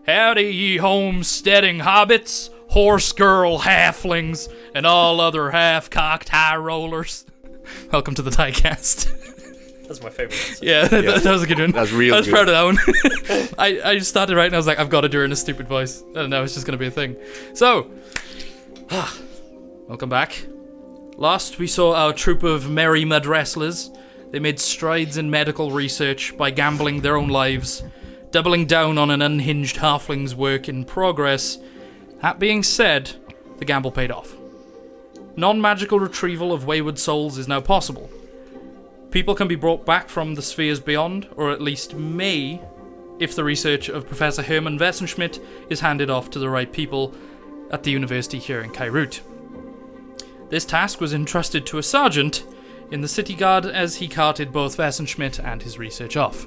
Howdy, ye homesteading hobbits, horse girl halflings, and all other half-cocked high rollers. Welcome to the Diecast. That's my favorite one. Yeah, that was a good one. That's real I was good. proud of that one. I started right and I was like, I've got to do it in a stupid voice. And now it's just going to be a thing. So, welcome back. Last, we saw our troop of merry mud wrestlers. They made strides in medical research by gambling their own lives, doubling down on an unhinged halfling's work in progress. That being said, the gamble paid off. Non-magical retrieval of wayward souls is now possible. People can be brought back from the spheres beyond, or at least may, if the research of Professor Herman Wessenschmidt is handed off to the right people at the university here in Kairut. This task was entrusted to a sergeant in the city guard as he carted both Wessenschmidt and his research off.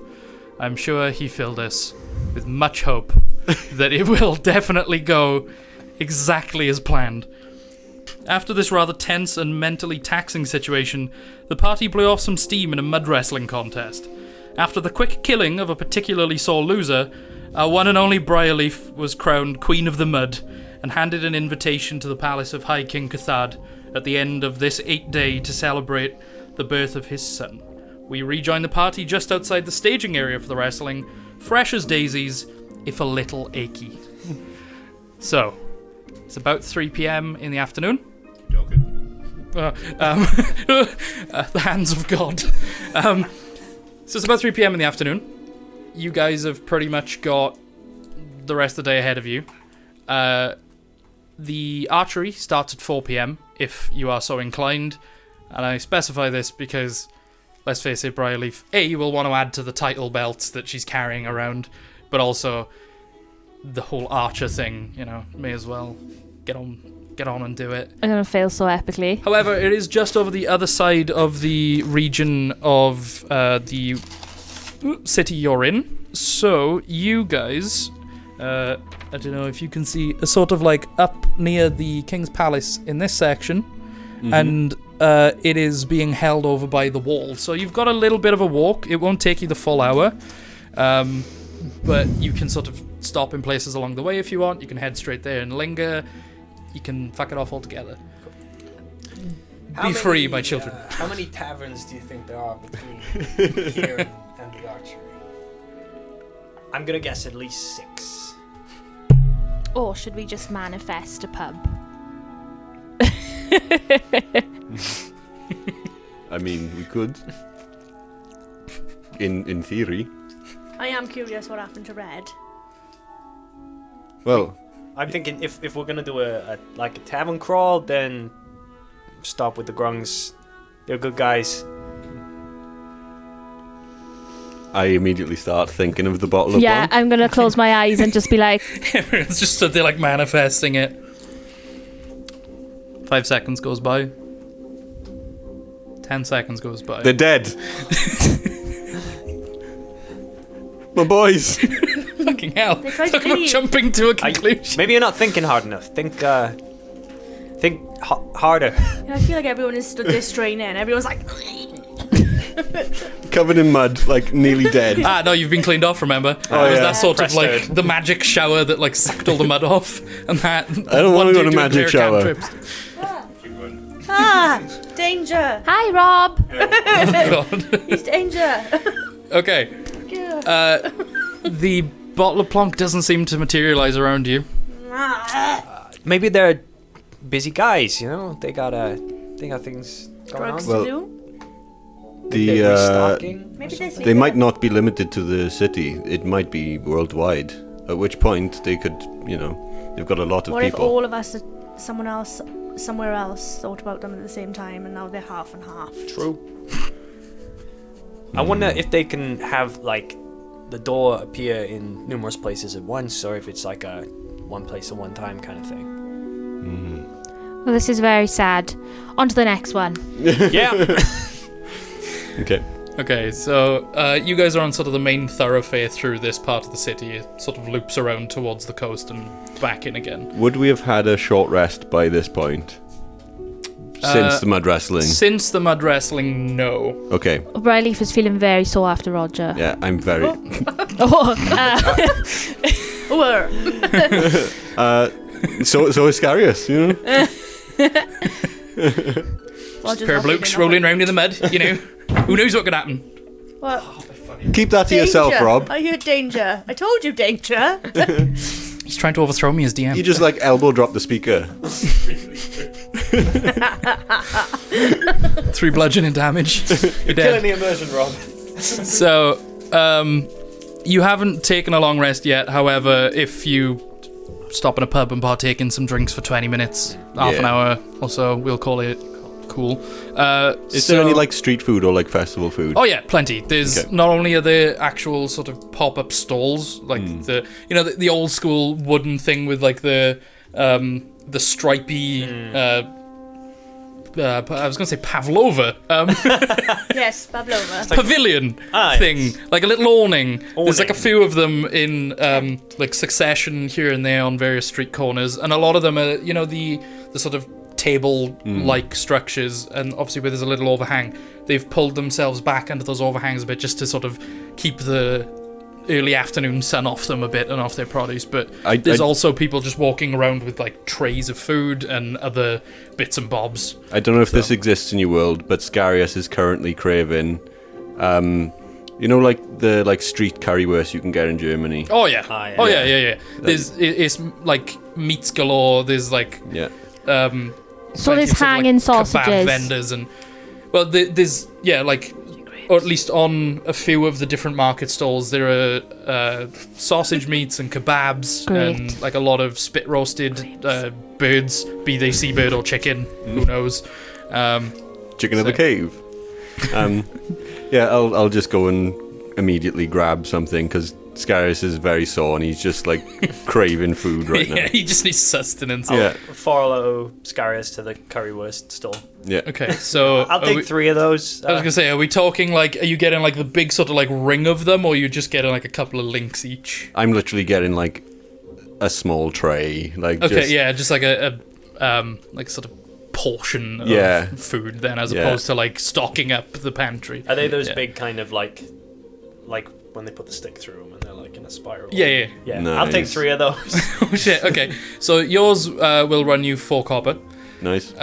I'm sure he filled us with much hope that it will definitely go exactly as planned. After this rather tense and mentally taxing situation, the party blew off some steam in a mud wrestling contest. After the quick killing of a particularly sore loser, our one and only Briarleaf was crowned Queen of the Mud and handed an invitation to the palace of High King Cathad at the end of this 8-day to celebrate the birth of his son. We rejoined the party just outside the staging area for the wrestling, fresh as daisies, if a little achy. So, it's about 3 p.m. in the afternoon. The hands of God. So it's about 3 p.m. in the afternoon. You guys have pretty much got the rest of the day ahead of you. The archery starts at 4 p.m. if you are so inclined. And I specify this because, let's face it, Briarleaf, A, will want to add to the title belts that she's carrying around, but also the whole archer thing, may as well get on and do it. I'm going to fail so epically. However, it is just over the other side of the region of the city you're in. So, you guys, I don't know if you can see, are sort of like up near the King's Palace in this section, and it is being held over by the wall. So you've got a little bit of a walk. It won't take you the full hour, but you can sort of stop in places along the way if you want. You can head straight there and linger. You can fuck it off altogether. Be free, my children. How many taverns do you think there are between here and the archery? I'm gonna guess at least 6. Or should we just manifest a pub? I mean, we could. In theory. I am curious what happened to Red. Well, I'm thinking if we're gonna do a tavern crawl, then stop with the grungs. They're good guys. I immediately start thinking of the bottle of Yeah, wine. I'm going to close my eyes and just be like... Everyone's just stood there like manifesting it. 5 seconds goes by. 10 seconds goes by. They're dead. My boys. Fucking hell. They tried to Talk about kill you. jumping to a conclusion. Maybe you're not thinking hard enough. Think harder. I feel like everyone is stood there straining. Everyone's like... Covered in mud, like nearly dead. No, you've been cleaned off, remember? Oh, It was yeah. that sort of like Prestoed. the magic shower that like sucked all the mud off. And that. I don't want to go to magic shower. Danger! Hi, Rob! God. He's danger! Okay. The bottle of plonk doesn't seem to materialize around you. Maybe they're busy guys. They got things going Drugs on. Well, to do? They're restocking. Maybe they They might not be limited to the city. It might be worldwide. At which point they could, they've got a lot of What if people. all of us, somewhere else, thought about them at the same time and now they're half and half? True. I wonder if they can have the door appear in numerous places at once, or if it's like a one place at one time kind of thing. Well, this is very sad. On to the next one. Yeah. Okay. So you guys are on sort of the main thoroughfare through this part of the city. It sort of loops around towards the coast and back in again. Would we have had a short rest by this point? Since the mud wrestling? Since the mud wrestling, no. Okay. Briarleaf is feeling very sore after Roger. Yeah, I'm very... So is Scarius, you know? Well, Pair of blokes rolling around in the mud, you know. Who knows what could happen? What? Keep that to yourself, Danger. Rob. I heard danger. I told you danger. He's trying to overthrow me as DM. You just like elbow drop the speaker. 3 bludgeoning damage. You're Killing dead. the immersion, Rob. So, you haven't taken a long rest yet. However, if you stop in a pub and partake in some drinks for 20 minutes, half an hour or so, we'll call it cool. Is there any like street food or like festival food? Oh yeah, plenty. There's Okay. not only are there actual sort of pop-up stalls, like the old school wooden thing with like the stripy. I was going to say pavlova. Yes, Pavlova. Pavilion thing, like a little awning. There's like a few of them in like succession here and there on various street corners, and a lot of them are, the sort of table-like structures, and obviously where there's a little overhang, they've pulled themselves back under those overhangs a bit just to sort of keep the early afternoon sun off them a bit and off their produce. But there's also people just walking around with like trays of food and other bits and bobs. I don't know if this exists in your world, but Scarius is currently craving, like the street currywurst you can get in Germany. Oh yeah, yeah. It's like meats galore. There's like So there's hanging sausages. Kebab vendors and there's or at least on a few of the different market stalls there are sausage meats and kebabs. Great. And like a lot of spit roasted birds, be they seabird or chicken, who knows. Chicken in the cave. I'll just go and immediately grab something because Scarius is very sore and he's just like craving food right now. Yeah, he just needs sustenance. Yeah. Follow Scarius to the currywurst stall. Yeah. Okay, so I'll take 3 of those. I was gonna say, are we talking like, are you getting like the big sort of like ring of them, or are you just getting like a couple of links each? I'm literally getting like a small tray, like just like a like sort of portion of food then, as opposed to like stocking up the pantry. Are they those big kind of like when they put the stick through them and they're like in a spiral? Yeah. Nice. I'll take 3 of those. Oh shit. Okay, so yours will run you 4 copper. Nice.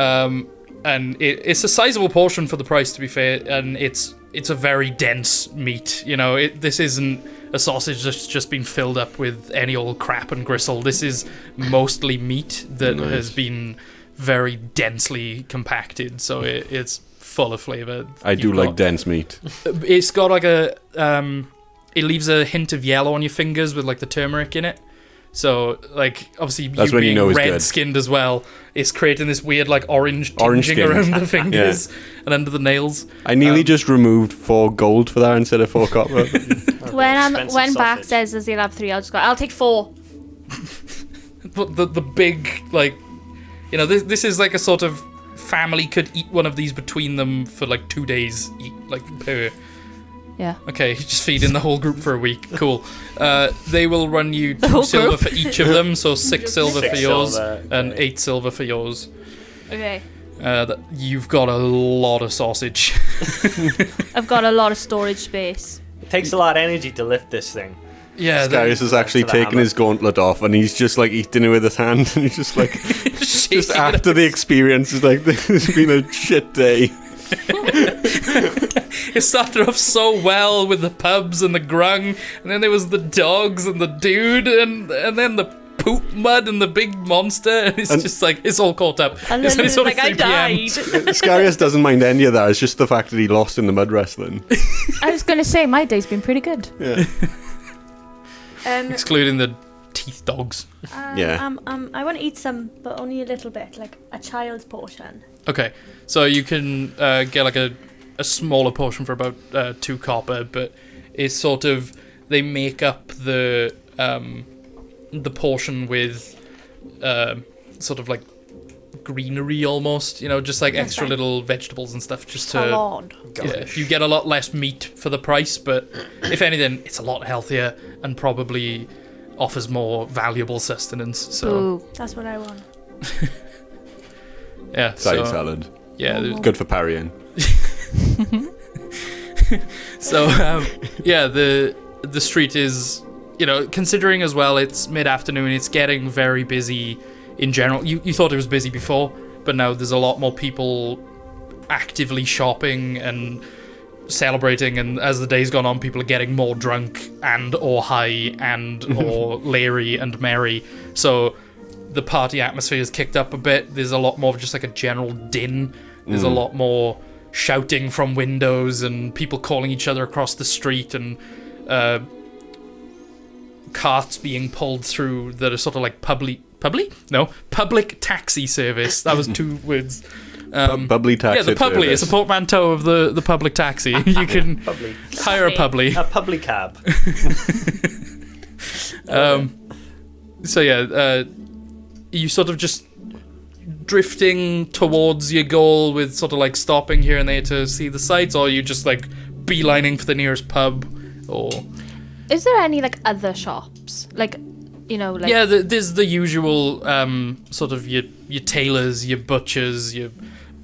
And it's a sizable portion for the price, to be fair, and it's a very dense meat. This isn't a sausage that's just been filled up with any old crap and gristle. This is mostly meat that has been very densely compacted, so it's full of flavour. I do like dense meat. It's got like it leaves a hint of yellow on your fingers with like the turmeric in it. So, like, obviously, That's you when you being know it's red-skinned as well, it's creating this weird, like, orange tinging around the fingers and under the nails. I nearly just removed 4 gold for that instead of 4 copper. When Bach says he'll have 3, I'll just go, I'll take 4. But the big, like, this is like a sort of family could eat one of these between them for like 2 days, per. Yeah. Okay, just feeding the whole group for a week. Cool. They will run you 2 whole silver group? for each of them, so 6 silver for 6 yours silver, and okay. 8 silver for yours. Okay. You've got a lot of sausage. I've got a lot of storage space. It takes a lot of energy to lift this thing. Yeah, Scarius has actually to the taken hammer. his gauntlet off and he's just like eating it with his hand and he's just like just shaking it after the experience is like, this has been a shit day. It started off so well with the pubs and the grung, and then there was the dogs and the dude, and then the poop mud and the big monster, and it's just like, it's all caught up. And It's then only it's sort of like, I 3 p.m. died. Scarius doesn't mind any of that, it's just the fact that he lost in the mud wrestling. I was going to say, my day's been pretty good. Yeah. Excluding the teeth dogs. Yeah. I want to eat some, but only a little bit, like a child's portion. Okay, so you can get like a smaller portion for about 2 copper, but it's sort of, they make up the portion with sort of like greenery almost, just like extra little vegetables and stuff, just to you get a lot less meat for the price, but if anything, it's a lot healthier and probably offers more valuable sustenance. So Ooh. That's what I want. yeah, Side salad. Yeah, Good for parrying. so the street is considering as well it's mid-afternoon, it's getting very busy in general. You thought it was busy before, but now there's a lot more people actively shopping and celebrating, and as the day's gone on, people are getting more drunk and or high and or leery and merry. So the party atmosphere is kicked up a bit. There's a lot more of just like a general din. There's a lot more shouting from windows and people calling each other across the street, and carts being pulled through that are sort of like public taxi service. That was 2 words. Bubbly taxi. Yeah, the publi. It's a portmanteau of the public taxi. You can hire a publi. A public cab. So yeah, you sort of just drifting towards your goal with sort of like stopping here and there to see the sights, or you just like beelining for the nearest pub, or... Is there any like other shops? Like, like... Yeah, there's the usual sort of your tailors, your butchers, your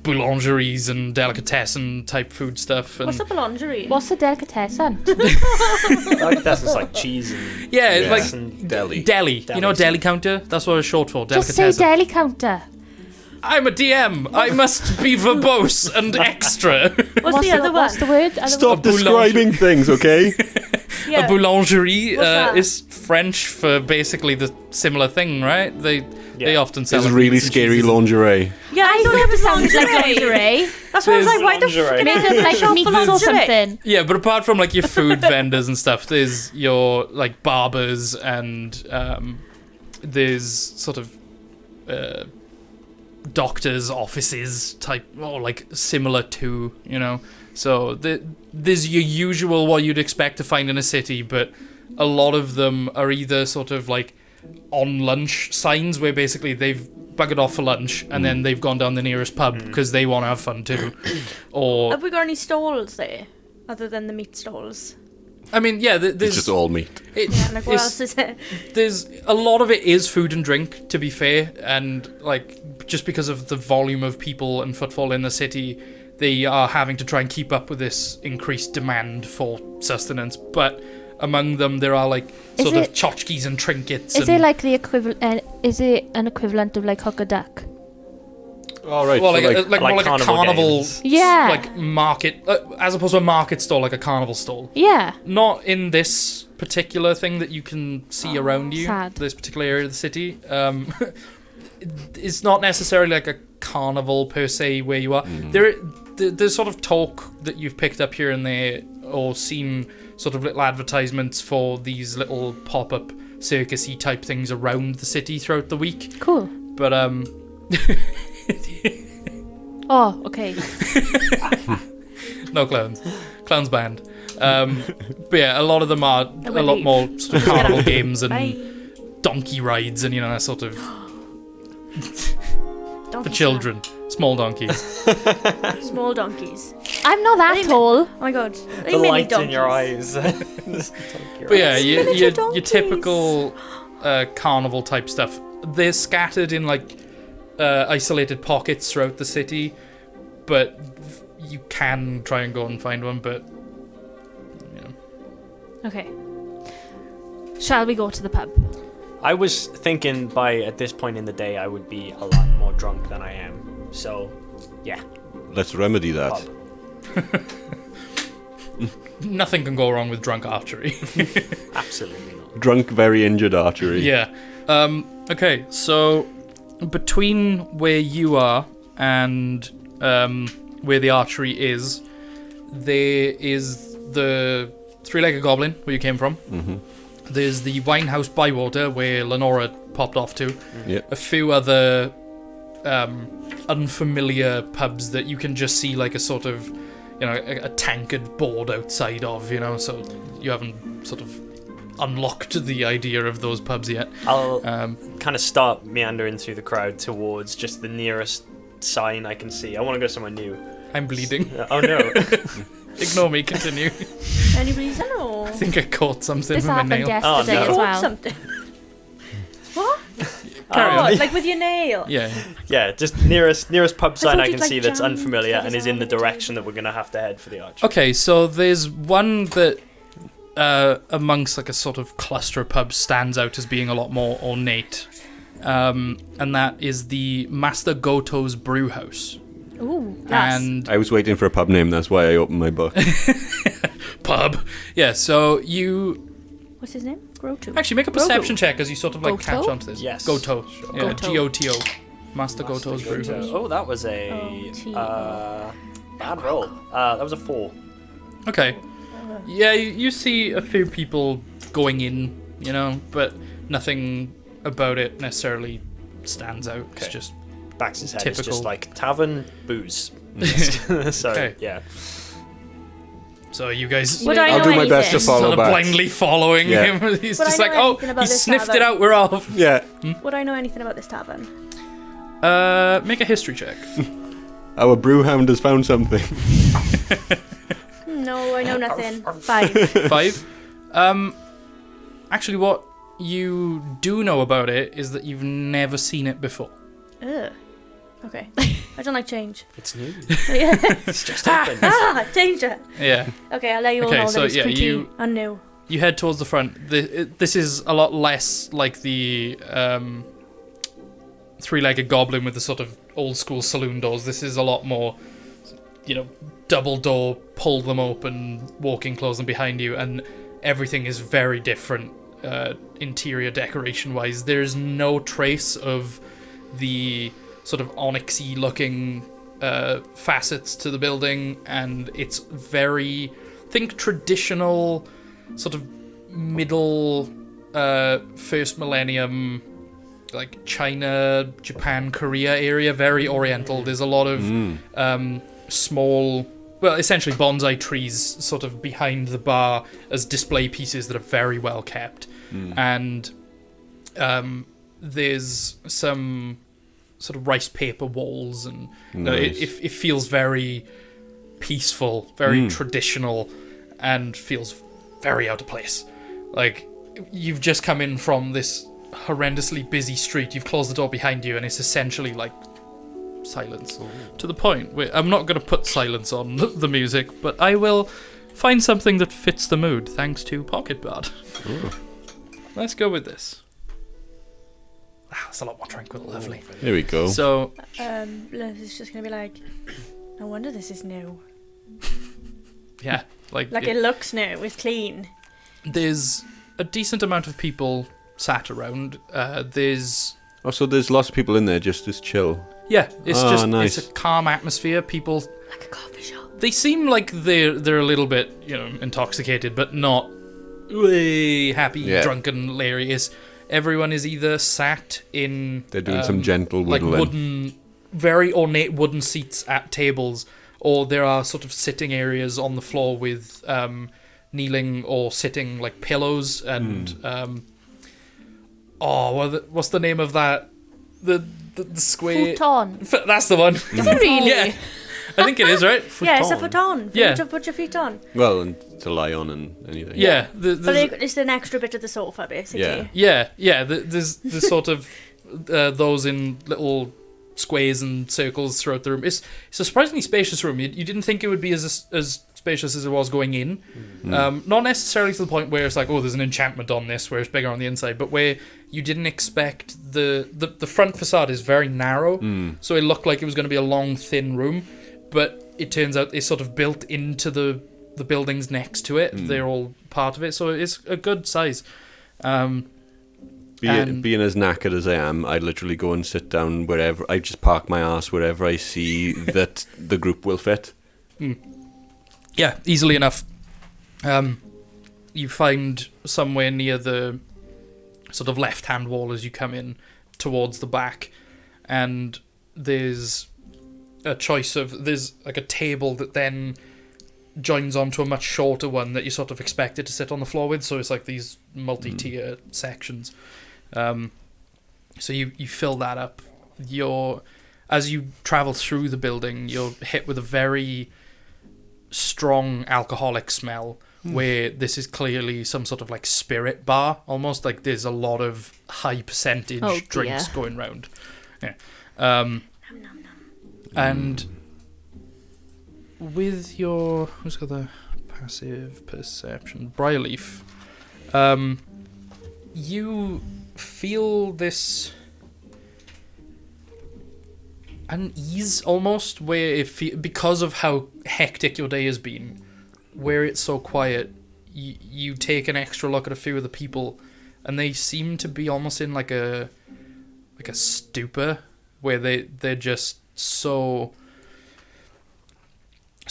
boulangeries and delicatessen type food stuff. And What's a boulangerie? What's a delicatessen? That's just like cheese and... yeah, it's like and Deli. deli. You know, a deli counter? That's what it's short for, Just delicatessen. say deli counter. I'm a DM. I must be verbose and extra. What's the other one? What's the word? Stop describing things, okay? Yeah. A boulangerie What's that? is French for basically the similar thing, right? They often sell It's like really meats and scary cheeses. lingerie. Yeah, I thought it was Sounds like lingerie. That's why I was like, why the Lingerie. fuck Made of like shop meat for or lingerie? something. Yeah, but apart from like your food vendors and stuff, there's your like barbers and there's sort of doctors' offices type, or like similar to, So there's your usual what you'd expect to find in a city, but a lot of them are either sort of like on lunch signs where basically they've buggered off for lunch and then they've gone down the nearest pub because they want to have fun too. Or Have we got any stalls there other than the meat stalls? I mean, yeah, It's there's just all meat. Yeah, like what else is it? there's a lot of it is food and drink, to be fair, and like just because of the volume of people and footfall in the city, they are having to try and keep up with this increased demand for sustenance. But among them, there are like sort of tchotchkes and trinkets. Is it like the equivalent? Is it an equivalent of like hook a duck? All right. well, so like more like a carnival carnival, games. Yeah. like market, as opposed to a market stall, like a carnival stall. Yeah. Not in this particular thing that you can see around you, sad. this particular area of the city. It's not necessarily like a carnival per se where you are. There's sort of talk that you've picked up here and there, or seen sort of little advertisements for these little pop-up circus-y type things around the city throughout the week. Cool. But Oh, okay. no clowns. Clowns banned. But yeah, a lot of them are I a will lot leave. more sort of carnival games and Bye. donkey rides and that sort of Donkey for children, small donkeys. slap. Small donkeys. I'm not that Really? tall. Oh my god. The Mini light in your donkeys. eyes. But yeah, Miniature your donkeys. typical carnival type stuff. They're scattered in like isolated pockets throughout the city, but you can try and go and find one. But Okay. Shall we go to the pub? I was thinking at this point in the day I would be a lot more drunk than I am. So, yeah. Let's remedy that. Pub. nothing can go wrong with drunk archery. Absolutely not. Drunk, very injured archery. Yeah. Okay, so between where you are and where the archery is, there is the three-legged goblin where you came from. Mm-hmm. There's the Winehouse Bywater where Lenora popped off to. Yep. A few other unfamiliar pubs that you can just see like a sort of, a tankard board outside of, so you haven't sort of unlocked the idea of those pubs yet. I'll kind of start meandering through the crowd towards just the nearest sign I can see. I want to go somewhere new. I'm bleeding. Oh no. Ignore me, continue. Any reason or? I think I caught something This with my happened nail. yesterday Oh, no. as Caught well. something. What? Carry Oh, on. like with your nail? Yeah. Yeah, just nearest pub sign thought I you'd, can like, see that's jam unfamiliar to and the is in the side. direction that we're going to have to head for the arch. Okay, so there's one that amongst like a sort of cluster of pubs stands out as being a lot more ornate. And that is the Master Goto's Brew House. Ooh, yes. And I was waiting for a pub name, that's why I opened my book. pub. Yeah, so you What's his name? Groto. actually make a perception check as you sort of like Goto? catch onto this. Yes. Goto. Yeah, Goto. G-O-T-O. Master Goto's Brew House. Oh, that was a O-T-O. bad roll. That was a 4. Okay. Yeah, you see a few people going in, you know, but nothing about it necessarily stands out. It's Okay. just Backs his head. It's Typical. just like tavern booze. So Okay. yeah. so you guys Would I I'll know do my best to anything? follow sort of back. blindly following Yeah. him. He's Would I just know like, oh, anything about he this sniffed it tavern? out. We're off. Yeah. Would I know anything about this tavern? Make a history check. Our brewhound has found something. No, I know nothing. 5. 5. Actually, what you do know about it is that you've never seen it before. Ugh. Okay. I don't like change. It's new. Yeah. It's just happened. Danger. Yeah. Okay, I'll let you all Okay, know so, that it's yeah, pretty you- and new. You head towards the front. This is a lot less like the three-legged goblin with the sort of old-school saloon doors. This is a lot more, you know, double door, pull them open, walk-in, close them behind you, and everything is very different interior decoration-wise. There's no trace of the sort of onyxy looking facets to the building, and it's very, think traditional sort of middle first millennium, like China, Japan, Korea area, very oriental. There's a lot of small, well, essentially bonsai trees sort of behind the bar as display pieces that are very well kept. And there's some sort of rice paper walls, and Nice. it feels very peaceful, very traditional, and feels very out of place. Like, you've just come in from this horrendously busy street, you've closed the door behind you, and it's essentially like silence. To the point where I'm not going to put silence on the music, but I will find something that fits the mood, thanks to Pocket Bard. Let's go with this. That's a lot more tranquil, lovely. There we go. So, Liv is just gonna be like, no wonder this is new. yeah, like It looks new. It's clean. there's a decent amount of people sat around. There's So there's lots of people in there just as chill. yeah, it's Oh, just nice. it's a calm atmosphere. People, Like a coffee shop. they seem like they're a little bit, you know, intoxicated, but not way happy, Yeah. drunken, hilarious. Everyone is either sat in They're doing some gentle like whittling. wooden, very ornate wooden seats at tables, or there are sort of sitting areas on the floor with kneeling or sitting like pillows and what's the name of that? The square. Futon. That's the one. Is it really? Yeah, I think it is, right? Yeah, it's a futon. Yeah. You just put your feet on. Well, and to lie on and anything. Yeah, But it's an extra bit of the sofa, basically. Yeah. There's sort of those in little squares and circles throughout the room. It's a surprisingly spacious room. You didn't think it would be as spacious as it was going in. Not necessarily to the point where it's like, oh, there's an enchantment on this, where it's bigger on the inside, but where you didn't expect the front facade is very narrow, so it looked like it was going to be a long, thin room, but it turns out it's sort of built into the buildings next to it. They're all part of it, so it's a good size. And- Being as knackered as I am, I literally go and sit down wherever. I just park my ass wherever I see that the group will fit. Yeah, easily enough. You find somewhere near the sort of left-hand wall as you come in towards the back, and there's a choice of, there's like a table that then joins onto a much shorter one that you sort of expected to sit on the floor with, so it's like these multi-tier sections. So you fill that up. As you travel through the building, you're hit with a very strong alcoholic smell, where this is clearly some sort of like spirit bar, almost like there's a lot of high percentage Oh, drinks dear. going round. Yeah. And with your, who's got the Passive perception. Briarleaf. You feel this unease almost, where because of how hectic your day has been, where it's so quiet, you take an extra look at a few of the people, and they seem to be almost in like a stupor, where they're just so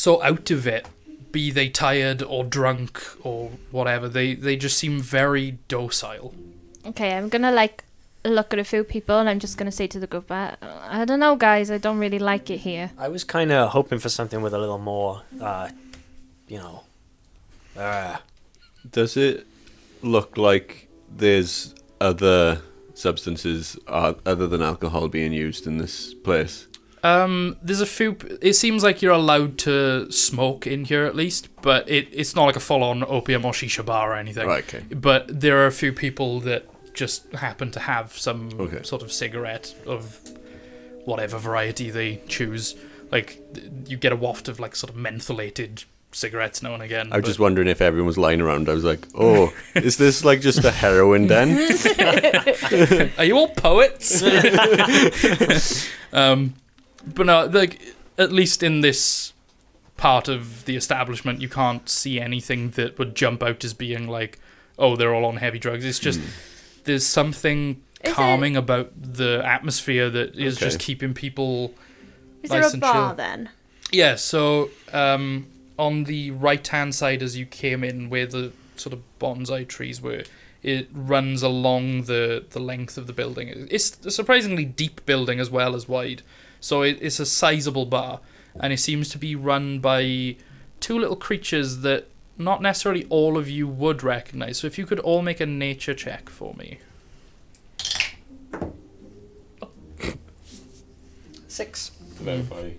out of it, be they tired or drunk or whatever. They just seem very docile. Okay, I'm gonna look at a few people, and I'm just gonna say to the group, I don't know, guys, I don't really like it here. I was kind of hoping for something with a little more, Does it look like there's other substances other than alcohol being used in this place? There's a few. It seems like you're allowed to smoke in here at least, but it's not like a full-on opium or shisha bar or anything. Right, okay. But there are a few people that just happen to have some sort of cigarette of whatever variety they choose. Like, you get a waft of like sort of mentholated cigarettes now and again. I was just wondering if everyone was lying around. I was like, oh, is this like just a heroin den? Are you all poets? But no, like, at least in this part of the establishment, you can't see anything that would jump out as being like, oh, they're all on heavy drugs. It's just there's something calming about the atmosphere that is just keeping people Is nice there a and bar chill. then? Yeah, so on the right-hand side as you came in, where the sort of bonsai trees were, it runs along the length of the building. It's a surprisingly deep building as well as wide. So it's a sizable bar, and it seems to be run by two little creatures that not necessarily all of you would recognize. So if you could all make a nature check for me. 6. Verify.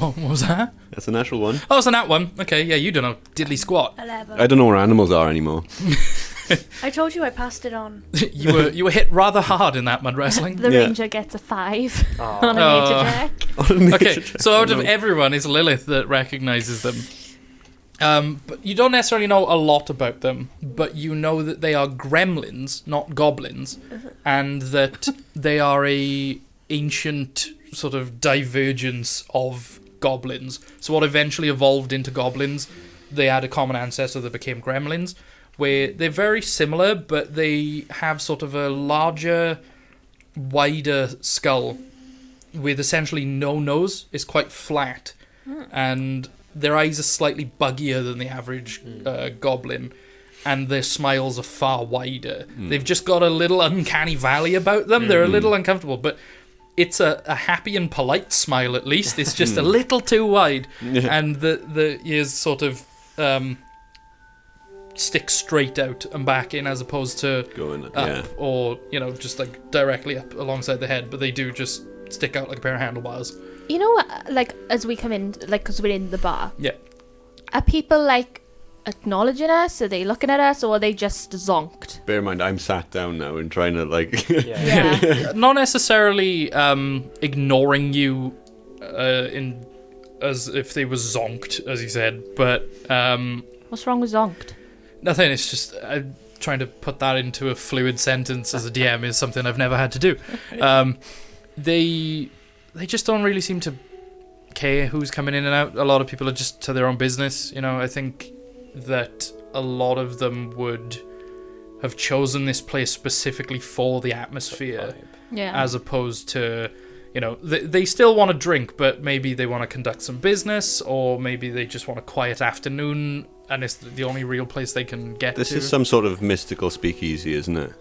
What was that? That's a natural one. Oh, it's a nat one. Okay, yeah, you don't know diddly squat. 11. I don't know where animals are anymore. I told you I passed it on. you were hit rather hard in that mud wrestling. The Yeah. ranger gets a 5 on a Oh. nature check. Okay, so out of everyone, it's Lilith that recognizes them. But you don't necessarily know a lot about them, but you know that they are gremlins, not goblins, and that they are a ancient sort of divergence of goblins. So what eventually evolved into goblins, they had a common ancestor that became gremlins, where they're very similar, but they have sort of a larger, wider skull with essentially no nose. It's quite flat, and their eyes are slightly buggier than the average goblin, and their smiles are far wider. They've just got a little uncanny valley about them. They're a little uncomfortable, but it's a happy and polite smile at least. It's just a little too wide, and the ears sort of stick straight out and back in, as opposed to Going, up or just like directly up alongside the head. But they do just stick out like a pair of handlebars. You know what, like, as we come in, like, because we're in the bar, Yeah. are people, like, acknowledging us? Are they looking at us, or are they just zonked? Bear in mind, I'm sat down now and trying to like. Yeah. Not necessarily ignoring you in as if they were zonked, as you said, but What's wrong with zonked? nothing. It's just trying to put that into a fluid sentence as a DM is something I've never had to do. They just don't really seem to care who's coming in and out. A lot of people are just to their own business. I think that a lot of them would have chosen this place specifically for the atmosphere, Yeah. as opposed to, they still want to drink, but maybe they want to conduct some business, or maybe they just want a quiet afternoon, and it's the only real place they can get This to. is some sort of mystical speakeasy, isn't it?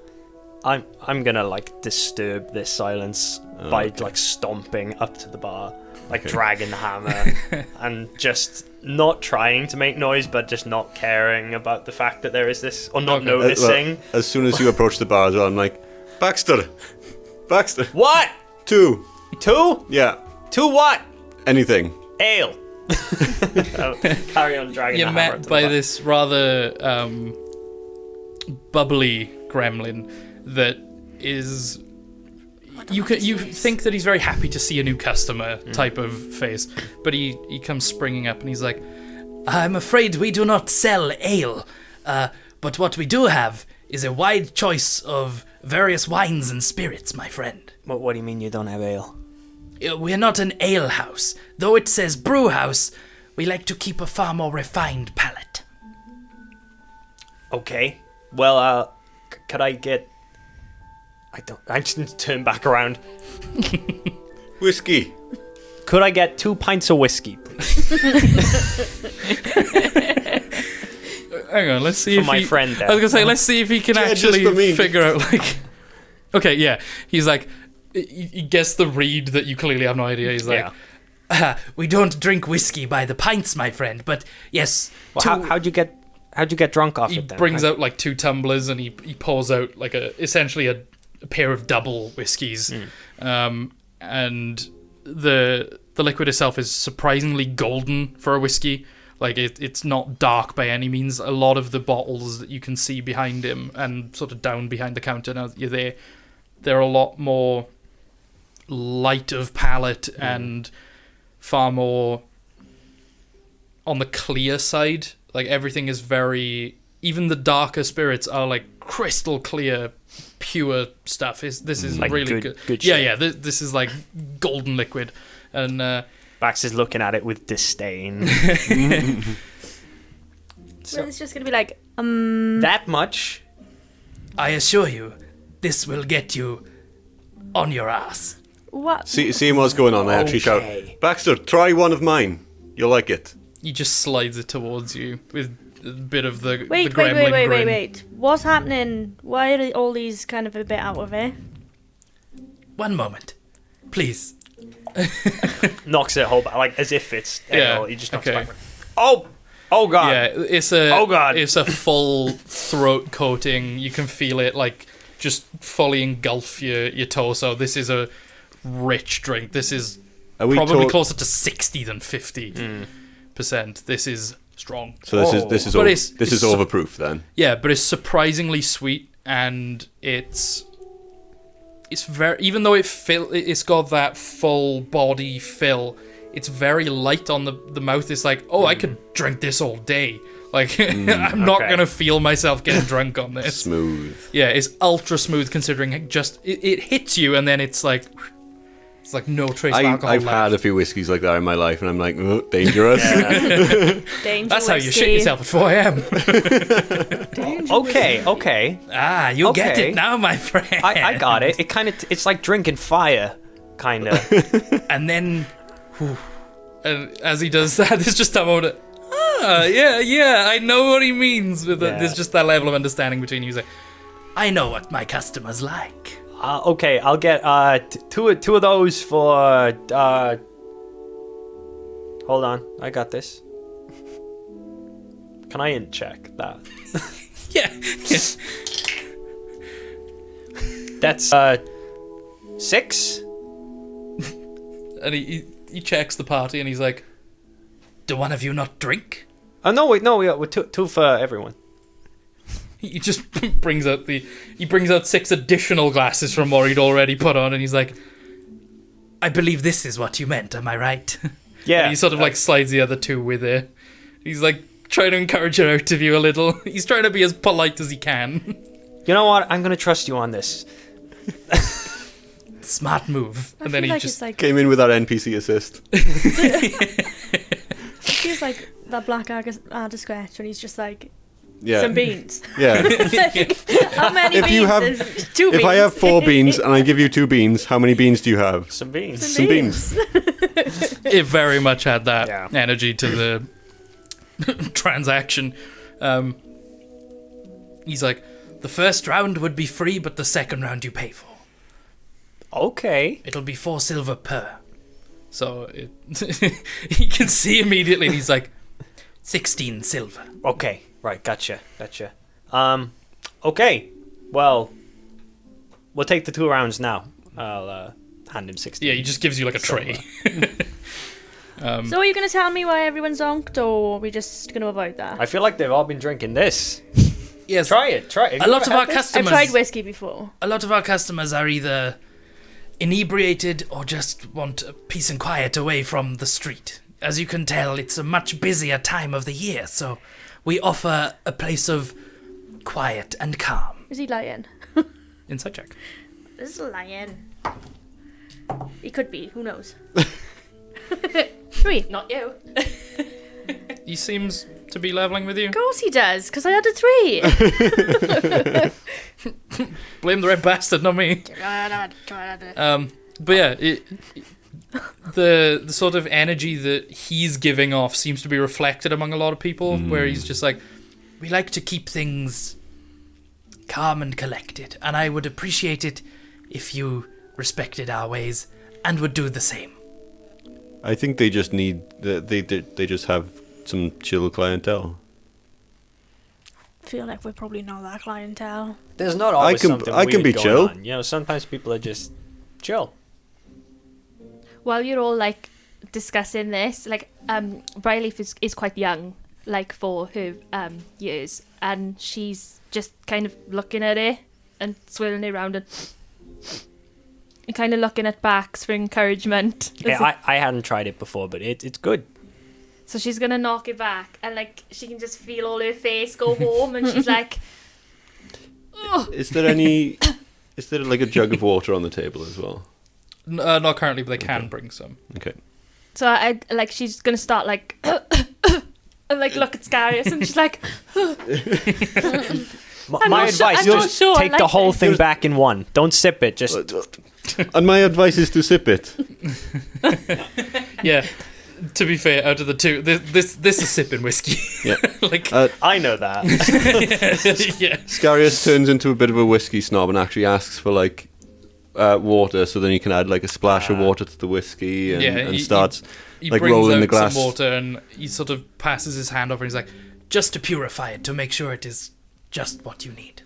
I'm gonna like disturb this silence by like stomping up to the bar, like dragging the hammer, and just not trying to make noise, but just not caring about the fact that there is this, or not noticing. As soon as you approach the bar as well, I'm like, Baxter! What? 2! 2? Yeah. 2 what? Anything. Ale. I'll carry on dragging You're the hammer up met to by the bar. this rather bubbly gremlin that is... you think that he's very happy to see a new customer type of face, but he comes springing up and he's like, I'm afraid we do not sell ale, but what we do have is a wide choice of various wines and spirits, my friend. What do you mean you don't have ale? We're not an ale house. Though it says brew house, we like to keep a far more refined palate. Okay. Well, could I get... I just need to turn back around. Whiskey. Could I get 2 pints of whiskey, please? Hang on, let's see For if my he... friend there. I was gonna say, let's see if he can Yeah, just actually for me. figure out, like... Okay, yeah. He's like... He gets the read that you clearly have no idea. He's like... we don't drink whiskey by the pints, my friend, but yes... Well, how'd you get drunk off He it then? brings out, like, 2 tumblers and he pours out, like, essentially a pair of double whiskies. And the liquid itself is surprisingly golden for a whiskey. Like, it's not dark by any means. A lot of the bottles that you can see behind him and sort of down behind the counter now that you're there, they're a lot more light of palate and far more on the clear side. Like, everything is very... Even the darker spirits are, like, crystal clear, pure stuff. This is like really good good. shit. Yeah. This is, like, golden liquid. And... Bax is looking at it with disdain. So it's just gonna be like, That much? I assure you, this will get you on your ass. what? Seeing what's going on, I actually shout, Okay. Baxter, try one of mine. You'll like it. He just slides it towards you with a bit of the Wait, gremlin grin. wait. What's happening? Why are all these kind of a bit out of it? One moment, please. Knocks it whole back, like as if it's ale. He just knocks okay. it back. Oh god. Yeah, it's a Oh, God. it's a full throat coating. You can feel it like just fully engulf your torso. This is a rich drink. This is Are we probably talk- closer to 60 than 50%. This is strong. So this is But it's su- overproof then. Yeah, but it's surprisingly sweet, and it's very, even though it's got that full body fill, it's very light on the mouth. It's like, I could drink this all day. Like, I'm not Okay. gonna feel myself getting drunk on this. Smooth. Yeah, it's ultra smooth considering just it hits you and then it's like no trace of alcohol I've left. had a few whiskeys like that in my life, and I'm like, oh, dangerous. Danger That's how you whiskey. shit yourself at 4 a.m. Okay. Ah, you get Okay. it now, my friend. I got it. It's like drinking fire, kind of. And then, and as he does that, there's just that moment. Yeah, I know what he means. There's just that level of understanding between you. He's like, I know what my customers like. Okay, I'll get two of those for. Hold on, I got this. Can I check that? Yeah. That's 6. And he checks the party and he's like, do one of you not drink? Oh no, wait, no, we're two for everyone. He just brings out 6 additional glasses from what he'd already put on, and he's like, I believe this is what you meant, am I right? Yeah. And he sort of like slides the other 2 with it. He's like trying to encourage her out of you a little. He's trying to be as polite as he can. You know what? I'm gonna trust you on this. Smart move. I And then feel he like just it's like Came in with that NPC assist. it feels like that black artist sketch when he's just like Yeah. some beans. Yeah. Like, how many If beans? you have- There's 2 beans. If I have 4 beans and I give you 2 beans, how many beans do you have? Some beans. Some beans. it very much had that Yeah. energy to the transaction. He's like, the first round would be free, but the second round you pay for. Okay. It'll be 4 silver per. So he can see immediately, and he's like, 16 silver. Okay. Right. Gotcha. Okay. Well, we'll take the 2 rounds now. I'll hand him 16. Yeah, he just gives you like a tray. So are you going to tell me why everyone's zonked, or are we just going to avoid that? I feel like they've all been drinking this. Yes. Try it. A lot of our I've customers. tried whiskey before. A lot of our customers are either inebriated or just want peace and quiet away from the street. As you can tell, it's a much busier time of the year, so we offer a place of quiet and calm. Is he lying? Insight check. This is lying. He could be. Who knows? 3. Not you. He seems to be leveling with you. Of course he does, because I had a 3. Blame the red bastard, not me. But yeah, the sort of energy that he's giving off seems to be reflected among a lot of people, where he's just like, we like to keep things calm and collected, and I would appreciate it if you respected our ways and would do the same. I think they just need they just have some chill clientele. Feel like we're probably not that clientele. There's not always something I can weird be going chill. on. You know, sometimes people are just chill. While you're all like discussing this, like Bryleaf is quite young, like for her years, and she's just kind of looking at it and swirling it around and kind of looking at Bax for encouragement. Yeah, I hadn't tried it before, but it's good. So she's gonna knock it back, and like she can just feel all her face go warm, and she's like, "Ugh." Is there like a jug of water on the table as well? Not currently, but they can bring some. Okay. So I like she's gonna start like and like look at Scarius, and she's like, My advice: just take the whole thing back in one. Don't sip it. Just And my advice is to sip it. Yeah. To be fair, out of the two, this is sipping whiskey. Yeah. Like I know that. yeah. Scarius turns into a bit of a whiskey snob and actually asks for like water, so then you can add like a splash of water to the whiskey and starts He like brings rolling out the glass. some water and he sort of passes his hand over and he's like, just to purify it, to make sure it is just what you need.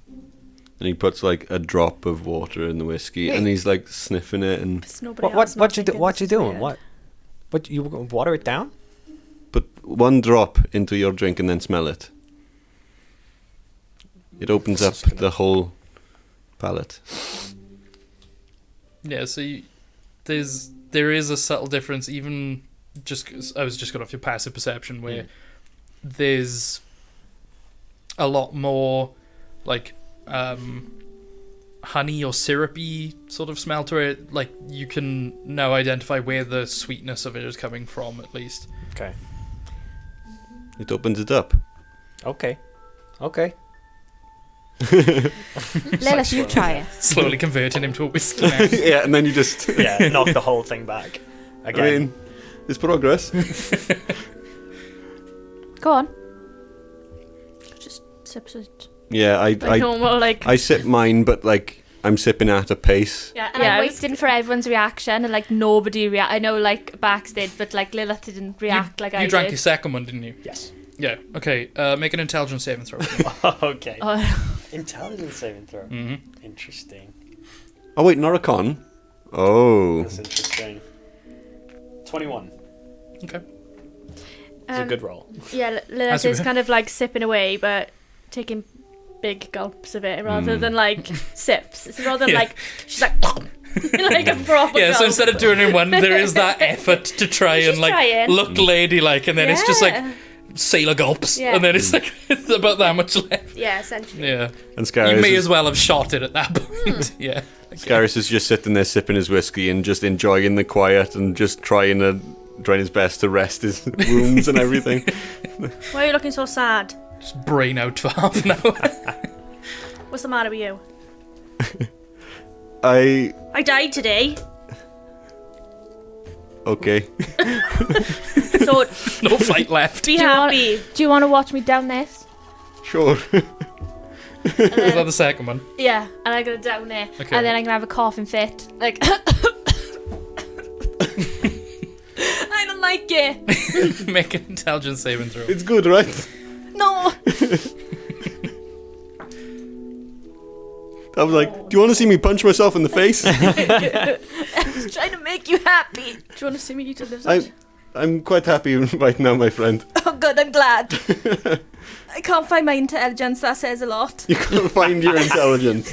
And he puts like a drop of water in the whiskey, and he's like sniffing it and What you doing? What you water it down? put one drop into your drink and then smell it. It opens up the whole palate. Yeah, so there is a subtle difference, even just 'cause I was just going off your passive perception, where there's a lot more like honey or syrupy sort of smell to it. Like you can now identify where the sweetness of it is coming from, at least. Okay. It opens it up. Okay. Lilith, you try it. Slowly converting him to a whiskey now. Yeah, and then you just Knock the whole thing back. Again. I mean, there's progress. Go on. Just sips it. Yeah, I sip mine, but like I'm sipping at a pace. Yeah, and I'm waiting for everyone's reaction, and like nobody react. I know like Bax did, but like Lilith didn't react like I did. You drank your second one, didn't you? Yes. Yeah. Okay. Make an intelligence saving throw. Okay. Intelligence saving throw. Mm-hmm. Interesting. Oh wait, not a con. Oh. That's interesting. 21. Okay. It's a good roll. Yeah, Lilith is kind of like sipping away, but taking big gulps of it rather than like sips. It's rather than like she's like like a proper Yeah, so gulp. instead of doing it in one, there is that effort to try and like trying. look ladylike, and then it's just like sailor gulps, and then it's like it's about that much left. Yeah, essentially. Yeah. And Scarius You may as well have shot it at that point. Yeah. Okay. Scarius is just sitting there sipping his whiskey and just enjoying the quiet and just trying his best to rest his wounds and everything. Why are you looking so sad? Just brain out for half an hour. What's the matter with you? I died today. Okay. So No fight left. be happy. Do you want to watch me down this? Sure. Was that the second one? Yeah, and I'm gonna down there, Okay. and then I'm gonna have a coughing fit. Like, I don't like it. Make an intelligence saving throw. It's good, right? No. I was like, do you want to see me punch myself in the face? I was trying to make you happy. Do you want to see me eat a lizard? I'm quite happy right now, my friend. Oh, good. I'm glad. I can't find my intelligence. That says a lot. You can't find your intelligence.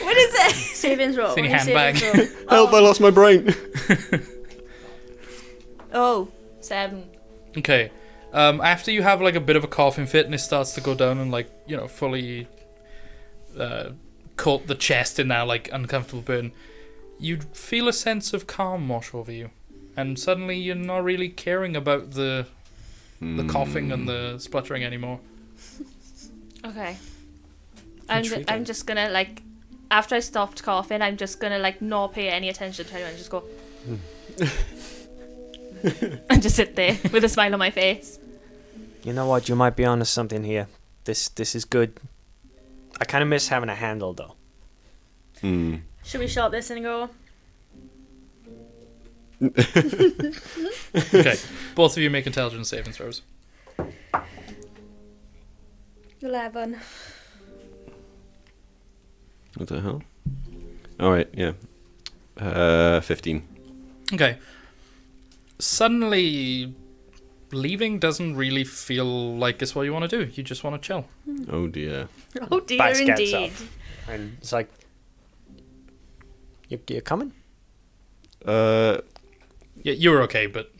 Where is Savings roll. It's in what your are your handbag. savings roll? Help! I lost my brain. Oh, 7. Okay. After you have like a bit of a coughing fit and it starts to go down and like, you know, fully coat the chest in that like uncomfortable burn, you'd feel a sense of calm wash over you. And suddenly you're not really caring about the coughing and the spluttering anymore. Okay. Intriguing. I'm just gonna like, after I stopped coughing, I'm just gonna like not pay any attention to anyone and just go and just sit there with a smile on my face. You know what? You might be onto something here. This is good. I kind of miss having a handle though. Should we shop this and go? Okay. Both of you make intelligence saving throws. 11. What the hell? All right, yeah. 15. Okay. Suddenly, leaving doesn't really feel like it's what you want to do. You just want to chill. Oh dear. Oh dear, Bax gets indeed. up. And it's like, you're coming? Yeah, you were okay, but...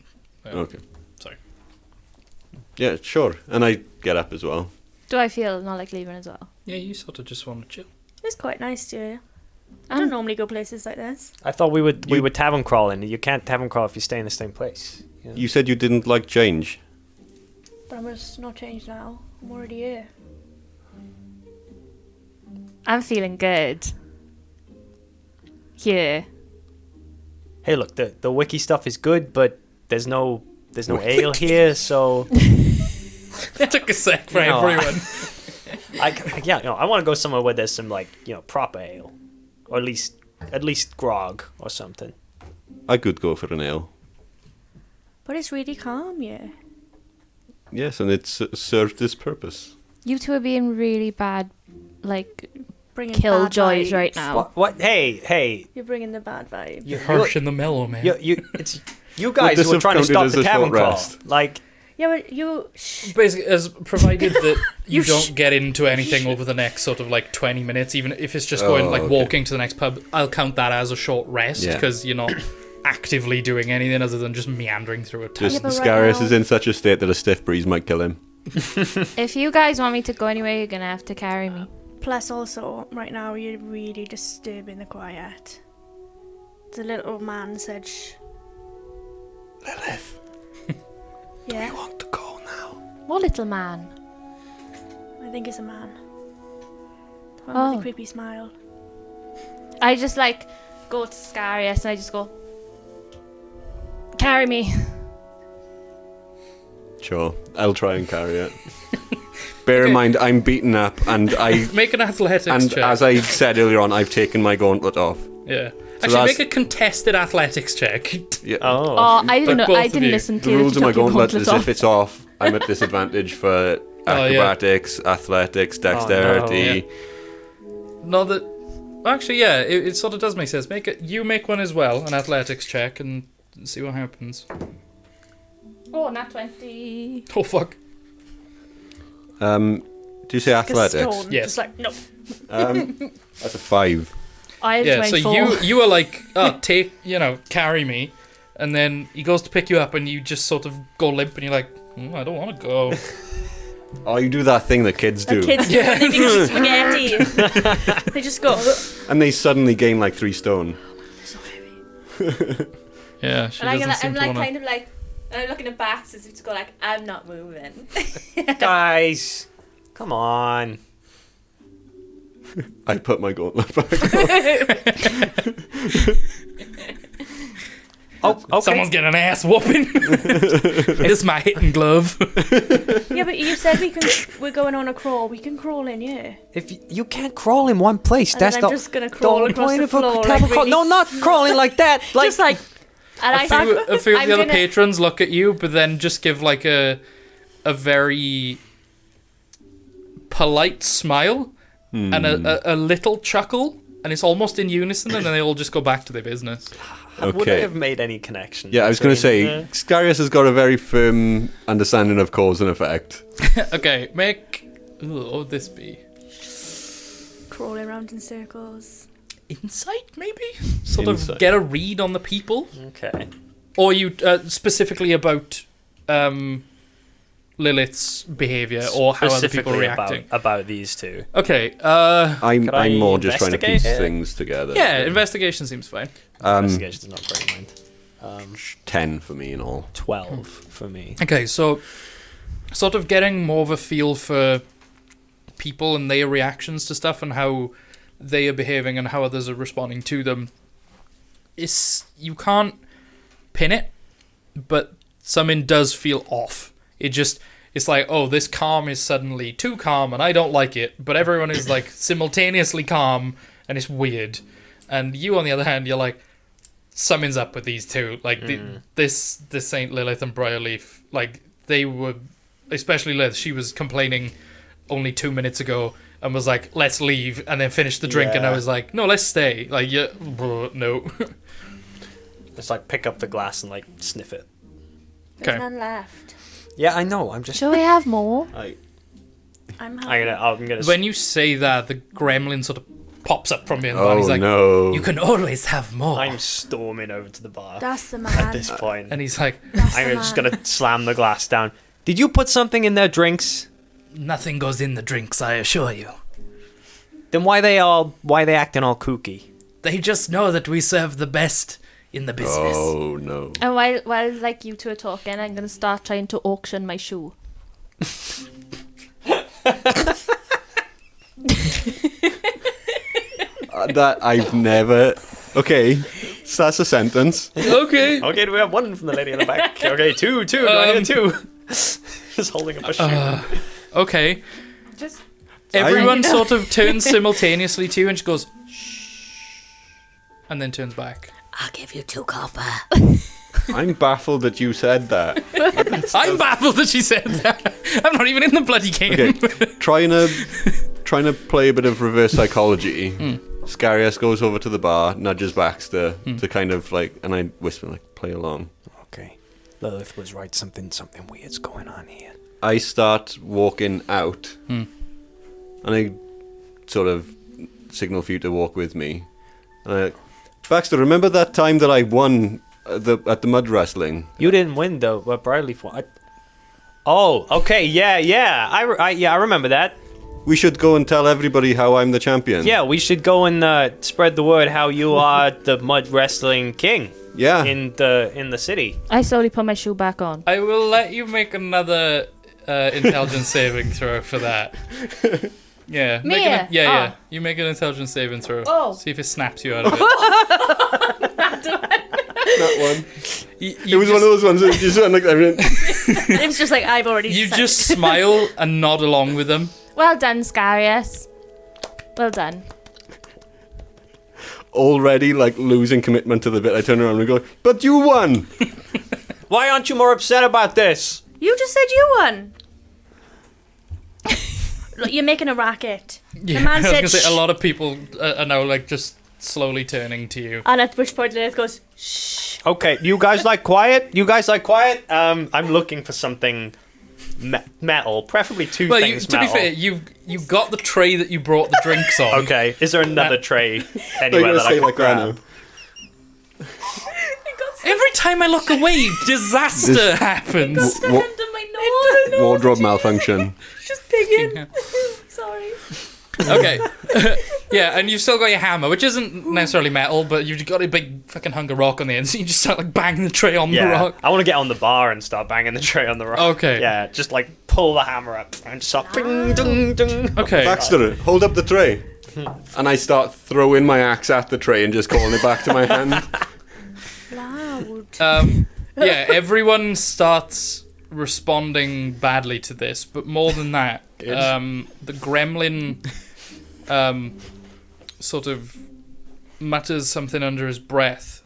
Okay. Sorry. Yeah, sure. And I get up as well. Do I feel not like leaving as well? Yeah, you sort of just want to chill. It's quite nice to. I don't normally go places like this. I thought we would tavern crawl in. You can't tavern crawl if you stay in the same place. You know? You said you didn't like change. But I must not change now. I'm already here. I'm feeling good. Here. Hey, look, the wiki stuff is good, but there's no ale here, so It took a sec for No, everyone. I want to go somewhere where there's some like proper ale, or at least grog or something. I could go for an ale. But it's really calm, yeah. Yes, and it's served this purpose. You two are being really bad, like, Bringing killjoys bad vibes. right now. What? Hey! You're bringing the bad vibe. You, Harsh and the mellow, man. it's you guys this who are have trying to counted stop as the a tavern short crawl. rest? Like, Yeah, but you. Shh. Basically, as provided that you You don't get into anything over the next sort of like 20 minutes, even if it's just going like okay. walking to the next pub, I'll count that as a short rest Yeah. because you're not actively doing anything other than just meandering through a town. Just but right Scarius now- is in such a state that a stiff breeze might kill him. If you guys want me to go anywhere, you're gonna have to carry me. Plus, also, right now you're really disturbing the quiet. The little man said, "Shh." Lilith, Yeah, want to go now? What little man? I think it's a man. The one Oh. with the creepy smile. I just like go to Scarius and I just go, carry me. Sure, I'll try and carry it. Bear in mind, I'm beaten up, and Make an athletics and check. as I said earlier on, I've taken my gauntlet off. Yeah. So Actually, that's- make a contested athletics check. Yeah. Oh, I didn't But know. both I of didn't you. listen to The rules you of my took your gauntlet gauntlet is off. if it's off, I'm at disadvantage for Oh, yeah. acrobatics, athletics, dexterity. No, that. Actually, yeah, it sort of does make sense. You make one as well, an athletics check, and see what happens. Oh, not 20. Oh fuck. Do you say like a athletics? stone, Yes. Just like, no. That's a 5. I had Yeah, so 24. you are like, oh, carry me, and then he goes to pick you up, and you just sort of go limp, and you're like, I don't want to go. Oh, you do that thing that kids do. The kids do when they think it's spaghetti. They just go. And they suddenly gain like 3 stone. So heavy. Yeah, she And doesn't seem I'm to like want to. kind of like, and I'm looking at Bax as if to go like, I'm not moving. guys, come on. I put my gauntlet back. Oh, okay. Someone's getting an ass whooping. It's my hitting glove. Yeah, but you said we're going on a crawl. We can crawl in, yeah. If you can't crawl in one place, And that's then the I'm just gonna crawl whole across point the of a floor. tavern Like, crawl. really, No, not crawling like that. Like, just like. And A few of the I'm other gonna- patrons look at you, but then just give like a very polite smile and a little chuckle, and it's almost in unison, and then they all just go back to their business. would I Okay. have made any connection? Yeah, I was going to say, between, Scarius has got a very firm understanding of cause and effect. Okay, make. Ooh, what would this be? Crawling around in circles. insight, maybe? Sort of Insight. get a read on the people. Okay. Or you specifically about Lilith's behavior or how other people are Specifically reacting. about these two. Okay. I'm I more just trying to piece investigate? things together. Yeah, investigation seems fine. Investigation is not great, mind. 10 for me in all. 12 for me. Okay, so sort of getting more of a feel for people and their reactions to stuff and how they are behaving and how others are responding to them. You can't pin it, but something does feel off. It's like, oh, this calm is suddenly too calm and I don't like it, but everyone is like simultaneously calm and it's weird. And you, on the other hand, you're like, something's up with these two. Like this Saint Lilith and Briarleaf, like they were, especially Lilith, she was complaining only 2 minutes ago and was like, let's leave, and then finished the drink, and I was like, no, let's stay. Like, yeah, no. Just like pick up the glass and like sniff it. There's Okay. none left. Yeah, I know. I'm just. Shall we have more? I'm I'm gonna. When you say that, the gremlin sort of pops up from behind the bar. Oh He's like, no. you can always have more. I'm storming over to the bar That's the at man. this point. And he's like, That's the I'm just man. gonna slam the glass down. Did you put something in their drinks? nothing goes in the drinks, I assure you. Then why they acting all kooky? They just know that we serve the best in the business. Oh no. And while like you two are talking, I'm gonna start trying to auction my shoe. That I've never. Okay, so that's a sentence. Okay. Okay, do we have one from the lady in the back? Okay, two. Do I need a two? Just holding up a shoe. Okay. Just Everyone I- sort of turns simultaneously to you and she goes, shh, and then turns back. I'll give you 2 copper. I'm baffled that you said that. I'm baffled that she said that. I'm not even in the bloody game. Okay, trying to play a bit of reverse psychology. Scarius goes over to the bar, nudges Baxter to kind of like, and I whisper like, play along. Okay, Lilith was right. Something weird's going on here. I start walking out, and I sort of signal for you to walk with me. And I, Baxter, remember that time that I won at the mud wrestling? You didn't win though. What Briarleaf won? Oh, okay, yeah. I remember that. We should go and tell everybody how I'm the champion. Yeah, we should go and spread the word how you are the mud wrestling king Yeah. in the city. I slowly put my shoe back on. I will let you make another intelligence saving throw for that. Yeah. Me? Yeah. Oh. You make an intelligence saving throw. Oh. See if it snaps you out of it. That one. It It was one of those ones that just went like everything. It was just like, I've already You decided. just smile and nod along with them. Well done, Scarius. Well done. Already like losing commitment to the bit. I turn around and go, but you won. Why aren't you more upset about this? You just said you won. Look, you're making a racket. Yeah, man I was said gonna say shh. a lot of people are now like just slowly turning to you. And at which point Lilith goes, shh. Okay, you guys like quiet? I'm looking for something metal, preferably two Well, things to be metal. fair, you've got the tray that you brought the drinks on. Okay, is there another tray They're anywhere gonna that I say can like that grab? now. Every time I look away, disaster happens. The end of my nose. Wardrobe malfunction. Just digging. Sorry. Okay. Yeah, and you've still got your hammer, which isn't necessarily metal, but you've got a big fucking hunk of rock on the end, so you just start like banging the tray on the Yeah, rock. I want to get on the bar and start banging the tray on the rock. Okay. Yeah, just like pull the hammer up and just start ding, ding, ding. Okay. Baxter, hold up the tray. And I start throwing my axe at the tray and just calling it back to my hand. Loud. Yeah, everyone starts responding badly to this, but more than that, the gremlin sort of mutters something under his breath,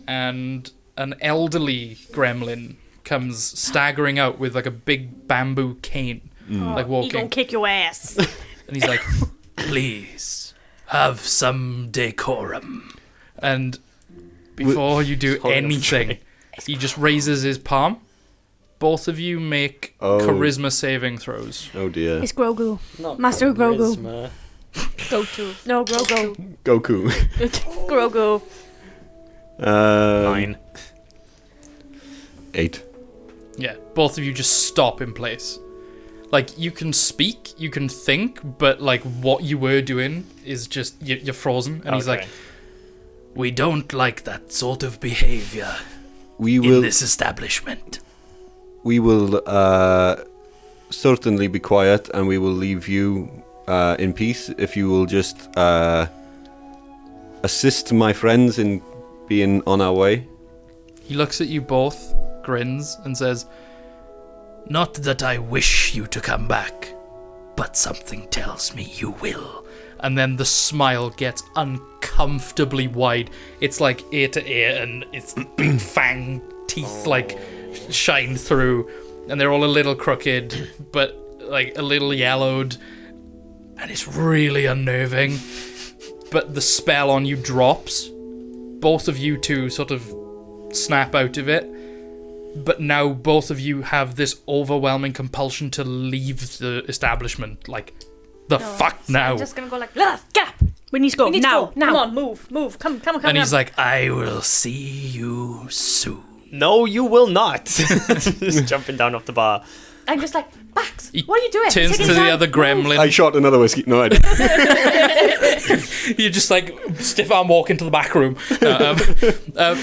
and an elderly gremlin comes staggering out with like a big bamboo cane, like He gonna walking, kick your ass. and he's like, "Please have some decorum." And before you do Holding up the anything, tray. he just raises his palm. Both of you make Oh. charisma saving throws. Oh dear. It's Grogu. Not Master Grogu. charisma. Go to. No, Grogu. Goku. Grogu. 9. 8. Yeah, both of you just stop in place. Like, you can speak, you can think, but, like, what you were doing is just, you're frozen. And he's like, we don't like that sort of behavior in this establishment. We will certainly be quiet, and we will leave you in peace if you will just assist my friends in being on our way. He looks at you both, grins, and says, not that I wish you to come back, but something tells me you will. And then the smile gets uncomfortably wide. It's like ear to ear, and its big fang teeth like shine through, and they're all a little crooked, but like a little yellowed, and it's really unnerving. But the spell on you drops. Both of you two sort of snap out of it. But now both of you have this overwhelming compulsion to leave the establishment. Like, fuck now. I'm just gonna go like, get up. We need to go. We need to now. go, now. Come on, move. Come. And he's like, I will see you soon. No, you will not. Just jumping down off the bar. I'm just like, Bax, what are you doing? Turns to the other gremlin. I shot another whiskey. No, I didn't. You just like stiff arm walk into the back room.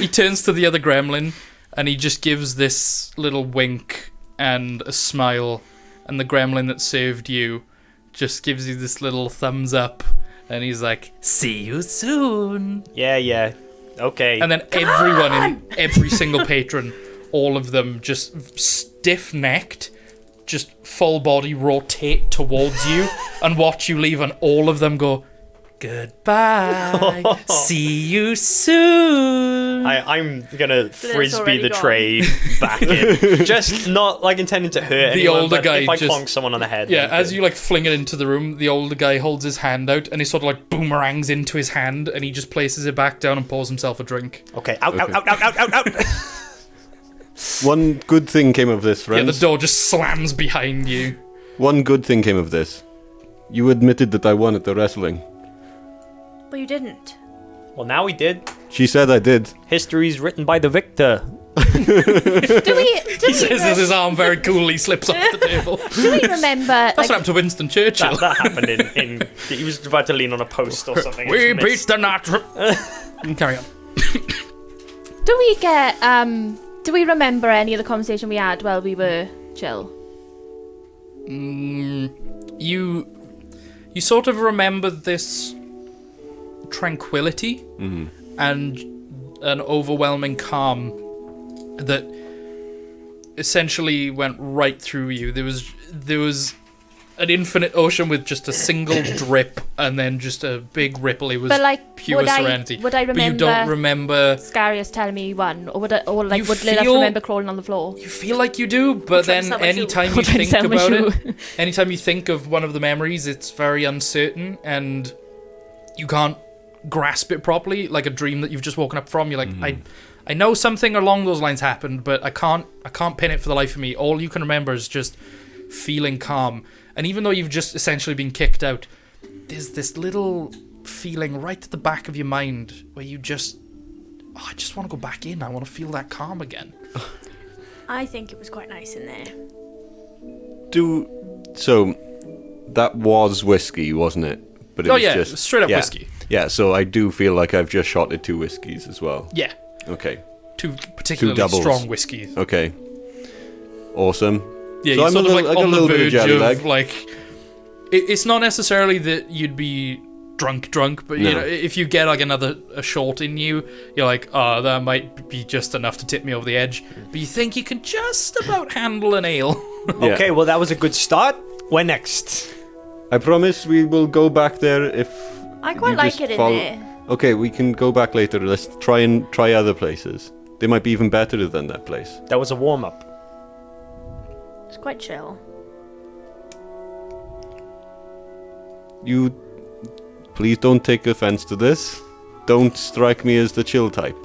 He turns to the other gremlin and he just gives this little wink and a smile, and the gremlin that served you just gives you this little thumbs up, and he's like, see you soon. Yeah. Okay. And then every single patron, all of them just stiff-necked, just full body rotate towards you and watch you leave, and all of them go, goodbye, see you soon. I'm gonna frisbee already the gone. tray back in. Just not like intending to hurt anyone, older but guy if I just- clonk someone on the head. Yeah, then as good. you like fling it into the room, the older guy holds his hand out and he sort of like boomerangs into his hand, and he just places it back down and pours himself a drink. Okay, out. One good thing came of this, Yeah, friends. the door just slams behind you. One good thing came of this. You admitted that I won at the wrestling. But you didn't. Well, now we did. She said I did. History's written by the victor. He says as his arm very coolly slips off the table. Do we remember? That's what happened to Winston Churchill. That happened in. He was about to lean on a post or something. We and beat missed. the natural. Carry on. Do we get? Do we remember any of the conversation we had while we were chill? You sort of remember this tranquility and an overwhelming calm that essentially went right through you. There was an infinite ocean with just a single drip and then just a big ripple. It was But like, pure serenity. would I remember? But you don't remember. Scarius telling me one, or would You Lilith feel- remember crawling on the floor? You feel like you do, but trying to then sell my shoe. anytime you I'm trying to think sell my about shoe. it, anytime you think of one of the memories, it's very uncertain and you can't grasp it properly, like a dream that you've just woken up from. You're like, I know something along those lines happened, but I can't pin it for the life of me. All you can remember is just feeling calm. And even though you've just essentially been kicked out, there's this little feeling right at the back of your mind where you just, I just want to go back in. I want to feel that calm again. I think it was quite nice in there. So that was whiskey, wasn't it? But it was just straight up whiskey. Yeah, so I do feel like I've just shotted 2 whiskeys as well. Yeah. Okay. Two particularly doubles. strong whiskeys. Okay. Awesome. Yeah, So you're I'm sort a of little- like I got on a the little bit of verge jelly of lag. like. It's not necessarily that you'd be drunk, but you No. know, if you get like a short in you, you're like, oh, that might be just enough to tip me over the edge. But you think you can just about handle an ale. Yeah. Okay, well that was a good start. Where next? I promise we will go back there if I quite you like just it in follow- there. Okay, we can go back later. Let's try other places. They might be even better than that place. That was a warm up. It's quite chill. You please don't take offense to this. Don't strike me as the chill type.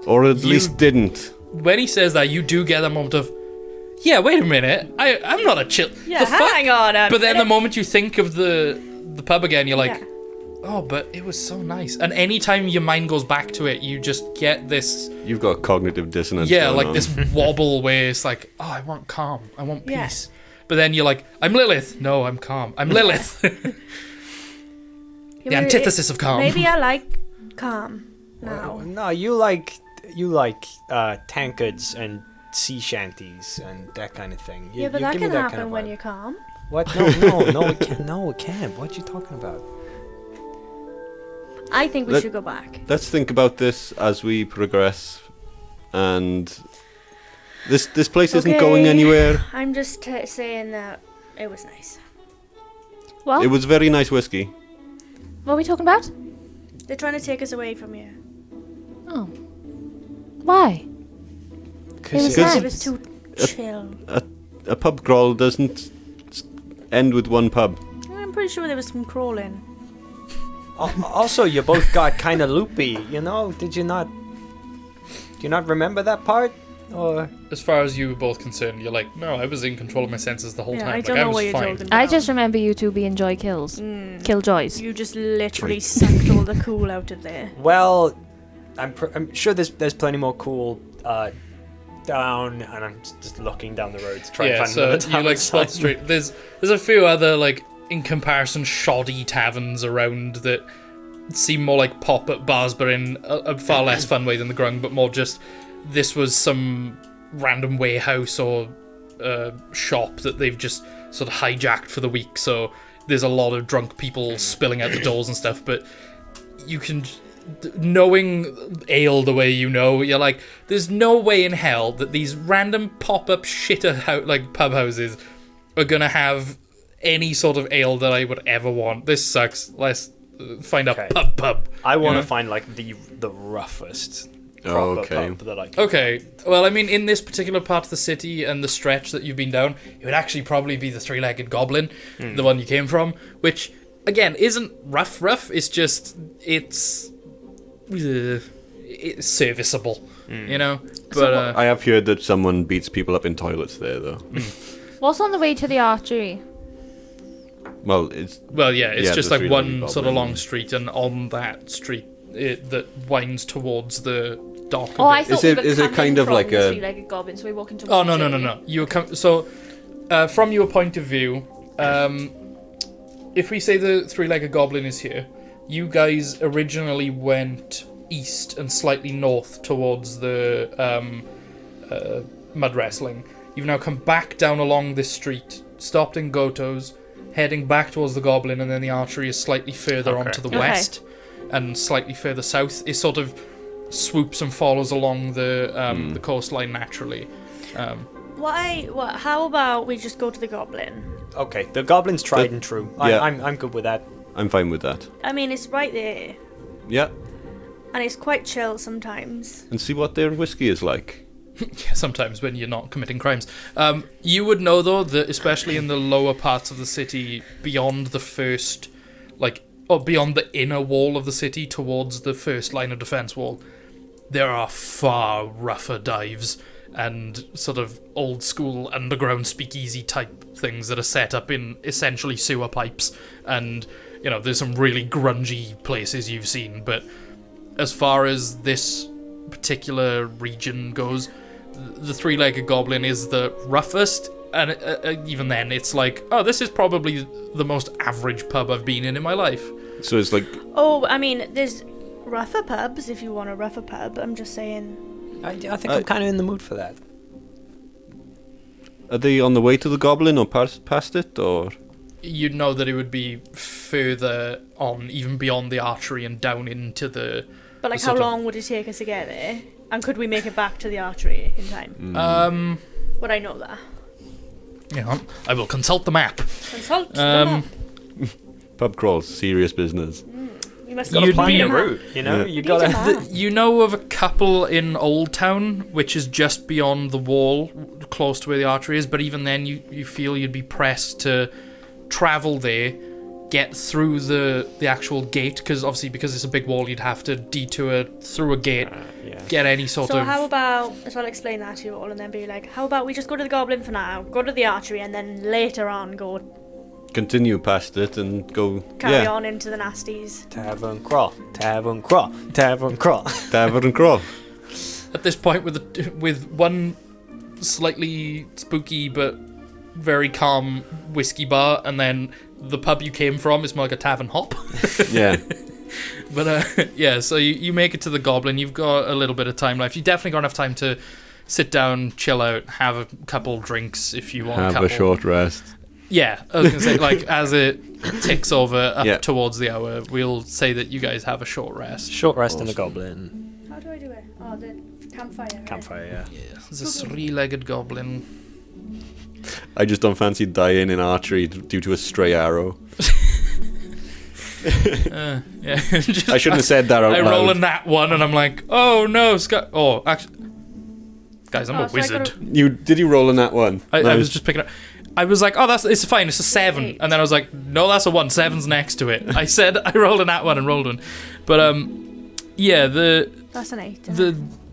Or at You- least didn't. When he says that, you do get a moment of, yeah, wait a minute, I'm not a chill. Yeah, the fuck? hang on a But then the minute. moment you think of the pub again, you're like, Yeah. oh, but it was so nice. And anytime your mind goes back to it, you just get this, You've got cognitive dissonance. yeah, going like on. this wobble where it's like, oh, I want calm, I want Yeah. peace. But then you're like, I'm Lilith. No, I'm calm. I'm Lilith. The antithesis of calm. Maybe I like calm now. No, you like tankards and sea shanties and that kind of thing. Yeah, but you that give me can that happen kind of when vibe. you're calm. What? No, it can't. No, it can't. What you talking about? I think we Let- should go back. Let's think about this as we progress, and this place isn't going Okay. anywhere. I'm just saying that it was nice. What? It was very nice whiskey. What are we talking about? They're trying to take us away from you. Oh. Why? It was It nice. was too chill. A pub crawl doesn't end with one pub. I'm pretty sure there was some crawling. Also, you both got kind of loopy. You know? Did you not? Do you not remember that part? Or As far as you were both concerned, you're like, no, I was in control of my senses the whole Yeah, time. I Like, don't I know was what you're fine. talking about. I just remember you two being joy kills. Killjoys. You just literally sucked all the cool out of there. well, I'm sure there's plenty more cool down, and I'm just looking down the road to try and Yeah, find so another you tavern like spot the sign. street. There's a few other like in comparison shoddy taverns around that seem more like pop-up bars, but in a far less fun way than the Grung, but more just this was some random warehouse or shop that they've just sort of hijacked for the week. So there's a lot of drunk people spilling out the doors and stuff. But you can, knowing ale the way you know, you're like, there's no way in hell that these random pop-up shitter like pub houses are gonna have any sort of ale that I would ever want. This sucks. Let's find a Okay. pub. I want to Yeah. find like the roughest proper Okay. pub that I can. Okay, well, I mean, in this particular part of the city and the stretch that you've been down, it would actually probably be the three-legged goblin, the one you came from, which, again, isn't rough. It's just, it's serviceable, you know? But, I have heard that someone beats people up in toilets there, though. What's on the way to the archery? Well, it's well, yeah, it's Yeah, just the like three-legged one sort goblin. of long street, and on that street that winds towards the dock. a Oh, I bit. thought Is it kind of from like the a- three-legged goblin, so we're walking towards Oh, no. it. You come so from your point of view, if we say the three-legged goblin is here, you guys originally went east and slightly north towards the mud wrestling. You've now come back down along this street, stopped in Goto's, heading back towards the goblin, and then the archery is slightly further on to the Okay. west, and slightly further south. It sort of swoops and follows along the coastline naturally. How about we just go to the goblin? Okay, the goblin's tried But- and true. yeah. I'm good with that. I'm fine with that. I mean, it's right there, Yeah, and it's quite chill sometimes. and see what their whiskey is like. Sometimes when you're not committing crimes. You would know, though, that especially in the lower parts of the city, beyond the first, beyond the inner wall of the city towards the first line of defense wall, there are far rougher dives and sort of old school underground speakeasy type things that are set up in essentially sewer pipes. And, you know, there's some really grungy places you've seen, but as far as this particular region goes, the three-legged goblin is the roughest, and even then it's like, oh, this is probably the most average pub I've been in my life. So it's like, Oh, I mean, there's rougher pubs if you want a rougher pub. I'm just saying. I think I'm kind of in the mood for that. are they on the way to the goblin or past it, or? You'd know that it would be further on, even beyond the archery and down into the... But like, the how sort of- long would it take us to get there? And could we make it back to the archery in time? Would I know that? I will consult the map. Consult the Um, map. Pub crawls, serious business. You must you'd Gotta get plan be- your map. route, you know? Yeah. You Need a gotta. map. You know of a couple in Old Town, which is just beyond the wall, close to where the archery is, but even then you feel you'd be pressed to travel there, get through the actual gate, because it's a big wall, you'd have to detour through a gate, Yeah. get any sort So of... how about, so I'll explain that to you all and then be like, how about we just go to the goblin for now, go to the archery, and then later on go Continue past it and go. carry on into the nasties. Tavern crawl, tavern crawl, tavern crawl. Tavern crawl. At this point, with one slightly spooky but very calm whiskey bar, and then the pub you came from is more like a tavern hop. Yeah. But yeah, so you make it to the Goblin. You've got a little bit of time left. You definitely got enough time to sit down, chill out, have a couple drinks if you want. Have a short rest. Yeah, I was gonna say, like, as it ticks over up Yeah. towards the hour, we'll say that you guys have a short rest. Short rest in the goblin. How do I do it? Oh, the campfire. right? Campfire, yeah. Yeah, there's a three-legged goblin. I just don't fancy dying in archery due to a stray arrow. Yeah, just, I shouldn't have said that out I loud. roll a nat one, and I'm like, oh no, Oh, actually, guys, I'm Oh, a so I wizard. gotta- Did you roll a nat one? I was just picking up. I was like, oh, it's fine, it's a 7. Eight. And then I was like, no, that's a 1. 7's next to it. I said I rolled a nat 1 and rolled one. But, yeah, That's an 8.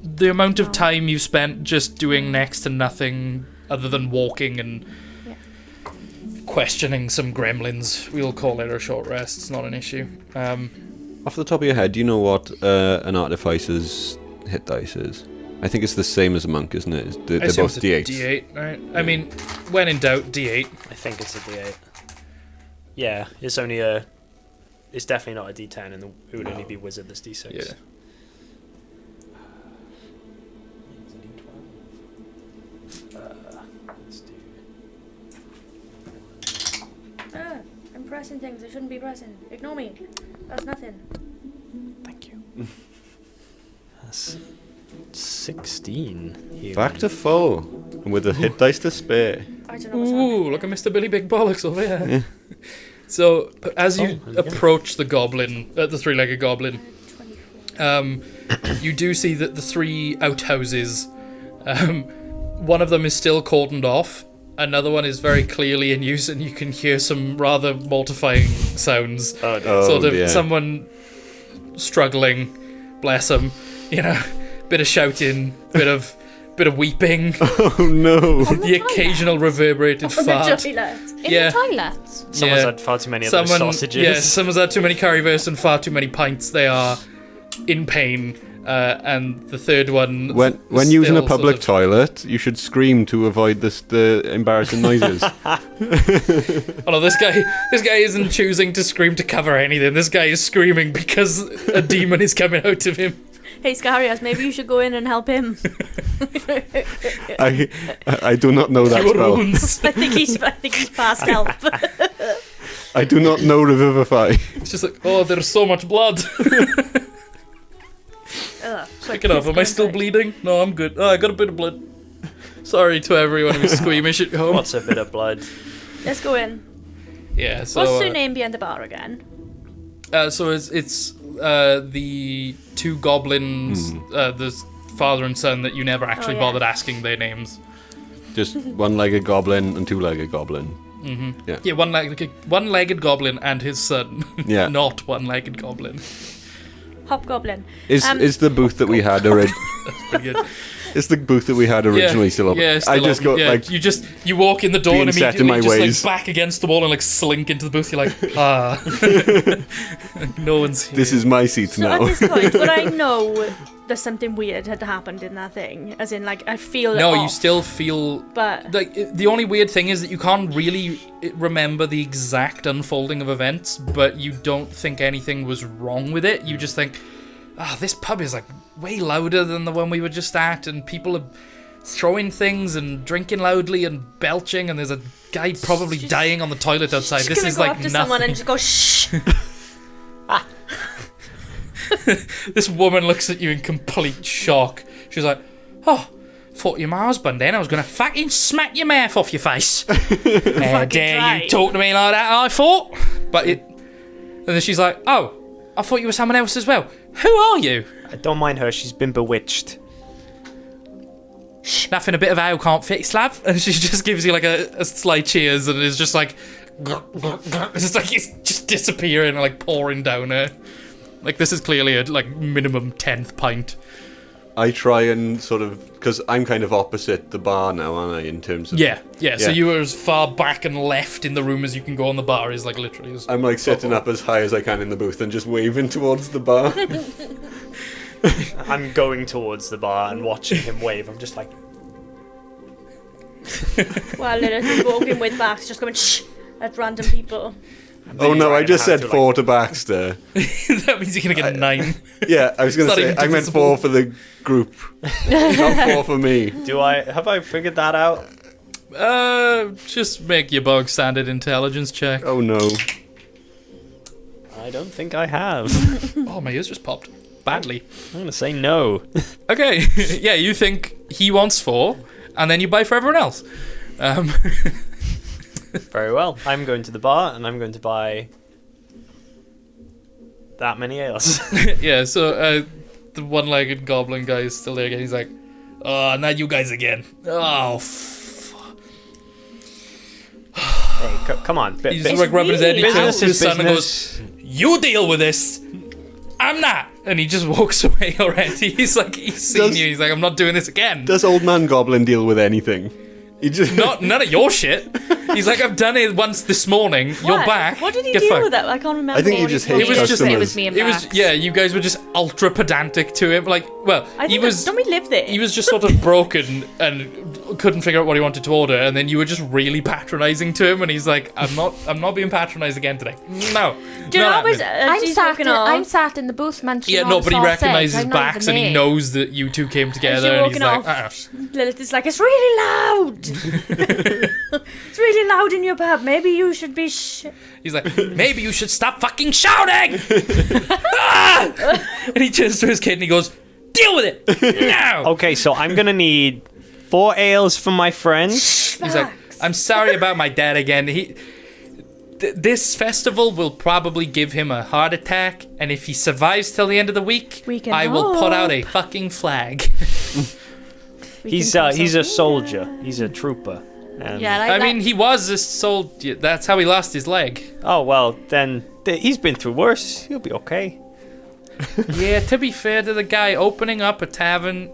the amount of Oh. time you've spent just doing next to nothing other than walking and Yeah. questioning some gremlins. We'll call it a short rest. It's not an issue. Off the top of your head, do you know what an artificer's hit dice is? I think it's the same as a monk, isn't it? They're I assume both it's a D8s. D8, right? I mean, when in doubt, D8. I think it's a D8. Yeah, it's definitely not a D10, and it would only be wizard this D6. Yeah. Let's do. I'm pressing things I shouldn't be pressing. Ignore me. That's nothing. Thank you. That's 16 here. Back to full. And with a hit dice to spare. I don't know what's happening. Ooh, look at Mr. Billy Big Bollocks over here. So, as you Oh, yeah. approach the goblin, the three-legged goblin, 24. you do see that the 3 outhouses, one of them is still cordoned off, another one is very clearly in use, and you can hear some rather mortifying sounds. Oh, no. Oh, Sort of dear. someone struggling, bless them, you know, bit of shouting, bit of weeping, Oh no. the occasional reverberated On the fart. toilet. In Yeah. the toilets. Someone's Yeah. had far too many of those sausages. Yeah, someone's had too many currywursts and far too many pints. They are in pain. And the third one. When using a still public sort toilet, you should scream to avoid the embarrassing noises. oh no, this guy isn't choosing to scream to cover anything. This guy is screaming because a demon is coming out of him. Hey, Scarias, maybe you should go in and help him. I do not know that Cure spell. wounds. I think he's past help. I do not know Revivify. It's just like, oh, there's so much blood. Ugh, Pick it up. Am I still bleeding? No, I'm good. Oh, I got a bit of blood. Sorry to everyone who's squeamish at home. What's a bit of blood? Let's go in. Yeah. So. What's the name behind the bar again? So it's the 2 goblins, the father and son that you never actually yeah. bothered asking their names. Just one-legged goblin and two-legged goblin. Yeah, one-legged goblin and his son. Yeah. Not one-legged goblin. Hobgoblin. Is the booth that we had already? Pretty good. Is the booth that we had originally still up? Yeah, still I just up. got Yeah, like you walk in the door and being set in immediately my just ways. like back against the wall and like slink into the booth. You're like, ah, no one's here. this is my seat So now. at this point, would I know there's something weird had happened in that thing? As in, like, I feel it No, off, you still feel But like the only weird thing is that you can't really remember the exact unfolding of events, but you don't think anything was wrong with it. You just think, this pub is like way louder than the one we were just at, and people are throwing things and drinking loudly and belching, and there's a guy probably dying on the toilet outside. just This gonna is go like up to nothing. someone and just go shh. This woman looks at you in complete shock. She's like, oh, thought you're my husband then. I was going to fucking smack your mouth off your face. How dare try. you talk to me like that, I thought. And then she's like, oh, I thought you were someone else as well. Who are you? I don't mind her. She's been bewitched. Nothing a bit of ale can't fix, love. And she just gives you like a slight cheers and is just like, it's just just disappearing and like pouring down her. Like this is clearly a like minimum 10th pint. I try and sort of, because I'm kind of opposite the bar now, aren't I? In terms of Yeah. So you were as far back and left in the room as you can go on the bar. Is like literally. I'm like sitting up as high as I can in the booth and just waving towards the bar. I'm going towards the bar and watching him wave. I'm just like, While Lilith is walking with Bax, just going shh at random people. Oh no, I just said to, 4 to Baxter. That means you're gonna get a 9. Yeah, I was going to It's not say, even I meant divisible. 4 for the group, not 4 for me. have I figured that out? Just make your bog standard intelligence check. Oh no. I don't think I have. Oh, my ears just popped badly. I'm gonna say no. Okay, yeah, you think he wants 4, and then you buy for everyone else. Very well. I'm going to the bar and I'm going to buy that many ales. Yeah, so the one-legged goblin guy is still there again. He's like, oh, not you guys again. Oh, Hey, come on. He's like rubbing his head. He turns Business to his is son and goes, business. you deal with this. I'm not. And he just walks away already. He's like, he's seen Does- you. He's like, I'm not doing this again. Does Old Man Goblin deal with anything? He just None of your shit. He's like, I've done it once this morning. You're What? back. What did he Get do fucked. with that? I can't remember. I think he what just told hates It was me. just- customers. It was me and It was, Bax. yeah, you guys were just ultra pedantic to him. Like, well, I he think was, don't we live there? he was just sort of broken and couldn't figure out what he wanted to order, and then you were just really patronizing to him, and he's like, I'm not being patronized again today. No. Do you know not I was? happening. I'm sat in the booth munching Yeah, on no, but he sausage. recognizes I'm not Bax even and he there. knows that you two came together, you're and he's walking like, off, Lilith is like, it's really loud. It's really loud in your pub. Maybe you should be. He's like, maybe you should stop fucking shouting! Ah! And he turns to his kid and he goes, deal with it now! Okay, so I'm gonna need 4 ales for my friend. He's like, I'm sorry about my dad again. This festival will probably give him a heart attack, and if he survives till the end of the week, We can I will put out a hope. fucking flag. He's a soldier. He's a trooper. And Yeah, I mean, he was a soldier. That's how he lost his leg. Oh well, then he's been through worse. He'll be okay. Yeah, to be fair to the guy, opening up a tavern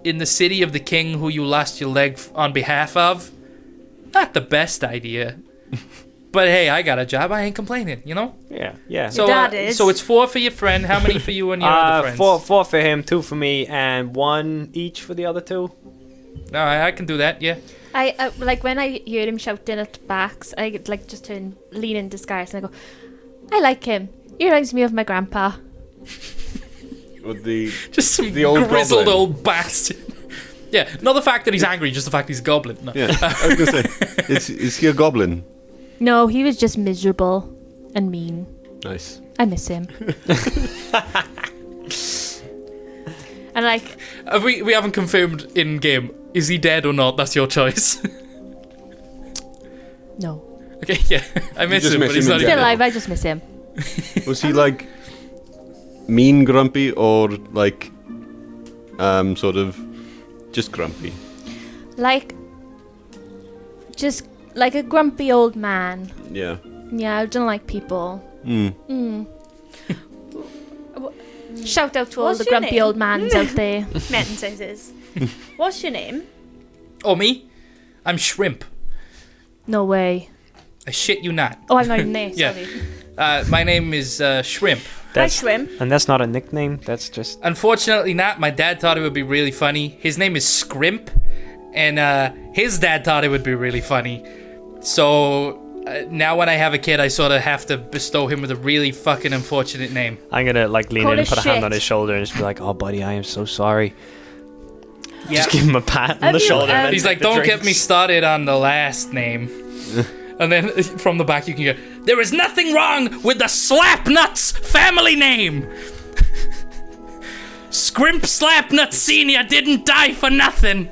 in the city of the king who you lost your leg on behalf of, not the best idea. But hey, I got a job. I ain't complaining, you know? Yeah. So, dad is. so it's 4 for your friend. How many for you and your other friends? 4 for him, 2 for me, and 1 each for the other 2. All right, I can do that, yeah. I like when I heard him shouting at Bax, I like just lean in disguise and I go, I like him. He reminds me of my grandpa. with the Just some The old grizzled goblin. old bastard. Yeah, not the fact that he's angry, just the fact he's a goblin. No. yeah. I was gonna say, is he a goblin? No, he was just miserable and mean. Nice. I miss him. And like, We haven't confirmed in game. Is he dead or not? That's your choice. no. Okay, yeah. I miss just him, miss but he's him not in even Still general. alive, I just miss him. Was he like mean grumpy or like sort of just grumpy? Like, just like a grumpy old man. Yeah. Yeah, I don't like people. Mm. Shout out to all What's the your grumpy name? old mans out there. Mentenses. What's your name? Oh, me? I'm Shrimp. No way. I shit you not. Oh, I'm not even there. Yeah. Sorry. My name is Shrimp. I swim. And that's not a nickname. That's just Unfortunately not. My dad thought it would be really funny. His name is Scrimp, and his dad thought it would be really funny. So now when I have a kid, I sort of have to bestow him with a really fucking unfortunate name. I'm gonna like lean Call in and it put a hand shit. on his shoulder and just be like, "Oh, buddy, I am so sorry." Yeah. Just give him a pat on Have the you, shoulder. and then He's take like, the don't get drinks." me started on the last name. And then from the back you can go, there is nothing wrong with the Slapnuts family name. Scrimp Slapnuts Senior didn't die for nothing.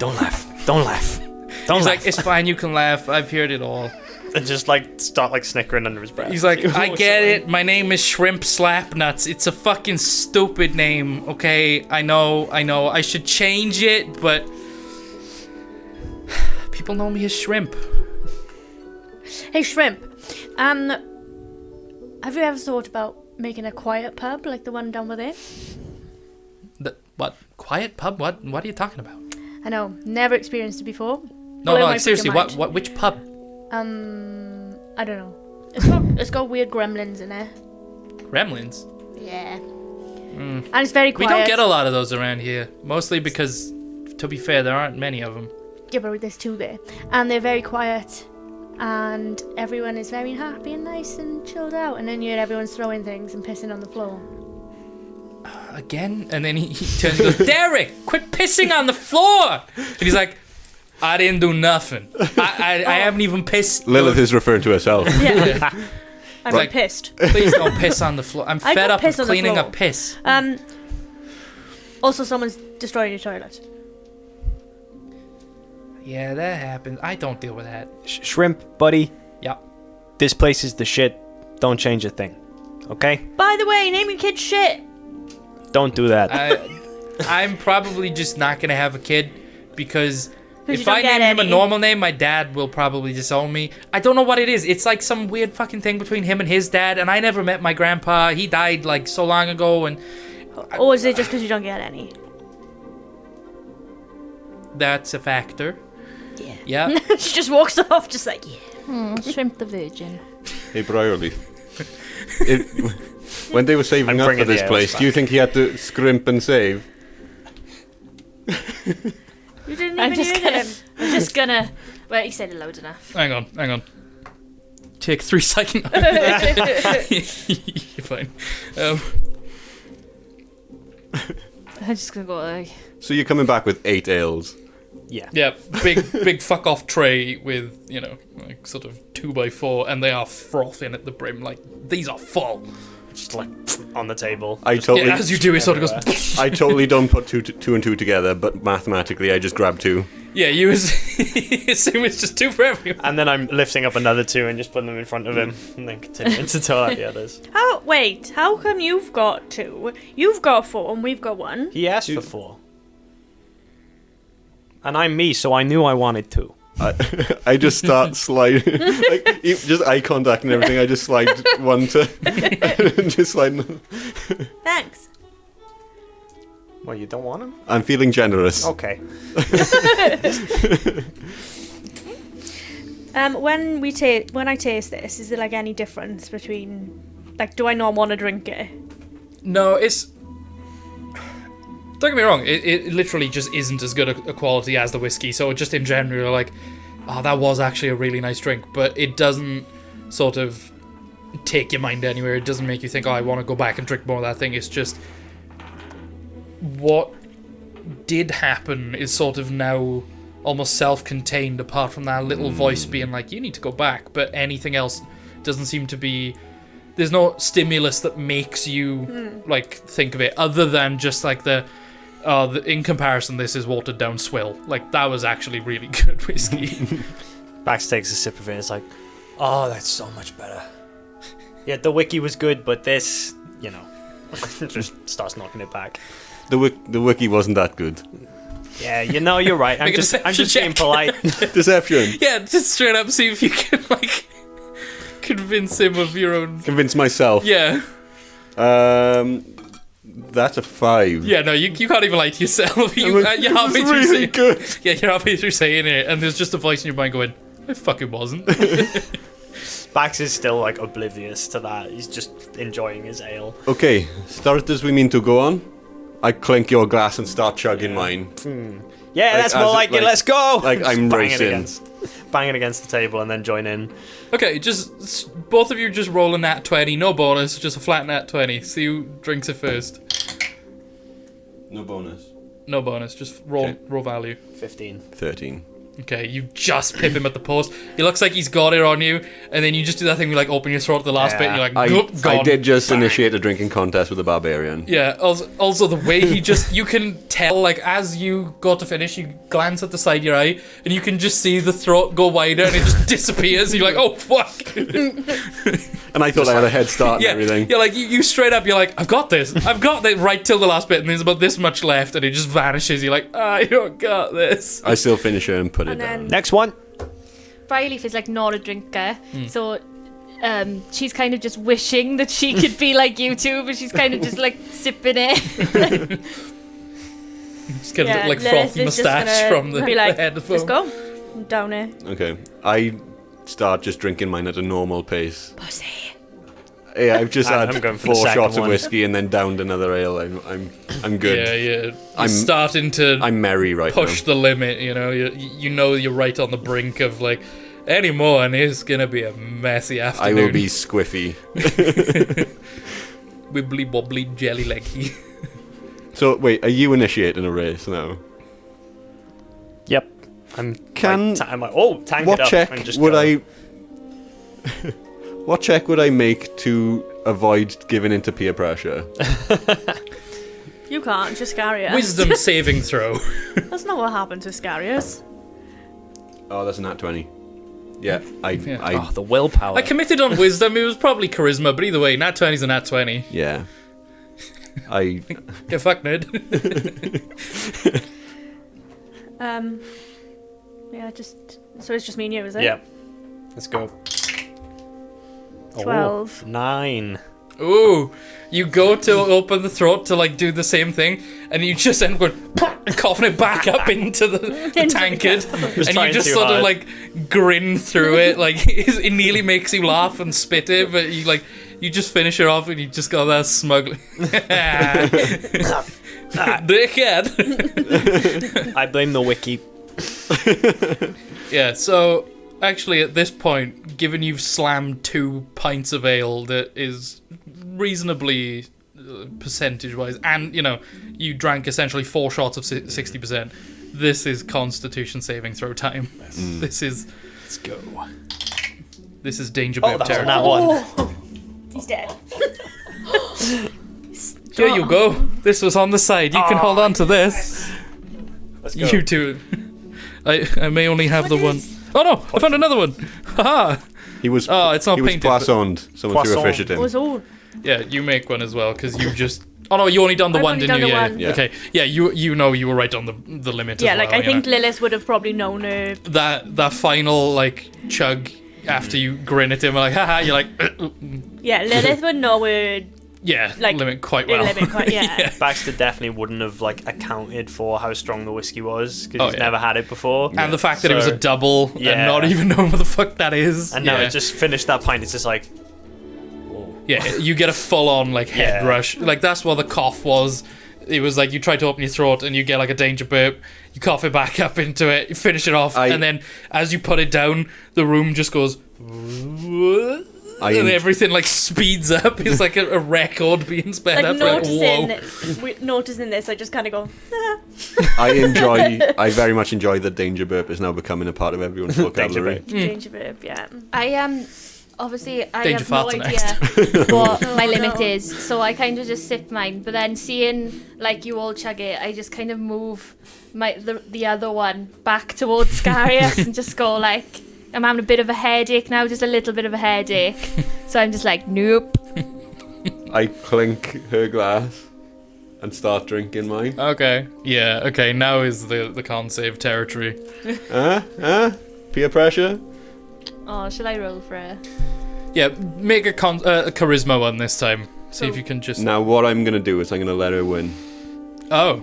Don't laugh. Don't laugh. Don't He's laugh. like, it's fine, you can laugh. I've heard it all. and just like start like snickering under his breath. He's like, I "Oh, get sorry." it. My name is Shrimp Slapnuts. It's a fucking stupid name, okay? I know. I should change it, but people know me as Shrimp. Hey, Shrimp. Have you ever thought about making a quiet pub like the one down there? What? Quiet pub? What are you talking about? I know, never experienced it before. No, like, seriously, which pub? I don't know. It's got weird gremlins in it. Gremlins? Yeah. And it's very quiet. We don't get a lot of those around here. Mostly because, to be fair, there aren't many of them. Yeah, but there's 2 there. And they're very quiet. And everyone is very happy and nice and chilled out. And then you hear everyone's throwing things and pissing on the floor. Again? And then he turns and goes, Derek, quit pissing on the floor! And he's like, I didn't do nothing. I haven't even pissed. Lilith is referring to herself. Yeah. I'm like, pissed. Please don't piss on the floor. I'm fed up of cleaning up piss. Also, someone's destroying your toilet. Yeah, that happens. I don't deal with that. Shrimp, buddy. Yeah. This place is the shit. Don't change a thing. Okay? By the way, name your kid shit. Don't do that. I'm probably just not going to have a kid because if don't I get name him a any. normal name, my dad will probably disown me. I don't know what it is. It's like some weird fucking thing between him and his dad, and I never met my grandpa. He died like so long ago, and Or is it just because you don't get any? that's a factor. Yeah. Yeah. She just walks off, just like, yeah. Shrimp the Virgin. Hey, Brierly. When they were saving up for this place, do you think he had to scrimp and save? You didn't I'm even just hear gonna. him. I'm just gonna. Well, he said it loud enough. Hang on. Take 3 seconds. You're fine. I'm just gonna go like. So you're coming back with 8 ales. Yeah. Yeah, big fuck off tray with, like sort of 2x4, and they are frothing at the brim. Like, these are full. Just like on the table. I totally, Yeah, as you do, it sort of goes. I totally don't put two and two together, but mathematically, I just grab 2. Yeah, you assume it's just 2 for everyone. And then I'm lifting up another 2 and just putting them in front of him, and then continuing to tell out the others. How come you've got 2? You've got 4 and we've got 1. He asked for 4. And I'm me, so I knew I wanted 2. I just start sliding, like just eye contact and everything. I just slide 1 to, and just slide. Thanks. Well, you don't want him? I'm feeling generous. Okay. When I taste this, is there like any difference between, like, do I not want to drink it? No, it's. Don't get me wrong, it literally just isn't as good a quality as the whiskey, so just in general, you're like, oh, that was actually a really nice drink, but it doesn't sort of take your mind anywhere. It doesn't make you think, oh, I want to go back and drink more of that thing. It's just what did happen is sort of now almost self-contained, apart from that little voice being like, you need to go back, but anything else doesn't seem to be. There's no stimulus that makes you like think of it, other than just like in comparison, this is watered down swill. Like, that was actually really good whiskey. Bax takes a sip of it and it's like, oh, that's so much better. Yeah, the wiki was good, but this, just starts knocking it back. The wiki wasn't that good. Yeah, you're right. I'm just being polite. Deception. Yeah, just straight up see if you can, like, convince him of your own. Convince myself. Yeah. That's a 5. Yeah, no, you can't even lie to yourself. You're halfway through really saying, good. Yeah, you're halfway through saying it, and there's just a voice in your mind going, I fucking wasn't. Bax is still like oblivious to that. He's just enjoying his ale. Okay, start as we mean to go on. I clink your glass and start chugging mine. Yeah, Like, that's more like it. Let's go. Like Just I'm bang it racing. bang it against the table and then join in. Okay, just both of you just roll a nat 20, no bonus, just a flat nat 20. See who drinks it first. No bonus. No bonus, just roll value. 15. 13. Okay, you just pip him at the post. He looks like he's got it on you, and then you just do that thing where you like open your throat at the last bit, and you're like, gone. I did just initiate a drinking contest with a barbarian. Yeah, also the way he just, you can tell, like, as you go to finish, you glance at the side of your eye, and you can just see the throat go wider, and it just disappears, and you're like, oh, fuck. And I thought I had a head start and everything. Yeah, like, you straight up, you're like, I've got this, right till the last bit, and there's about this much left, and it just vanishes, you're like, I don't got this. I still finish it and put it And then- down. Next one. Bryleaf is like not a drinker, so she's kind of just wishing that she could be like you two, but she's kind of just like sipping it. Just get Yeah, like Lilith frothy is just moustache gonna from the be like, head of Let's foam. go. Down here. Okay. I start just drinking mine at a normal pace. Pussy. Yeah, I've just I'm had going for the 4 second shots of one. whiskey and then downed another ale. I'm good. Yeah, You're I'm- starting to I'm merry right push now. the limit, you know. You know you're right on the brink of like any more, and it's gonna be a messy I afternoon. will be squiffy. wibbly wobbly jelly leggy. So wait, are you initiating a race now? Yep. I'm Can- I'm like, oh, tank What it up check and just would go. I? What check would I make to avoid giving into peer pressure? You can't, just Scarius. Wisdom saving throw. That's not what happened to Scarius. Oh, that's a nat 20. Yeah, Yeah. Oh, the willpower. I committed on wisdom. It was probably charisma, but either way, nat 20's a nat 20. yeah. I Get fucked, nerd. Yeah, so it's just me and you, is it? Yeah. Let's go. 12. Oh, 9. Ooh, you go to open the throat to like do the same thing, and you just end up going and coughing it back up into the tankard, and you trying just too sort of hard. like grin through it, like it nearly makes you laugh and spit it, but you just finish it off and you just go there smugly. Dickhead. I blame the wiki. Yeah, so actually at this point, given you've slammed 2 pints of ale that is reasonably percentage-wise, and, you know, you drank essentially 4 shots of 60%, this is Constitution saving throw time. This is... Let's go. This is Danger Oh, Bear that was on territory. that one. He's dead. Here you go. This was on the side. You can hold on to this. Let's go. You two. I may only have the one. Oh no! I found another one. Haha. he was Oh, it's not he was painted, but- poissoned. Someone threw a Poisson. fish at him. Was all. Yeah, you make one as well because you just. Oh no, you only done the I've one, only didn't you? done Yeah, the one. Yeah. Okay. Yeah, you know you were right on the limit. Yeah, as like well, I you think know. Lilith would have probably known her. that final like chug after you grin at him like haha, you're like Yeah, Lilith would know her yeah, Like, limit quite well. limit quite, yeah. Baxter definitely wouldn't have like accounted for how strong the whiskey was because Oh, he's yeah. never had it before. And the fact that it was So- a double and Yeah. not even knowing what the fuck that is. And now yeah. it just finished that pint. It's just like, Yeah, you get a full-on like head Yeah. rush. Like that's what the cough was. It was like you try to open your throat and you get like a danger burp. You cough it back up into it. You finish it off, and then as you put it down, the room just goes. And everything like speeds up. It's like a record being sped like up. Like, whoa. noticing this, I just kind of go. I very much enjoy that danger burp is now becoming a part of everyone's vocabulary. burp. Danger verb, yeah. I obviously I Danger have no farts idea what my limit no. is, so I kind of just sip mine. But then seeing like you all chug it, I just kind of move the other one back towards Scarius and just go like, I'm having a bit of a headache now, just a little bit of a headache. So I'm just like, nope. I clink her glass and start drinking mine. Okay. Yeah. Okay. Now is the con save territory. Peer pressure? Oh, shall I roll for it? Yeah. Make a charisma one this time. See if you can just. Now what I'm going to do is I'm going to let her win. Oh.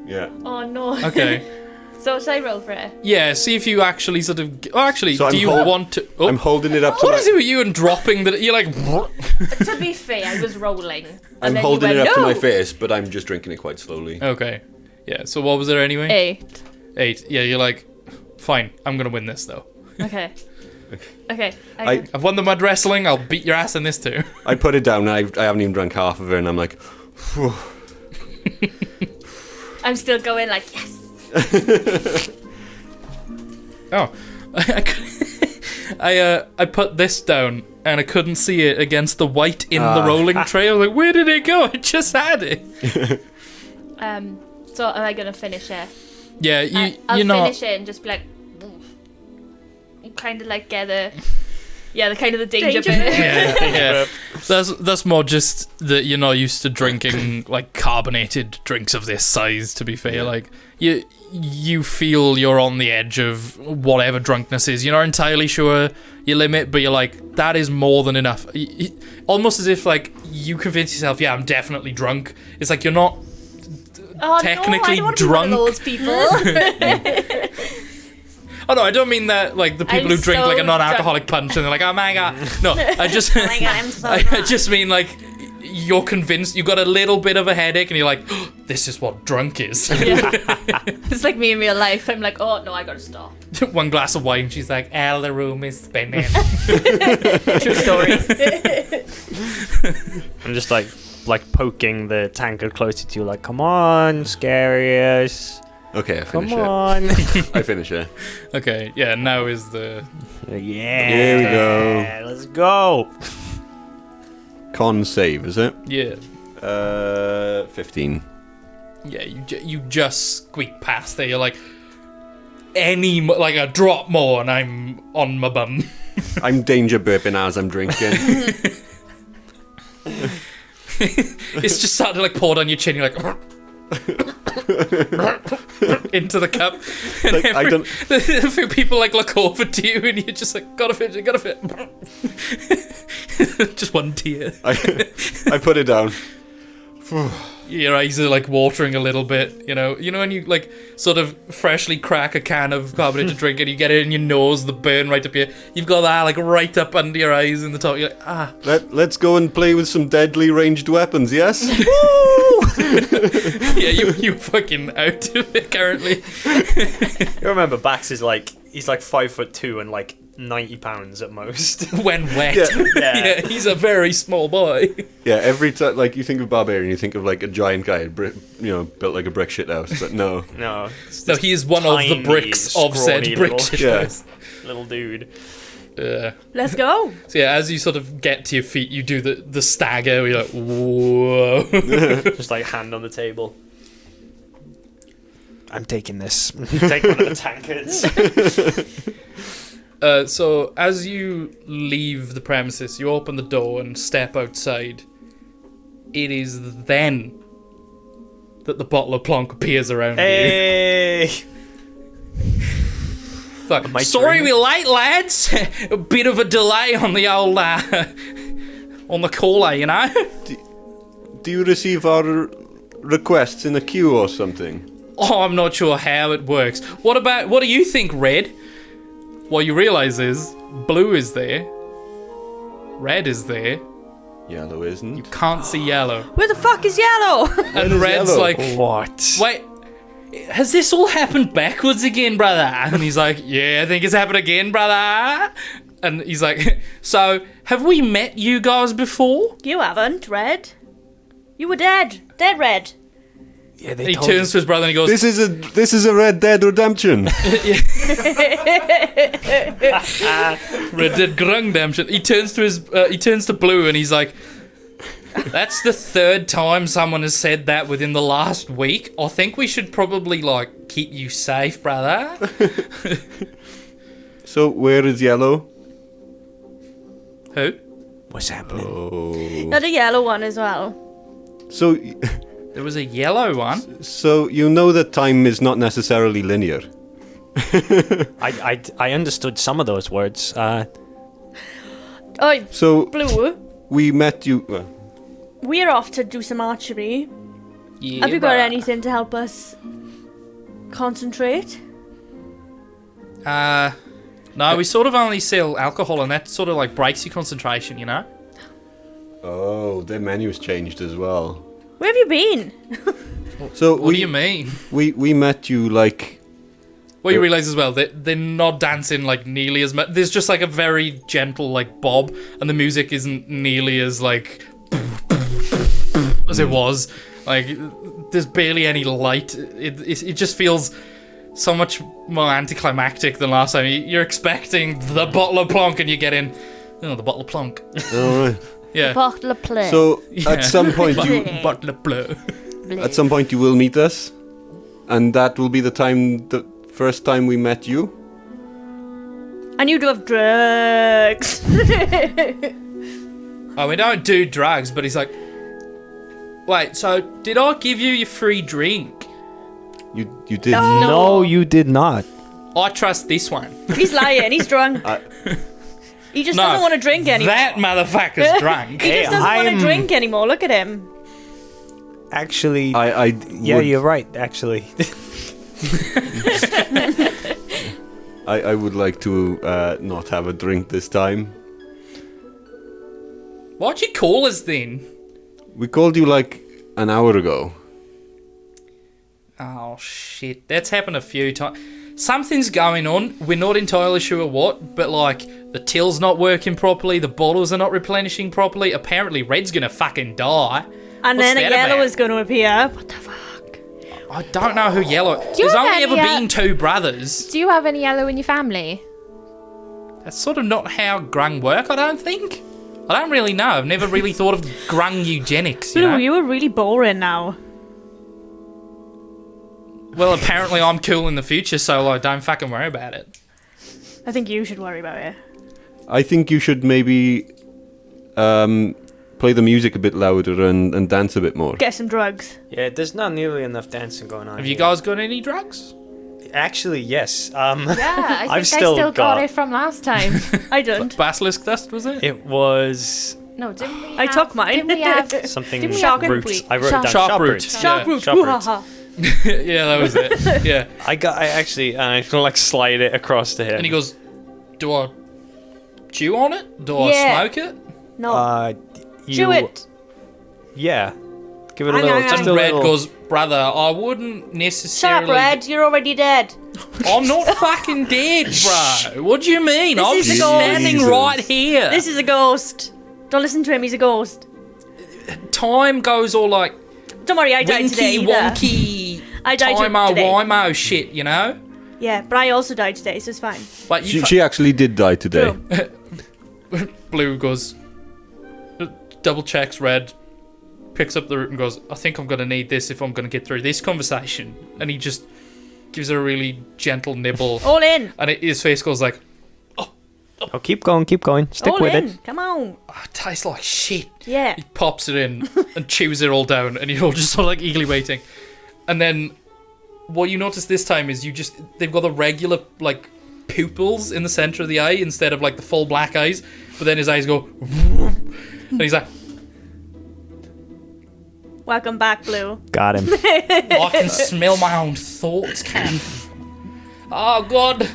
Yeah. Oh no. Okay. So shall I roll for it? Yeah. See if you actually sort of. Oh, actually, So do I'm you hold- want to? Oh. I'm holding it up to What my... is it with you and dropping that? You're like. To be fair, I was rolling. And I'm then holding you it went, up to no! my face, but I'm just drinking it quite slowly. Okay. Yeah. So what was it anyway? 8. 8. Yeah. You're like, fine. I'm gonna win this though. Okay. Okay. I've won the mud wrestling. I'll beat your ass in this too. I put it down and I haven't even drunk half of it and I'm like, phew. I'm still going like, yes. Oh, I put this down and I couldn't see it against the white in the rolling tray. I was like, where did it go? I just had it. So am I gonna finish it? Yeah, I'll you're not. finish it and just be like, kind of like get the kind of the danger Danger bit. Yeah. That's more just that you're not used to drinking like carbonated drinks of this size. To be fair, like you you feel you're on the edge of whatever drunkenness is. You're not entirely sure your limit, but you're like, that is more than enough. Almost as if, like, you convince yourself, yeah, I'm definitely drunk. It's like you're not technically no, I don't drunk. want to be one of those people. Oh no, I don't mean that, like, the people I'm who drink so like a non-alcoholic punch and they're like, oh my god. No, I just, Oh my God, I'm so I drunk. just mean, like, you're convinced, you got a little bit of a headache and you're like, oh, this is what drunk is. It's like me in real life. I'm like, oh no, I gotta stop. One glass of wine, she's like, the room is spinning. True story. I'm just like poking the tankard closer to you, like, come on, Scarius. Okay, I Come finish it. on. I finish it. Okay, yeah, now is the... Yeah. Here we go. Let's go. Con save, is it? Yeah. 15. Yeah, you just squeak past there. You're like, like a drop more and I'm on my bum. I'm danger burping as I'm drinking. It's just starting to like pour down your chin. You're like... into the cup, and Like, I don't- a few people like look over to you, and you're just like, gotta fit. Just one tear. I put it down. Your eyes are like watering a little bit. You know when you like sort of freshly crack a can of carbonated drink and you get it in your nose, the burn right up here. You've got that like right up under your eyes in the top. You're like, ah. Let's go and play with some deadly ranged weapons, yes? Yeah, you fucking out of it currently. You remember Bax is like, he's like 5'2" and like 90 pounds at most. When wet. Yeah. Yeah, he's a very small boy. Yeah, every time, like, you think of Barbarian, you think of, like, a giant guy, built like a brick shit house, but no. No. No, he is one of the bricks of said scrawny brick little- shit Yeah. house. Little dude. Let's go. So yeah, as you sort of get to your feet, you do the stagger where you're like, whoa. Just like hand on the table. I'm taking this. Take one of the tankards. So as you leave the premises, you open the door and step outside. It is then that the bottle of plonk appears around you. Hey! It's like, Am I sorry dreaming? we're late, lads. A bit of a delay on the old, on the caller, you know? Do you receive our requests in a queue or something? Oh, I'm not sure how it works. What do you think, Red? What you realise is, blue is there, red is there, Yellow isn't. you can't see yellow. Where the fuck is yellow? And is red's yellow? like, What? wait, has this all happened backwards again, brother? And he's like, yeah, I think it's happened again, brother. And he's like, so, have we met you guys before? You haven't, Red. You were dead. Dead, Red. Yeah, And he turns to his brother and he goes, This is a Red Dead Redemption. Red Dead Redemption. He turns to Blue and he's like, that's the third time someone has said that within the last week. I think we should probably like keep you safe, brother. So where is Yellow? Who? What's happening? Oh. Not a yellow one as well. So There was a yellow one. so you know that time is not necessarily linear. I understood some of those words. Oh, So Blue, we met you. we're off to do some archery. Yeah, Have you got brother. anything to help us concentrate? No, we sort of only sell alcohol, and that sort of like breaks your concentration, you know. Oh, their menu's changed as well. Where have you been? So What do you mean? we met you like Well, you realise as well that they're not dancing like nearly as much. There's just like a very gentle like bob, and the music isn't nearly as like as it was. Like there's barely any light. It just feels so much more anticlimactic than last time. You're expecting the bottle of plonk, and you get in. Oh, the bottle of plonk. all right. Yeah. Bottle of play. So Yeah. at some point you Bottle of blue. at some point you will meet us, and that will be the first time we met you. And you do have drugs. Oh, we don't do drugs, but he's like, wait, so did I give you your free drink? You did. No, you did not. I trust this one. He's lying. He's drunk. He just doesn't want to drink anymore. That motherfucker's drunk. He just doesn't want to drink anymore. Look at him. Actually, yeah, you're right. Actually, I would like to not have a drink this time. Why'd you call us then? We called you like an hour ago. Oh shit, that's happened a few times. Something's going on. We're not entirely sure what, but like the till's not working properly, the bottles are not replenishing properly. Apparently, Red's gonna fucking die. And What's then a that yellow about? is going to appear. What the fuck? I don't know who Yellow. you There's have only any, ever been two brothers. Do you have any yellow in your family? That's sort of not how grung work, I don't think. I don't really know. I've never really thought of grung eugenics, you Blue, know? you were really boring now. Well, apparently I'm cool in the future, so like, don't fucking worry about it. I think you should worry about it. I think you should maybe play the music a bit louder and dance a bit more. Get some drugs. yeah, there's not nearly enough dancing going on. Have you here. guys got any drugs? Actually, yes. Yeah, I think I've I still still got- got it from last time. I don't. Basilisk dust, was it? It was No, didn't we? I took mine. Didn't we have? something Didn't we Shark have roots. root. I wrote it down. Shark root. Roots. Shark Yeah, root. shark roots. Yeah, that was it. Yeah. I actually, I'm gonna like slide it across to him. And he goes, do I chew on it? Do Yeah. I smoke it? No. you, Chew it. Yeah. Give it a Hang little. on, Just And a Red little. goes, brother, I wouldn't Shut necessarily... up, Red. You're already dead. I'm not fucking dead, bro. What do you mean? This I'm is a ghost. standing Jesus. right here. This is a ghost. Don't listen to him. He's a ghost. Time goes all like Don't worry, I died today winky either. wonky I died timey today. wimo shit, you know? Yeah, but I also died today, so it's fine. But you She actually did die today. True. Blue goes, double checks Red, picks up the root and goes, I think I'm going to need this if I'm going to get through this conversation. And he just gives her a really gentle nibble. All in. And his face goes like, Oh, keep going. Stick All with in. it. Come on. oh, it tastes like shit. Yeah. He pops it in and chews it all down, and you're all just sort of like eagerly waiting. And then what you notice this time is they've got the regular like pupils in the center of the eye instead of like the full black eyes. But then his eyes go, and he's like, Welcome back, Blue. Got him. I can smell my own thoughts, Cat. Oh God.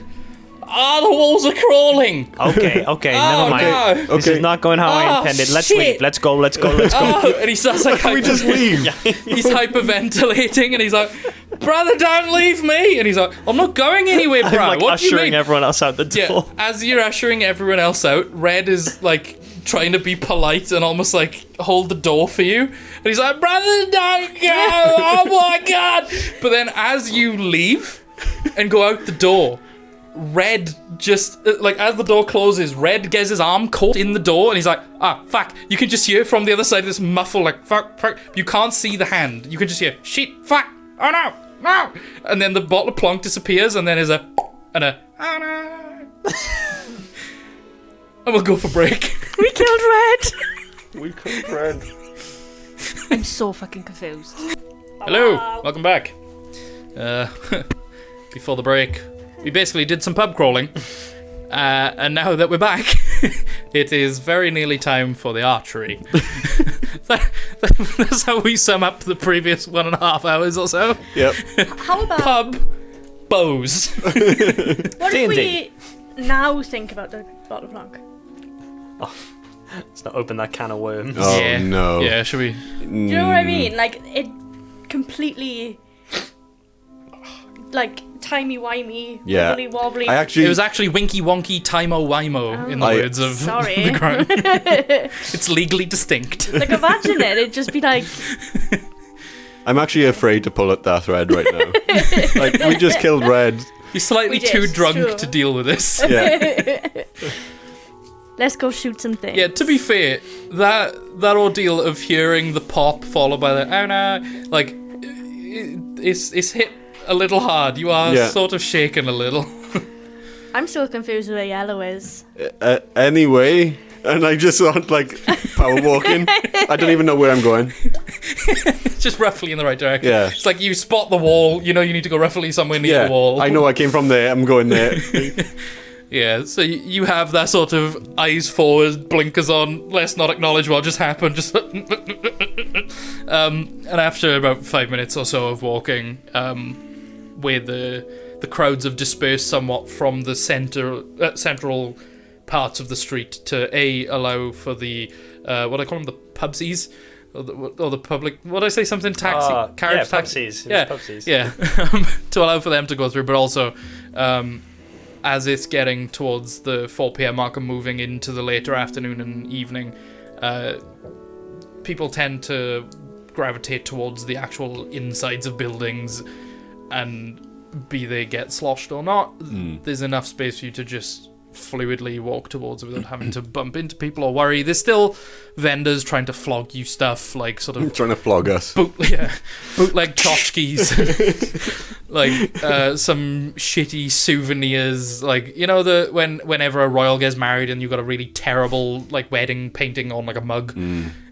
Oh, the walls are crawling. Okay, Oh, never mind. no. This Okay. is not going how I Oh, intended. Let's shit. leave. Let's go. Oh, and he starts like We just leave. he's hyperventilating, and he's like, brother, don't leave me. And he's like, I'm not going anywhere, bro. I'm like What do you ushering mean? everyone else out the Yeah, door. as you're ushering everyone else out, Red is like trying to be polite and almost like hold the door for you. And he's like, brother, don't go. Oh my God. But then as you leave and go out the door, Red just, like, as the door closes, Red gets his arm caught in the door, and he's like, ah, fuck. You can just hear from the other side this muffle, like, fuck. You can't see the hand. You can just hear, shit, fuck, oh no, no. And then the bottle of plonk disappears, and then there's a, oh no. And we'll go for break. We killed Red. We killed Red. I'm so fucking confused. Hello, welcome back. Before the break, we basically did some pub crawling, and now that we're back, it is very nearly time for the archery. That's how we sum up the previous 1.5 hours or so. Yep. How about Pub bows. what if D&D. we now think about the bottle of plonk? Let's not open that can of worms. Oh Yeah. no. Yeah, should we? Do you know what I mean? Like, it completely, like, timey-wimey, Yeah. wobbly-wobbly. I actually. It was actually winky wonky timo wimo in the I- words of Sorry. the ground. It's legally distinct. Like, imagine it. It'd just be like, I'm actually afraid to pull at that Red right now. Like we just killed Red. You're slightly We did, too it's drunk true. to deal with this. Yeah. let's go shoot some things. Yeah, to be fair, that ordeal of hearing the pop followed by the oh no, like it's hit a little hard. You are Yeah. sort of shaken a little. I'm still confused with where yellow is. Anyway, and I just want like power walking. I don't even know where I'm going. just roughly in the right direction. Yeah. It's like you spot the wall, you know you need to go roughly somewhere near the wall. I know I came from there, I'm going there. Yeah, so you have that sort of eyes forward, blinkers on, let's not acknowledge what just happened, just... and after about 5 minutes or so of walking, where the crowds have dispersed somewhat from the central parts of the street to allow for the, what I call them, the pubsies? Or the public, what did I say, something taxi? Carriage taxi? Pubsies. Yeah, Pubsies. yeah. To allow for them to go through, but also... as it's getting towards the 4 p.m. mark and moving into the later afternoon and evening, people tend to gravitate towards the actual insides of buildings, and be they get sloshed or not, there's enough space for you to just fluidly walk towards it without having to bump into people or worry. There's still vendors trying to flog you stuff, like sort of... Trying to flog us. Bootleg tchotchkes. Like some shitty souvenirs, like, you know, whenever a royal gets married and you've got a really terrible like wedding painting on like a mug.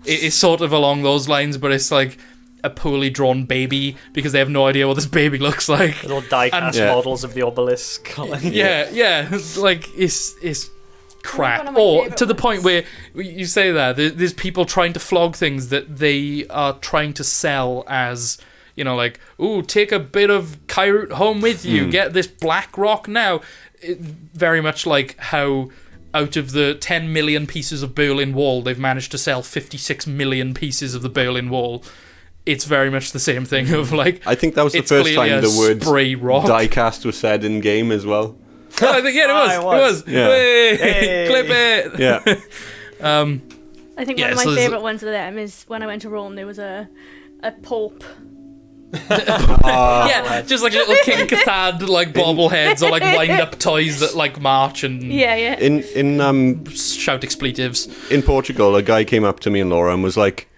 It's sort of along those lines, but it's like a poorly drawn baby because they have no idea what this baby looks like. Little die-cast models of the obelisk. Yeah. Like it's crap. One of my Or favourite to the ones. point where you say that there's people trying to flog things that they are trying to sell as, you know, like, ooh, take a bit of Kyrut home with you. Get this black rock now. Very much like how out of the 10 million pieces of Berlin Wall, they've managed to sell 56 million pieces of the Berlin Wall. It's very much the same thing of like... I think that was the it's first clearly time a the word spray rock. diecast was said in game as well. Oh, I think, yeah, it was. Yeah. Hey, clip it. Yeah. I think Yeah, one of my so there's favourite ones of them is when I went to Rome, there was a pope. Yeah, just like little King Cathad like bobbleheads or like wind-up toys that like march and Yeah. In shout expletives. in Portugal, a guy came up to me and Laura and was like,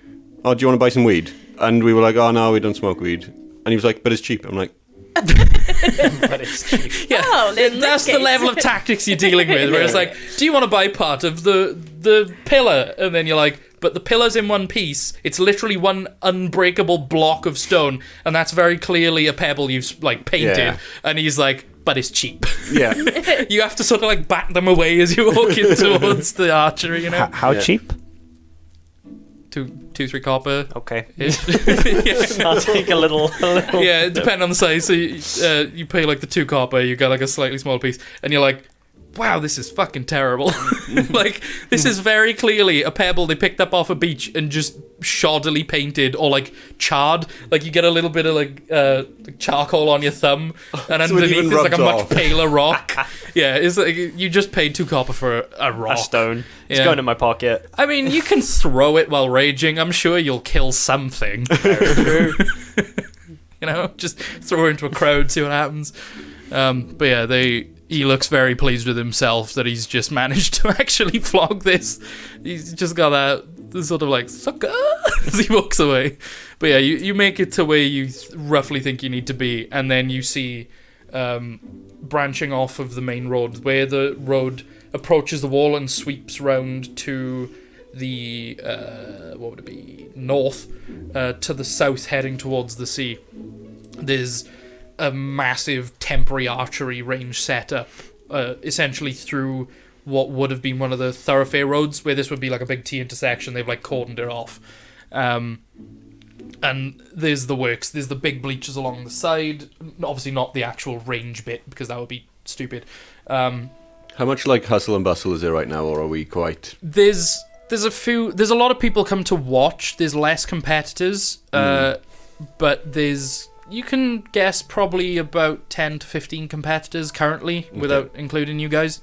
"Oh, do you want to buy some weed?" And we were like, "Oh no, we don't smoke weed." And he was like, "But it's cheap." I'm like, But it's cheap. Yeah, Oh, in that's that the case. level of tactics you're dealing with. Where it's like, do you want to buy part of the pillar? And then you're like, but the pillar's in one piece. It's literally one unbreakable block of stone, and that's very clearly a pebble you've like painted. Yeah. And he's like, but it's cheap. "Yeah." You have to sort of like bat them away as you're walking towards the archery. You know, How Yeah. cheap? 2-3 copper. Okay. Yeah. I'll take a little. Yeah, depending on the size. So you pay like the 2 copper, you get like a slightly smaller piece, and you're like, wow, this is fucking terrible. Like, this is very clearly a pebble they picked up off a beach and just shoddily painted or like charred. Like, you get a little bit of like charcoal on your thumb, and So it underneath even is like a rubs much off. paler rock. Yeah, it's like you just paid 2 copper for a rock. A stone. It's Yeah. going in my pocket. I mean, you can throw it while raging. I'm sure you'll kill something. True. You know, just throw her into a crowd, see what happens. But yeah, he looks very pleased with himself that he's just managed to actually flog this. He's just got that sort of like, sucker, as he walks away. But yeah, you make it to where you roughly think you need to be, and then you see branching off of the main road, where the road approaches the wall and sweeps round to the, what would it be, north, to the south, heading towards the sea. There's a massive temporary archery range set up, essentially through what would have been one of the thoroughfare roads, where this would be like a big T intersection. They've like cordoned it off. And there's the works. There's the big bleachers along the side. Obviously not the actual range bit, because that would be stupid. How much like hustle and bustle is there right now, or are we quite? There's a lot of people come to watch. There's less competitors, but you can guess probably about 10 to 15 competitors currently, without including you guys.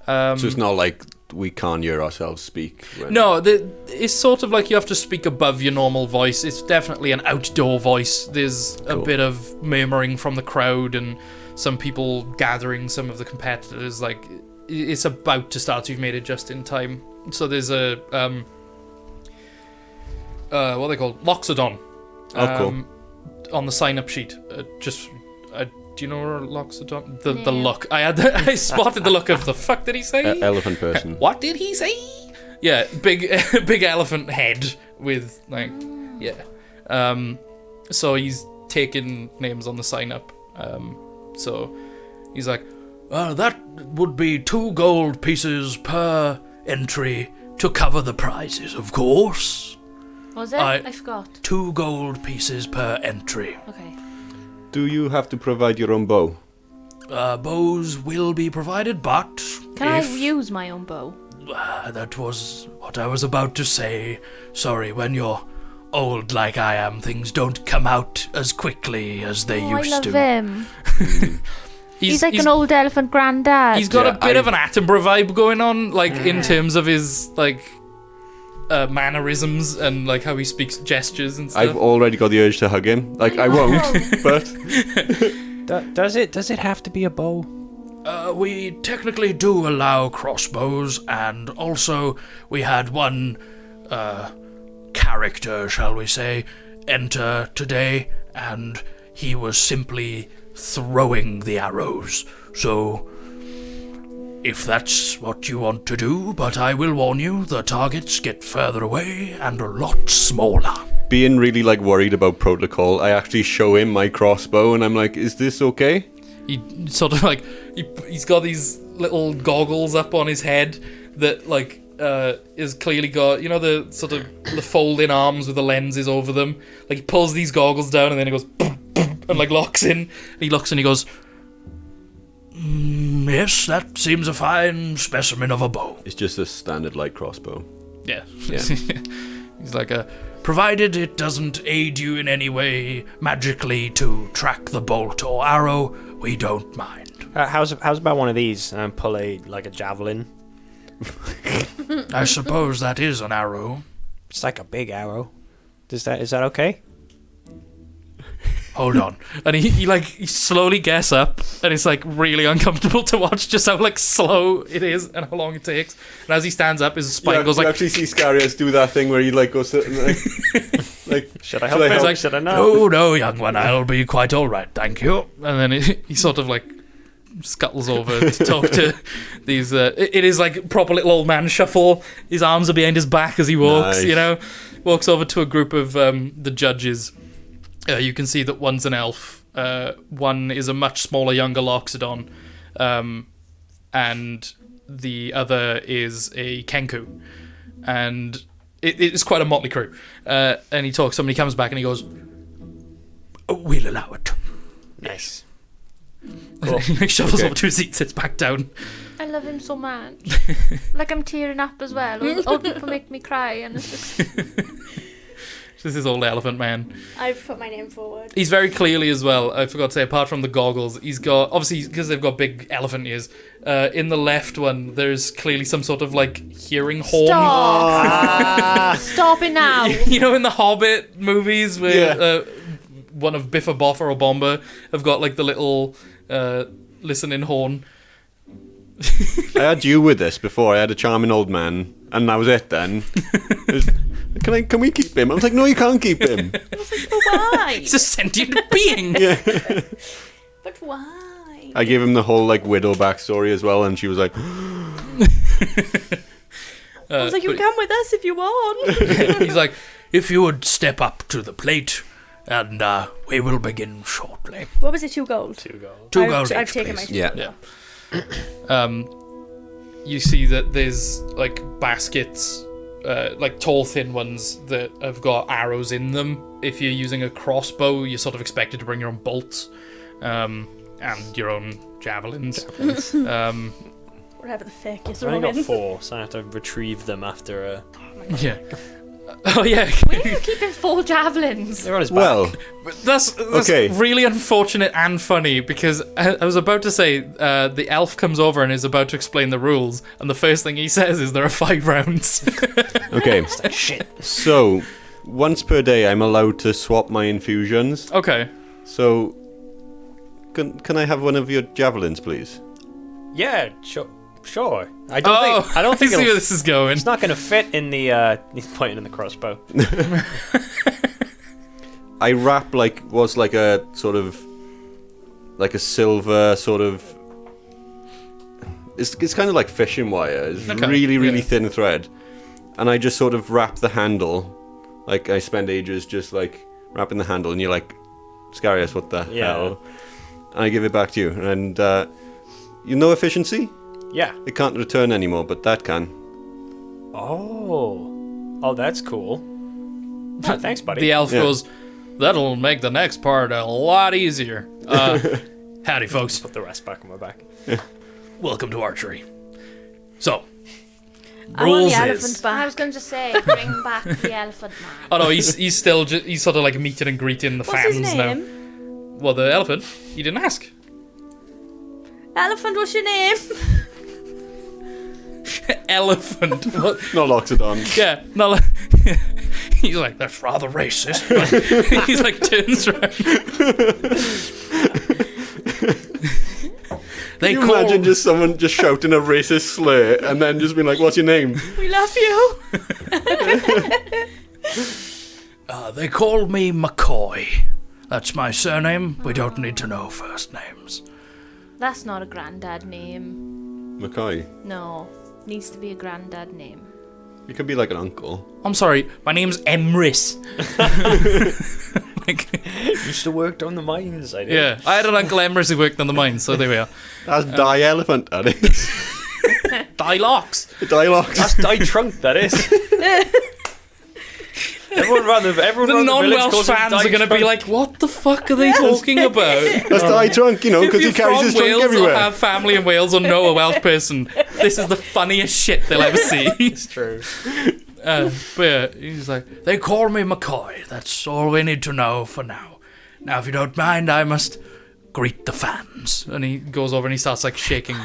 So it's not like we can't hear ourselves speak. No, it's sort of like you have to speak above your normal voice. It's definitely an outdoor voice. There's a bit of murmuring from the crowd and some people gathering some of the competitors. Like, it's about to start, so you've made it just in time. So there's a what are they called? Loxodon. Cool. On the sign-up sheet. Do you know where Loxodon? The No. look. I spotted the look of the fuck did he say? Elephant person. What did he say? Yeah, big elephant head with like, yeah. So he's taking names on the sign up. So he's like, that would be 2 gold pieces per entry to cover the prizes, of course. Was it? I forgot. 2 gold pieces per entry. Okay. Do you have to provide your own bow? Bows will be provided, but Can I use my own bow? That was what I was about to say. Sorry, when you're old like I am, things don't come out as quickly as they used to. I love him. He's like an old elephant granddad. He's got a bit of an Attenborough vibe going on, like in terms of his like mannerisms and like how he speaks, gestures and stuff. I've already got the urge to hug him. Like I won't, but Does it have to be a bow? We technically do allow crossbows, and also we had one character, shall we say, enter today, and he was simply throwing the arrows. So, if that's what you want to do, but I will warn you, the targets get further away and a lot smaller. being really like worried about protocol, I actually show him my crossbow and I'm like, is this okay? He sort of like he's got these little goggles up on his head that like is clearly got, you know, the sort of the folding arms with the lenses over them. Like he pulls these goggles down and then he goes boom, boom, and like locks in. And he looks and he goes, yes, that seems a fine specimen of a bow. It's just a standard light crossbow. Yeah. Yeah. He's like, provided it doesn't aid you in any way magically to track the bolt or arrow, we don't mind. How's about one of these? Pull a javelin. I suppose that is an arrow. It's like a big arrow. Is that okay? Hold on. And he slowly gets up, and it's like really uncomfortable to watch just how like slow it is and how long it takes. And as he stands up, his spine goes like. You actually see Scarius do that thing where he like goes to, like should I help him? He's like, should I not? No, young one, I'll be quite all right, thank you. And then he sort of like scuttles over to talk to these. It is like proper little old man shuffle. His arms are behind his back as he walks. Nice. You know, walks over to a group of the judges. You can see that one's an elf, one is a much smaller, younger Loxodon, and the other is a Kenku. And it's quite a motley crew. And he talks to him and he comes back and he goes, we'll allow it. Nice. Cool. He shovels over to his seat, sits back down. I love him so much. Like I'm tearing up as well. Old people make me cry, and it's just... This is old elephant man. I've put my name forward. He's very clearly as well, I forgot to say, apart from the goggles, he's got, obviously because they've got big elephant ears, in the left one there's clearly some sort of like hearing horn. Stop! Stop it now! You know in the Hobbit movies where one of Biffa Boffa or Bomber have got like the little listening horn. I had you with this before. I had a charming old man, and that was it. Then, can we keep him? I was like, no, you can't keep him. I was like, but why? He's a sentient being. Yeah. But why? I gave him the whole like widow backstory as well, and she was like, I was like, you can come with us if you want. He's like, if you would step up to the plate, and we will begin shortly. What was it, 2 gold? 2 gold. 2 gold I've each, taken my please. 2 gold. Yeah. You see that there's like baskets, like tall, thin ones that have got arrows in them. If you're using a crossbow, you're sort of expected to bring your own bolts, and your own javelins. Whatever the fuck you're I've only throwing. got 4, so I have to retrieve them after a... Yeah. Oh yeah. Where are you keeping 4 javelins? They're on his back. well, That's Okay. really unfortunate and funny because I was about to say the elf comes over and is about to explain the rules, and the first thing he says is there are 5 rounds. okay. Shit. So, once per day, I'm allowed to swap my infusions. Okay. So, can I have one of your javelins, please? Yeah, sure. I don't think I see it'll where this is going. It's not going to fit in the. He's pointing in the crossbow. I wrap was like a sort of like a silver sort of. It's kind of like fishing wire. It's Okay, really yeah. thin thread, and I just sort of wrap the handle. Like I spend ages just like wrapping the handle, and you're like, Scarius, what the Yeah. hell? And I give it back to you, and you know efficiency? Yeah. It can't return anymore, but that can. Oh, that's cool. Oh, thanks, buddy. The elf Yeah. goes, that'll make the next part a lot easier. Howdy, folks. Put the rest back on my back. Welcome to archery. So, I want rules the elephant is... I back. was going to say, bring back the elephant man. Oh no, he's still he's sort of like meeting and greeting the What's fans his now. name? Well, the elephant, you didn't ask. Elephant, what's your name? Elephant. What? No Loxodon. Yeah, no. Like, he's like, that's rather racist. But he's like turns around. They Can you call imagine just someone just shouting a racist slur and then just being like, what's your name? We love you. they call me McCoy. That's my surname. We don't need to know first names. That's not a granddad name. McCoy. No, needs to be a granddad name. You could be like an uncle. I'm sorry, my name's Emrys. Like, Used to work on the mines, I did. yeah, I had an uncle Emrys who worked on the mines, so there we are. That's Die Elephant, that is. Dialogues. Dialogue. That's Die Trunk, that is. everyone The around the village non-Welsh calls him fans Die are going to be Trunk. like, what the fuck are they talking about? That's Die Trunk, you know, If because he you're carries from his trunk Wales or everywhere. have family in Wales or know a Welsh person, this is the funniest shit they'll ever see. It's true. But yeah, he's like, they call me McCoy. That's all we need to know for now. Now, if you don't mind, I must greet the fans. And he goes over and he starts like shaking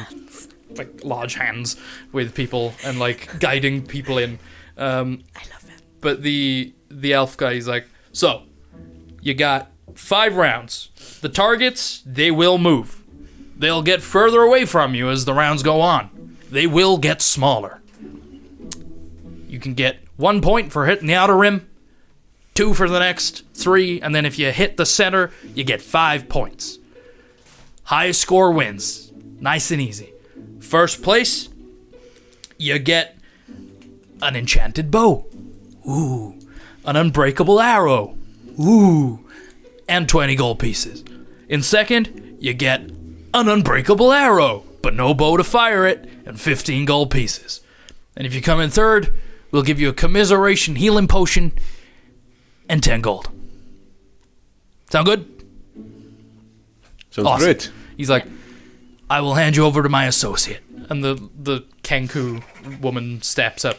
like large hands with people and like guiding people in. I love it. But the elf guy is like, so you got 5 rounds. The targets, they will move. They'll get further away from you as the rounds go on. They will get smaller. You can get 1 point for hitting the outer rim, 2 for the next 3, and then if you hit the center, you get 5 points. Highest score wins. Nice and easy. First place, you get an enchanted bow. Ooh. An unbreakable arrow. Ooh. And 20 gold pieces. In second, you get an unbreakable arrow, but no bow to fire it, and 15 gold pieces. And if you come in third, we'll give you a commiseration healing potion and 10 gold. Sound good? Sounds Awesome. great. He's like, I will hand you over to my associate. And the Kenku woman steps up.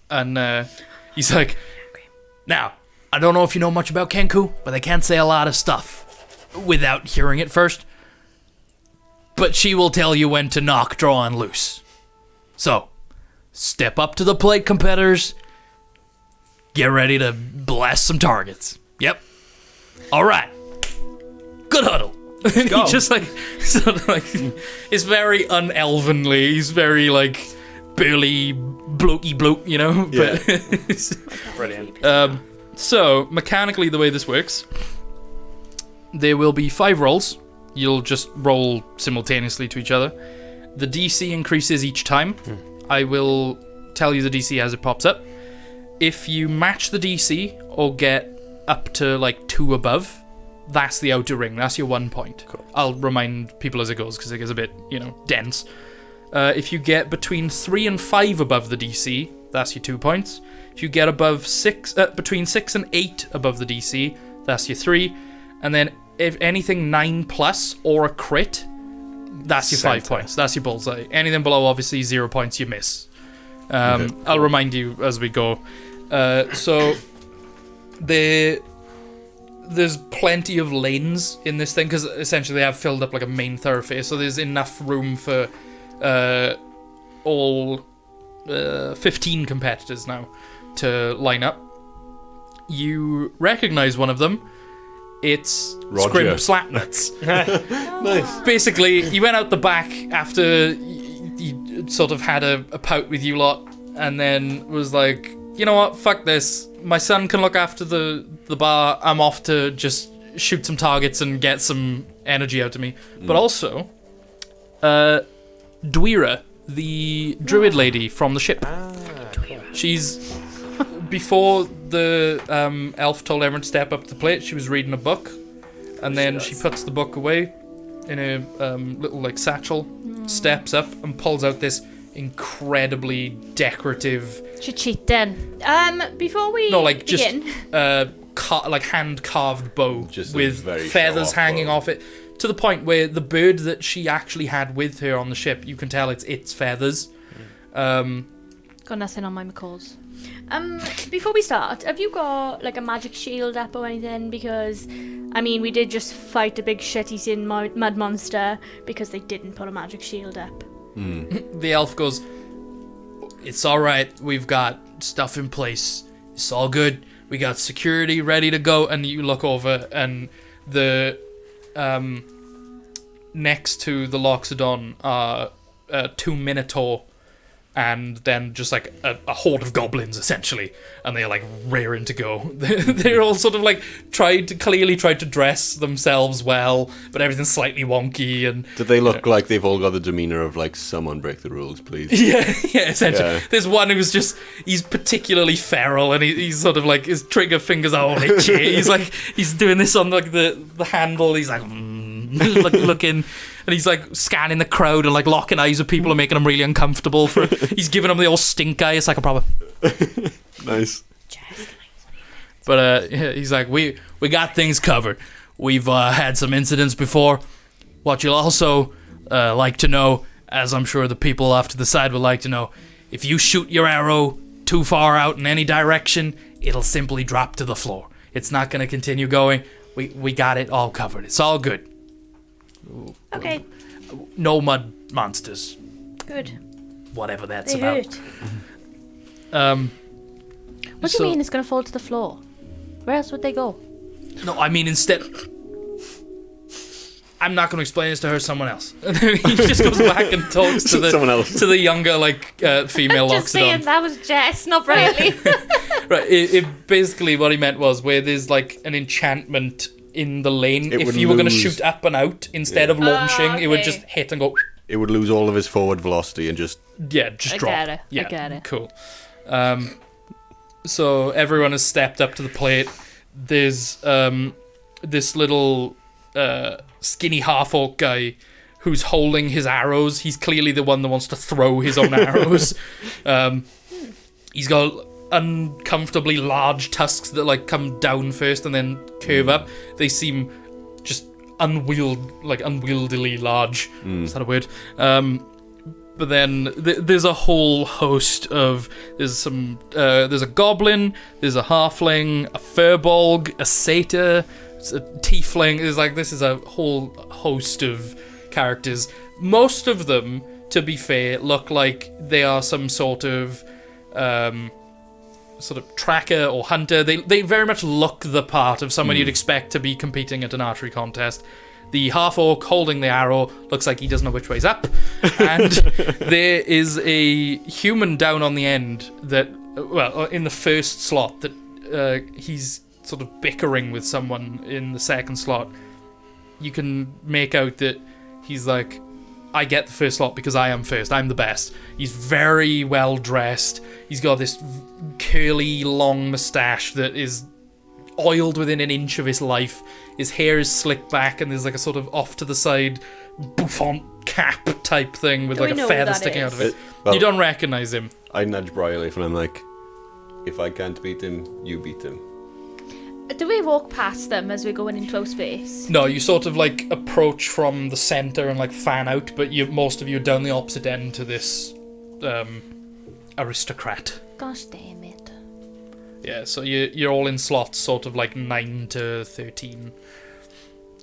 And he's like, now, I don't know if you know much about Kenku, but they can't say a lot of stuff without hearing it first. But she will tell you when to knock, draw, and loose. So, step up to the plate, competitors. Get ready to blast some targets. Yep. All right. Good huddle. And go. he just like, sort of like, it's very unelvenly. He's very like burly, blokey bloke, you know. Yeah. But Brilliant. so mechanically, the way this works, there will be 5 rolls. You'll just roll simultaneously to each other. The DC increases each time. I will tell you the DC as it pops up. If you match the DC or get up to like 2 above, that's the outer ring. That's your 1 point. Cool. I'll remind people as it goes because it gets a bit, dense. If you get between 3 and 5 above the DC, that's your 2 points. If you get above 6, between 6 and 8 above the DC, that's your 3. And then if anything 9 plus or a crit, that's your 5 Center. points. That's your bullseye. Anything below, obviously, 0 points, you miss. I'll remind you as we go. So there's plenty of lanes in this thing because essentially they have filled up like a main thoroughfare, so there's enough room for all 15 competitors now to line up. You recognize one of them. It's Roger. Scrimp Slapnuts. Nice. Basically, he went out the back after he sort of had a pout with you lot, and then was like, you know what, fuck this. My son can look after the bar. I'm off to just shoot some targets and get some energy out of me. But also, Dwira, the druid lady from the ship. She's, before the elf told everyone to step up to the plate. She was reading a book, and then she puts the book away in a little like satchel, steps up and pulls out this incredibly decorative. She cheating. Before we just begin, like hand carved bow Just a with very feathers show-off hanging bow. off it, to the point where the bird that she actually had with her on the ship, you can tell it's its feathers. Got nothing on my macaws. before we start, have you got like a magic shield up or anything? Because I mean, we did just fight a big shit-eating mud monster because they didn't put a magic shield up. The elf goes, "It's all right. We've got stuff in place. It's all good. We got security ready to go." And you look over, and the next to the Loxodon are 2 Minotaur, and then just like a horde of goblins essentially, and they're like raring to go. They're all sort of like clearly tried to dress themselves well, but everything's slightly wonky. And Do they look like they've all got the demeanor of like, someone break the rules, please? yeah, essentially. Yeah. There's one who's he's particularly feral, and he's sort of like, his trigger fingers are all itchy. He's doing this on like the handle. He's like, looking, and he's like scanning the crowd and like locking eyes with people and making them really uncomfortable. He's giving them the old stink eye. It's like a proper. Nice. But he's like, we got things covered. We've had some incidents before. What you'll also like to know, as I'm sure the people off to the side would like to know, if you shoot your arrow too far out in any direction, it'll simply drop to the floor. It's not going to continue going. We got it all covered. It's all good. Okay, No mud monsters. good. Whatever that's They about. hurt. What do you mean it's going to fall to the floor? Where else would they go? No, I mean instead. I'm not going to explain this to her. Someone else. And then he just goes back and talks to Someone else. to the younger female Just saying Loxodon. that was Jess, not Riley. Right. It basically what he meant was where there's like an enchantment in the lane. It If would you were going to lose- shoot up and out instead of launching, it would okay. just hit and go. It would lose all of his forward velocity and just... Just I drop. get it, I Yeah, get it. Cool. So everyone has stepped up to the plate. There's this little skinny half-orc guy who's holding his arrows. He's clearly the one that wants to throw his own arrows. He's got uncomfortably large tusks that like come down first and then curve up. They seem just unwieldily large. Is that a word? But then there's a whole host of there's a goblin, there's a halfling, a furbolg, a satyr, a tiefling. This is a whole host of characters. Most of them, to be fair, look like they are some sort of tracker or hunter. They very much look the part of someone you'd expect to be competing at an archery contest. The half-orc holding the arrow looks like he doesn't know which way's up. And there is a human down on the end that, in the first slot, that he's sort of bickering with someone in the second slot. You can make out that he's like, I get the first slot because I am first. I'm the best. He's very well dressed. He's got this curly, long moustache that is oiled within an inch of his life. His hair is slicked back, and there's like a sort of off to the side bouffant cap type thing with Do like we a know feather who that sticking out of is? it. Well- You don't recognize him. I nudge Briley and I'm like, if I can't beat him, you beat him. Do we walk past them as we're going in close space? No, you sort of like approach from the center and like fan out, but most of you are down the opposite end to this aristocrat. Gosh damn it. Yeah, so you're all in slots, sort of like 9 to 13.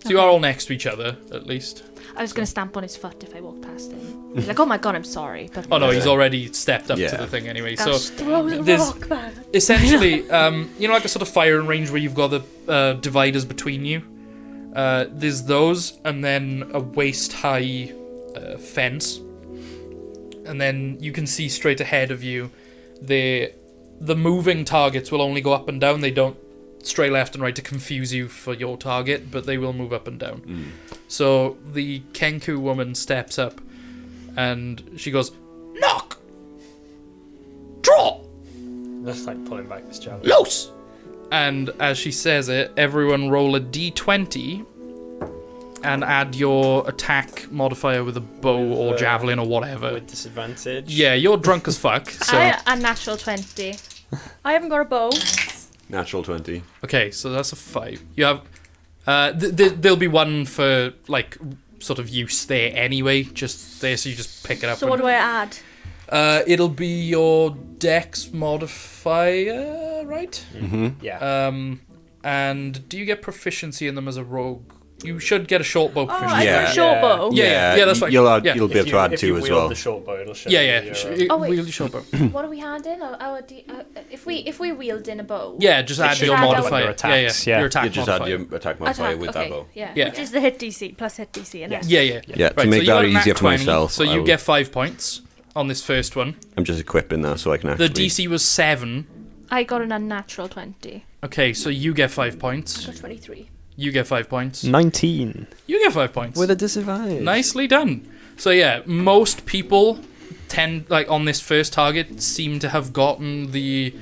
So you are all next to each other, at least. I was going to stamp on his foot if I walked past him. He's like, oh my god, I'm sorry. But Oh no, he's already stepped up Yeah. to the thing anyway. Gosh, So Throw the There's- rock back. essentially, like a sort of firing range where you've got the dividers between you. There's those, and then a waist-high fence. And then you can see straight ahead of you the moving targets will only go up and down. They don't stray left and right to confuse you for your target, but they will move up and down. So the Kenku woman steps up and she goes, "Knock! Draw! Just like pulling back this challenge. Loose! and as she says it, everyone roll a d20 and add your attack modifier with a bow or javelin or whatever. With disadvantage. Yeah, you're drunk as fuck. So A natural 20. I haven't got a bow. Natural 20. okay, so that's a 5. You have there'll be one for like sort of use there anyway, just there, so you just pick it up. So what do I add? It'll be your dex modifier, right? Mm-hmm. Yeah. And do you get proficiency in them as a rogue? You should get a short bow Oh, proficiency. I got a short bow. Yeah, that's fine. You'll, Yeah. you'll be able to add if 2 you as wield well. the short bow, it'll show Yeah. you. Oh, wait. Wield your short bow. What are we adding? If we wield in a bow. Yeah, just add should your add our- modifier. Your attacks, yeah. Your attack You just modifier. add your attack modifier with that bow. Yeah. Yeah. Which is the hit DC plus hit DC. And Yes. Yeah. Yeah, Right, to so make you got that a nat easier for 20, myself. So you get 5 points on this first one. I'm just equipping that so I can The actually. DC was 7. I got an unnatural 20. Okay, so you get 5 points. Got 23. You get 5 points. 19. You get 5 points. With a disadvantage. Nicely done. So yeah, most people tend, like on this first target, seem to have gotten the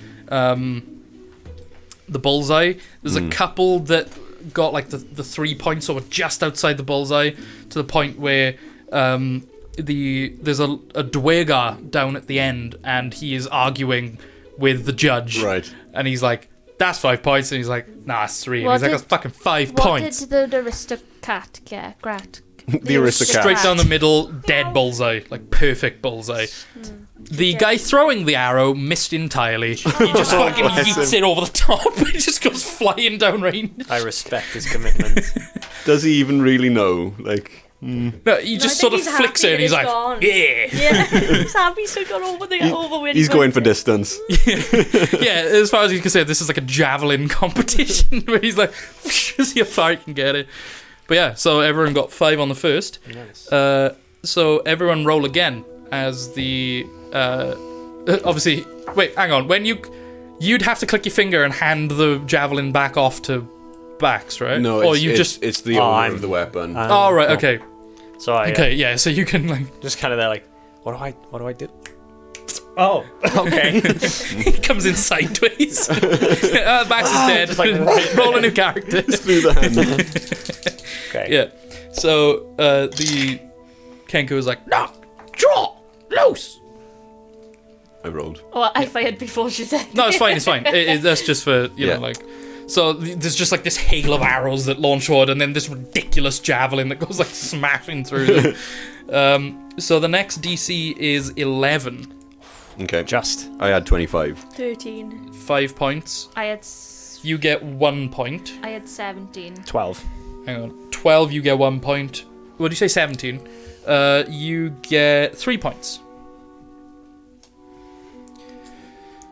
bullseye. There's a couple that got like the 3 points or were just outside the bullseye, to the point where there's a Dwergar down at the end, and he is arguing with the judge. Right. And he's like, that's 5 points, and he's like, nah, it's 3. And What he's like, did- that's fucking 5 What points. did the aristocrat get? The aristocrat. Straight down the middle, dead bullseye, like perfect bullseye. The guy throwing the arrow missed entirely. He just fucking yeets it over the top. It just goes flying down range. I respect his commitment. Does he even really know? Like, No, he just sort of he's flicks happy it and he's that like, it's gone. yeah. Yeah. He's happy so got over where he's going for distance. Yeah, as far as he's concerned, this is like a javelin competition where he's like, see how far he can get it. But yeah, so everyone got 5 on the first. Nice. So everyone roll again as the obviously. Wait, hang on. When you'd have to click your finger and hand the javelin back off to Bax, right? No, or it's the owner of the weapon. Oh right, okay, So I okay, yeah. So you can like just kind of there like, what do I do? Oh, okay. he comes in sideways. Bax is dead. Just like right Roll a new character. Through the hand. Okay. Yeah. So the Kenku was like, no, draw, loose. I rolled. Oh, I fired before she said. No, it's fine. It's fine. That's just for you Yeah. know, like. So there's just like this hail of arrows that launch forward, and then this ridiculous javelin that goes like smashing through them. So the next DC is 11. Okay. Just. I had 25. 13. 5 points. I had You get 1 point. 17. 12. Hang on. 12. You get 1 point. What did you say? 17. You get 3 points.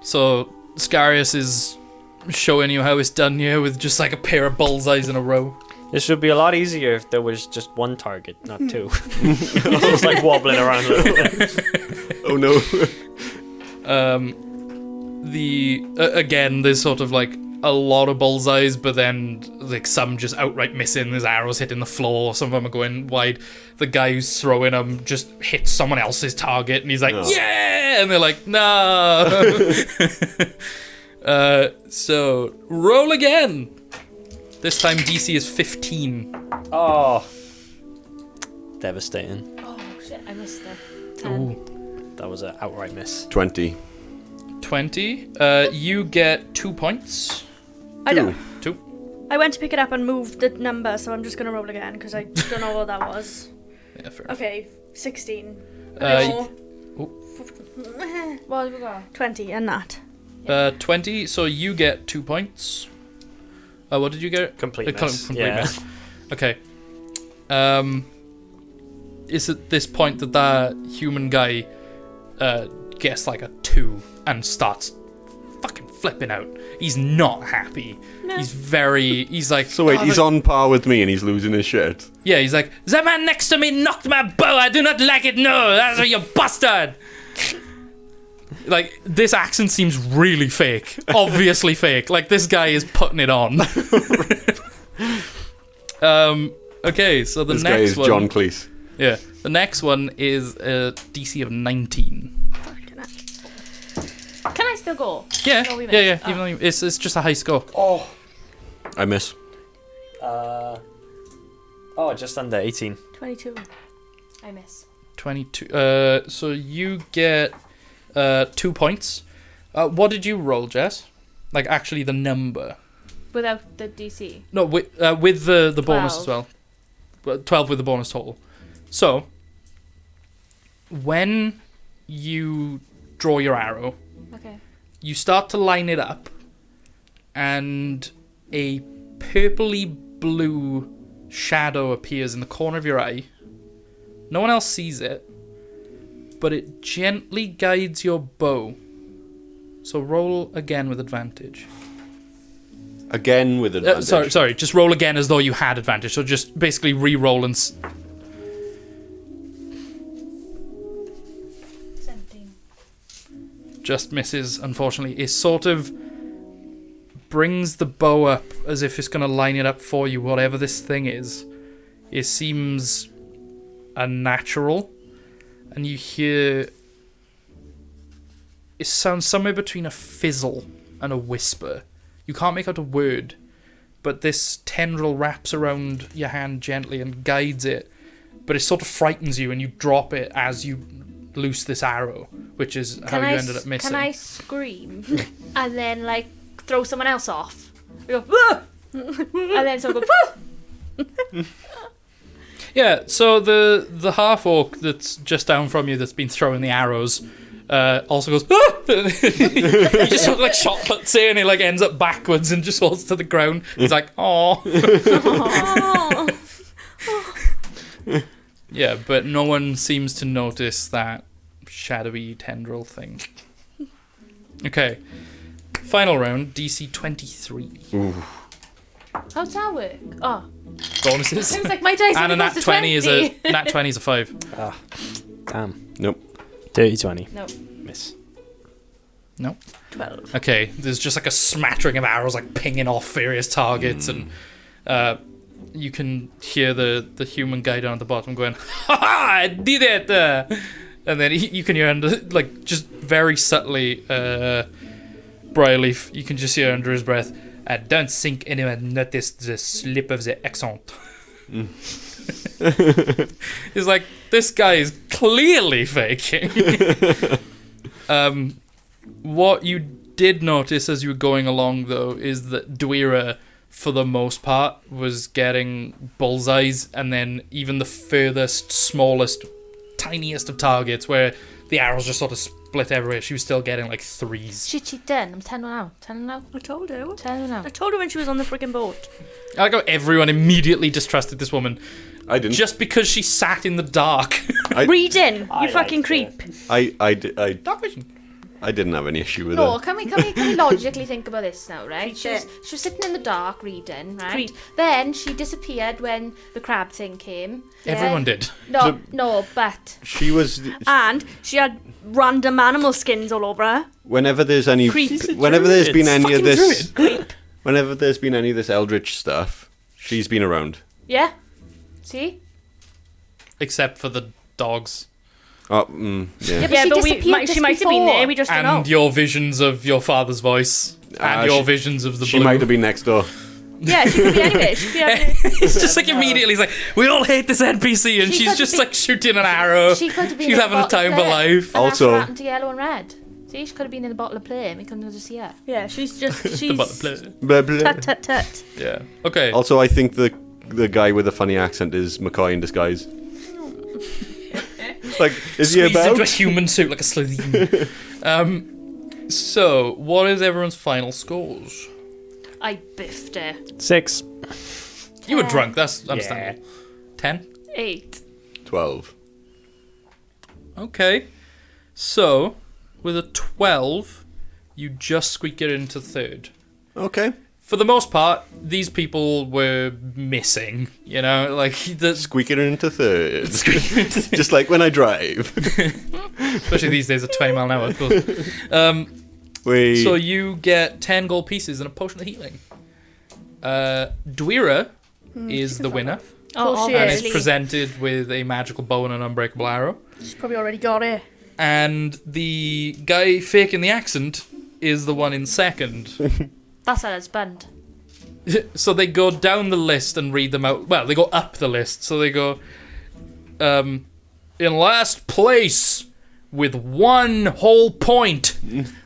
So Scarius is showing you how it's done here with just like a pair of bullseyes in a row. This would be a lot easier if there was just one target, not two. Just like wobbling around a little bit. Oh no. Again, there's sort of like a lot of bullseyes, but then like some just outright missing. There's arrows hitting the floor. Some of them are going wide. The guy who's throwing them just hits someone else's target, and he's like, Oh. yeah, and they're like, no. So roll again. This time DC is 15. Oh. Devastating. Oh shit, I missed it. 10. Ooh. That was an outright miss. 20. 20. You get 2 points. I don't. 2. I went to pick it up and moved the number, so I'm just gonna roll again because I don't know what that was. Yeah, fair. Okay, 16. Uh, What have we got? 20 and that. 20. So you get 2 points. What did you get? Complete Com- miss. complete Yeah. miss. Okay. It's at this point that human guy gets like a 2 and starts fucking flipping out. He's not happy. No. He's like, So wait, "Oh, he's on par with me and he's losing his shit. yeah, he's like, the man next to me knocked my bow. I do not like it. No, that's you bastard. Like, this accent seems really fake. Obviously fake. Like, this guy is putting it on. Okay, so the This guy next is one. John Cleese. Yeah, the next one is a DC of 19. Fucking hell. Can I still still go? Yeah, No, we yeah, yeah. missed. Even though it's just a high score. Oh. I miss. Just under 18. 22. I miss. 22. So you get 2 points. What did you roll, Jess? Like actually the number. Without the DC. No, with the bonus as 12. well. 12 with the bonus total. So when you draw your arrow, Okay. you start to line it up, and a purpley blue shadow appears in the corner of your eye. No one else sees it, but it gently guides your bow. So roll again with advantage. Again with advantage. Sorry, just roll again as though you had advantage. So just basically re-roll and... 17. just misses, unfortunately. It sort of brings the bow up as if it's going to line it up for you, whatever this thing is. It seems unnatural, and you hear... It sounds somewhere between a fizzle and a whisper. You can't make out a word, but this tendril wraps around your hand gently and guides it, but it sort of frightens you, and you drop it as you loose this arrow, which is how you ended up missing. Can I scream and then like throw someone else off? We go, "Ah!" and then someone go, "Ah!" Yeah, so the half orc that's just down from you that's been throwing the arrows also goes, "Ah!" He just sort of like shot puts it, and he like ends up backwards and just falls to the ground. He's like, "Oh." Yeah, but no one seems to notice that shadowy tendril thing. Okay, final round, DC 23. Ooh. How's that work? Oh, Bonuses. it was like my dice And a only nat goes to 20 is 20. a nat 20 is a 5. Damn. Nope. Dirty 20. No. Miss. No. 12. Okay, there's just like a smattering of arrows like pinging off various targets, and you can hear the human guy down at the bottom going, "Ha ha! I did it!" And then you can hear under, like, just very subtly, Briarleaf, you can just hear under his breath, "I don't think anyone noticed the slip of the accent." He's like, this guy is clearly faking. What you did notice as you were going along, though, is that Dwira, for the most part, was getting bullseyes, and then even the furthest, smallest, tiniest of targets, where the arrows just sort of split everywhere, she was still getting like 3s. She 10. I'm 10 now. 10 now. I told her. 10 now. I told her when she was on the friggin' boat. I like how everyone immediately distrusted this woman I didn't. just because she sat in the dark. Reading, I you fucking liked creep. Dark vision. I didn't have any issue with No, it. can we logically think about this now, right? She Creep was sitting in the dark reading, right? Creep. Then she disappeared when the crab thing came. Everyone did. No, but She was. And she had random animal skins all over her. Whenever there's any. Creep. Whenever there's been any of Fucking this. druid. Whenever there's been any of this eldritch stuff, she's been around. yeah. See? Except for the dogs. Oh, yeah. Yeah, but Yeah, she but disappeared she just might have been there. before. We just don't And know. your visions of your father's voice. And your she- visions of the She blue. might have been next door. Yeah, she could be anywhere. She could be anywhere. It's just like immediately, he's like, we all hate this NPC, and She she's could just be- like shooting an arrow. She could have been She's in having a bottle time of play. her life. And Also- that's what happened to yellow and red. See, she could have been in the bottle of play. We couldn't just see her. Yeah, she's just The she's butler. Blah, blah. tut tut tut. Yeah. Okay. Also, I think the guy with the funny accent is McCoy in disguise. Like, is he Squeezed about? into a human suit like a Slovene. So, what is everyone's final scores? I biffed her. 6. You were drunk, that's understandable. 10? 8. 12. Okay. So, with a 12, you just squeak it into third. Okay. For the most part, these people were missing, you know, like, Squeak it into third. Just like when I drive. especially these days at 20 mile an hour, of course. Wait. So you get 10 gold pieces and a potion of healing. Dwira is the winner, Oh, she and is. is presented with a magical bow and an unbreakable arrow. She's probably already got it. And the guy faking the accent is the one in second. That's her husband. So they go down the list and read them out. Well, they go up the list. So they go, in last place with 1 whole point,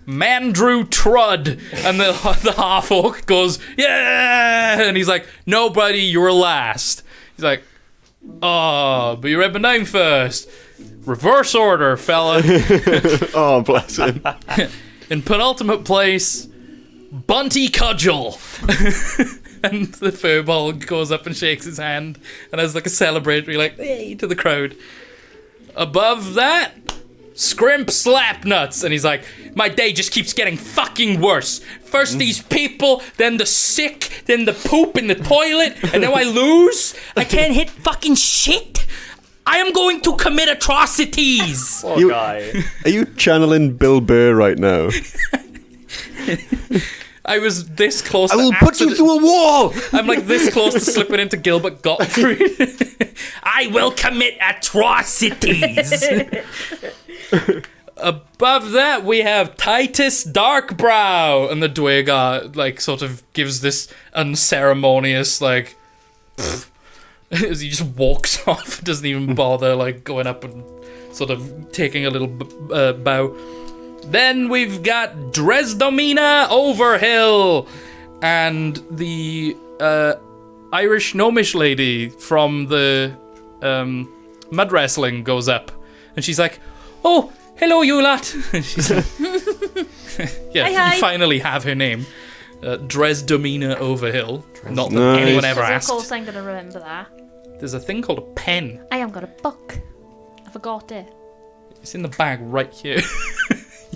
Mandrew Trud. And the half-orc goes, yeah! And he's like, no, buddy, you were last. He's like, oh, but you read my name first. Reverse order, fella. Oh, bless him. In penultimate place, Bunty Cudgel. And the furball goes up and shakes his hand and has like a celebratory, like, hey, to the crowd. Above that, Scrimp Slapnuts. And he's like, my day just keeps getting fucking worse. First these people, then the sick, then the poop in the toilet, and now I lose. I can't hit fucking shit. I am going to commit atrocities. Poor guy. Are you channeling Bill Burr right now? I was this close. I will put you through a wall. I'm like this close to slipping into Gilbert Gottfried. I will commit atrocities. Above that, we have Titus Darkbrow, and the Dwagar like sort of gives this unceremonious like, as he just walks off, doesn't even bother like going up and sort of taking a little bow. Then we've got Dresdomina Overhill, and the Irish gnomish lady from the mud wrestling goes up, and she's like, "Oh, hello, you lot." And she's like, "Yeah, Hi. you finally have her name, Dresdomina Overhill." Not that Nice. anyone ever Of asked. course, I'm gonna remember that. There's a thing called a pen. I am got a book. I forgot it. It's in the bag right here.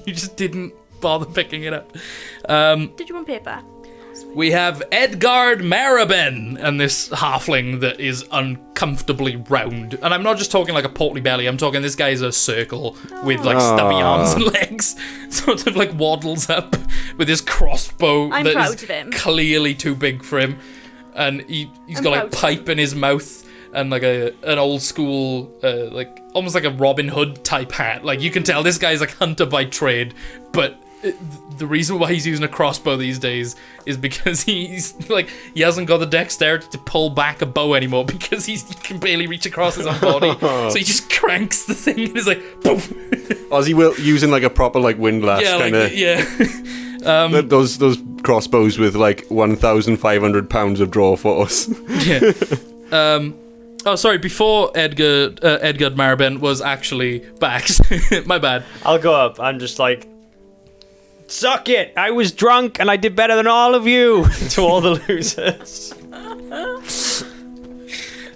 You just didn't bother picking it up. Did you want paper? We have Edgard Marabin, and this halfling that is uncomfortably round. And I'm not just talking like a portly belly, I'm talking this guy's a circle with like stubby arms and legs. Sort of like waddles up with his crossbow I'm that proud is of him. clearly too big for him. And he's I'm got like proud of pipe in his mouth and like an old school, like almost like a Robin Hood type hat. Like you can tell this guy's like hunter by trade, but the reason why he's using a crossbow these days is because he hasn't got the dexterity to pull back a bow anymore because he can barely reach across his own body. So he just cranks the thing and it's like poof. Ozzy will using like a proper like windlass Yeah, kind of. yeah. Those crossbows with like 1,500 pounds of draw force. Yeah. Oh, sorry. Before Edgard Marabin was actually Bax. My bad. I'll go up. I'm just like, suck it! I was drunk and I did better than all of you! To all the losers.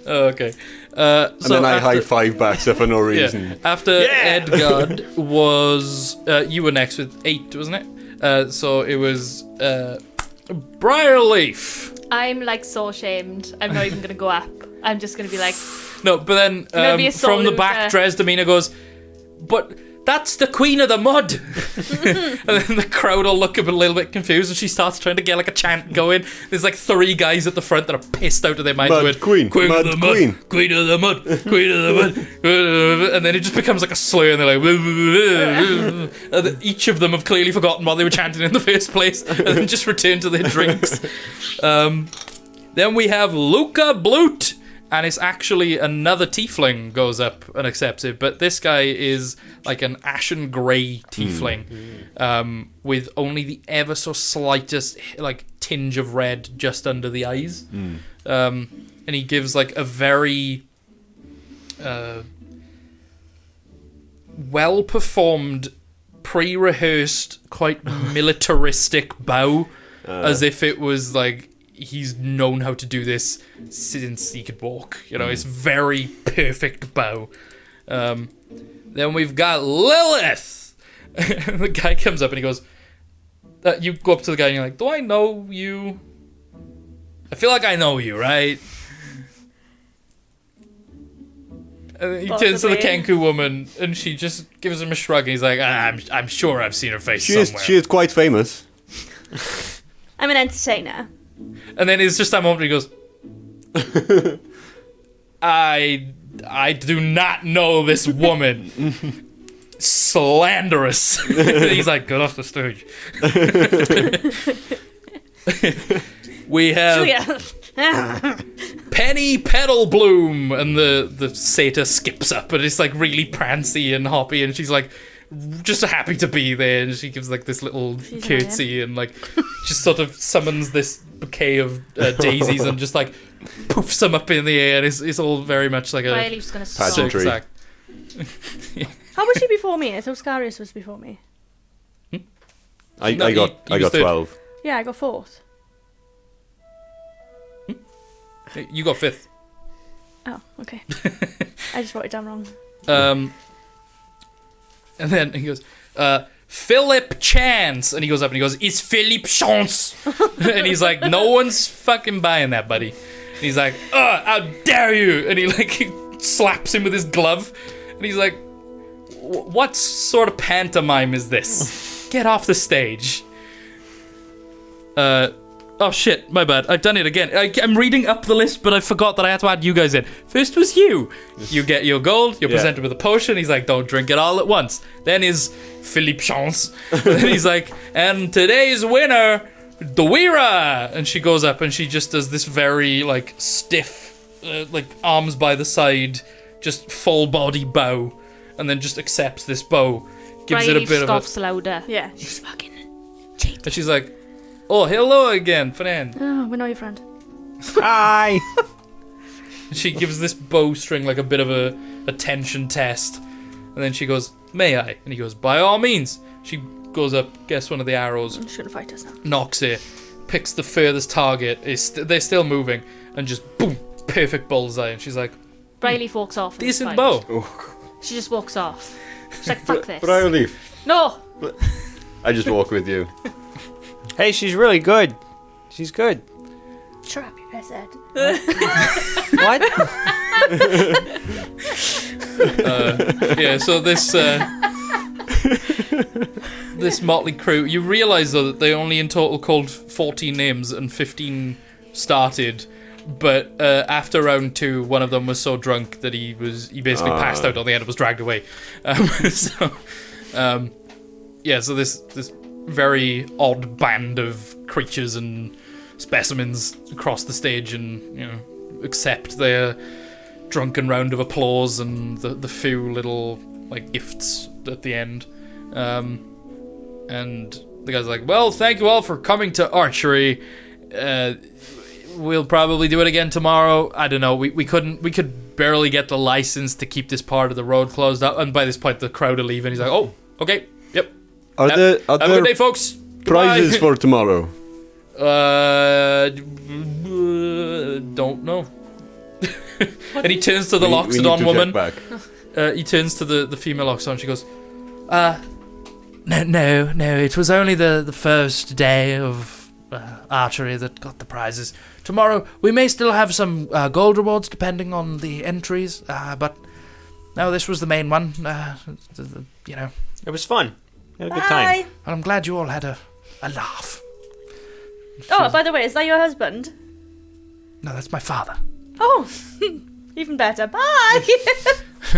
Okay. And then I high five Baxter for no reason. Yeah. After Edgard was you were next with 8, wasn't it? So it was Briarleaf. I'm like so ashamed. I'm not even gonna go up. I'm just gonna be like, No, but then gonna be a sore from the back, loser. Dresdomina goes, but that's the Queen of the Mud. And then the crowd all look a little bit confused, and she starts trying to get like a chant going. There's like 3 guys at the front that are pissed out of their minds. Mud with, Queen, Queen Mud of the Queen. Mud, Queen of the Mud, Queen of the Mud, Queen of the Mud. And then it just becomes like a slur, and they're like, and then each of them have clearly forgotten what they were chanting in the first place, and then just return to their drinks. Then we have Luca Blute. And it's actually another tiefling goes up and accepts it, but this guy is like an ashen grey tiefling, with only the ever so slightest like tinge of red just under the eyes, and he gives like a very well performed, pre-rehearsed, quite militaristic bow, as if it was like. He's known how to do this since he could walk. You know, it's very perfect bow. Then we've got Lilith. The guy comes up and he goes, you go up to the guy and you're like, do I know you? I feel like I know you, right? And he turns to the Kenku woman and she just gives him a shrug and he's like, I'm sure I've seen her face somewhere. She is quite famous. I'm an entertainer. And then it's just that moment where he goes, I do not know this woman. slanderous. He's like, get off the stage. We have Penny Petal Bloom, and the satyr skips up, and it's like really prancy and hoppy, and she's like just happy to be there, and she gives like this little curtsy and like just sort of summons this bouquet of daisies and just like poofs them up in the air, and it's all very much like a Riley's gonna pageantry. stop. How was she before me? I thought Scarius was before me. I No, got you was third. 12. Yeah, I got 4th. You got 5th. Oh, okay. I just wrote it down wrong. And then he goes, Philip Chance, and he goes up and he goes, it's Philip Chance. And he's like, no one's fucking buying that, buddy. And he's like, how dare you? And he like slaps him with his glove, and he's like, what sort of pantomime is this? Get off the stage. Oh shit, my bad. I've done it again. I'm reading up the list, but I forgot that I had to add you guys in. First was you. You get your gold, you're presented with a potion. He's like, don't drink it all at once. Then is Philippe Chance. And then he's like, and today's winner, Dewira. And she goes up and she just does this very like stiff, like arms by the side, just full body bow. And then just accepts this bow. Gives Riley it a bit scoffs louder. Yeah. She's fucking And she's like, oh, hello again, Fernand. Oh, we're not your friend. Hi. And she gives this bowstring like a bit of a tension test. And then she goes, may I? And he goes, by all means. She goes up, gets one of the arrows, You shouldn't fight us now. knocks it, picks the furthest target. They're still moving. And just boom, perfect bullseye. And she's like, Riley walks off. and it's decent fine. bow. She just walks off. She's like, fuck this. But I leave. No! I just walk with you. Hey, she's really good. She's good. Shut up, you pisshead. What? Yeah, so this motley crew, you realise though that they only in total called 14 names and 15 started, but after round 2 one of them was so drunk that he basically passed out on the end and was dragged away. So this very odd band of creatures and specimens across the stage and accept their drunken round of applause and the few little like gifts at the end. And the guy's like, well, thank you all for coming to archery. We'll probably do it again tomorrow. I don't know, we could barely get the license to keep this part of the road closed up, and by this point the crowd are leaving. He's like, oh, okay, yep. Are Have a there good day, folks. prizes Goodbye. for tomorrow? Don't know. And he turns to the We need Loxodon to woman. check back. He turns to the female Loxodon. She goes, no, it was only the first day of archery that got the prizes. Tomorrow we may still have some gold rewards depending on the entries, but no, this was the main one. It was fun. We had a good time. Bye. I'm glad you all had a laugh. Oh, by the way, is that your husband? No, that's my father. Oh, even better. Bye.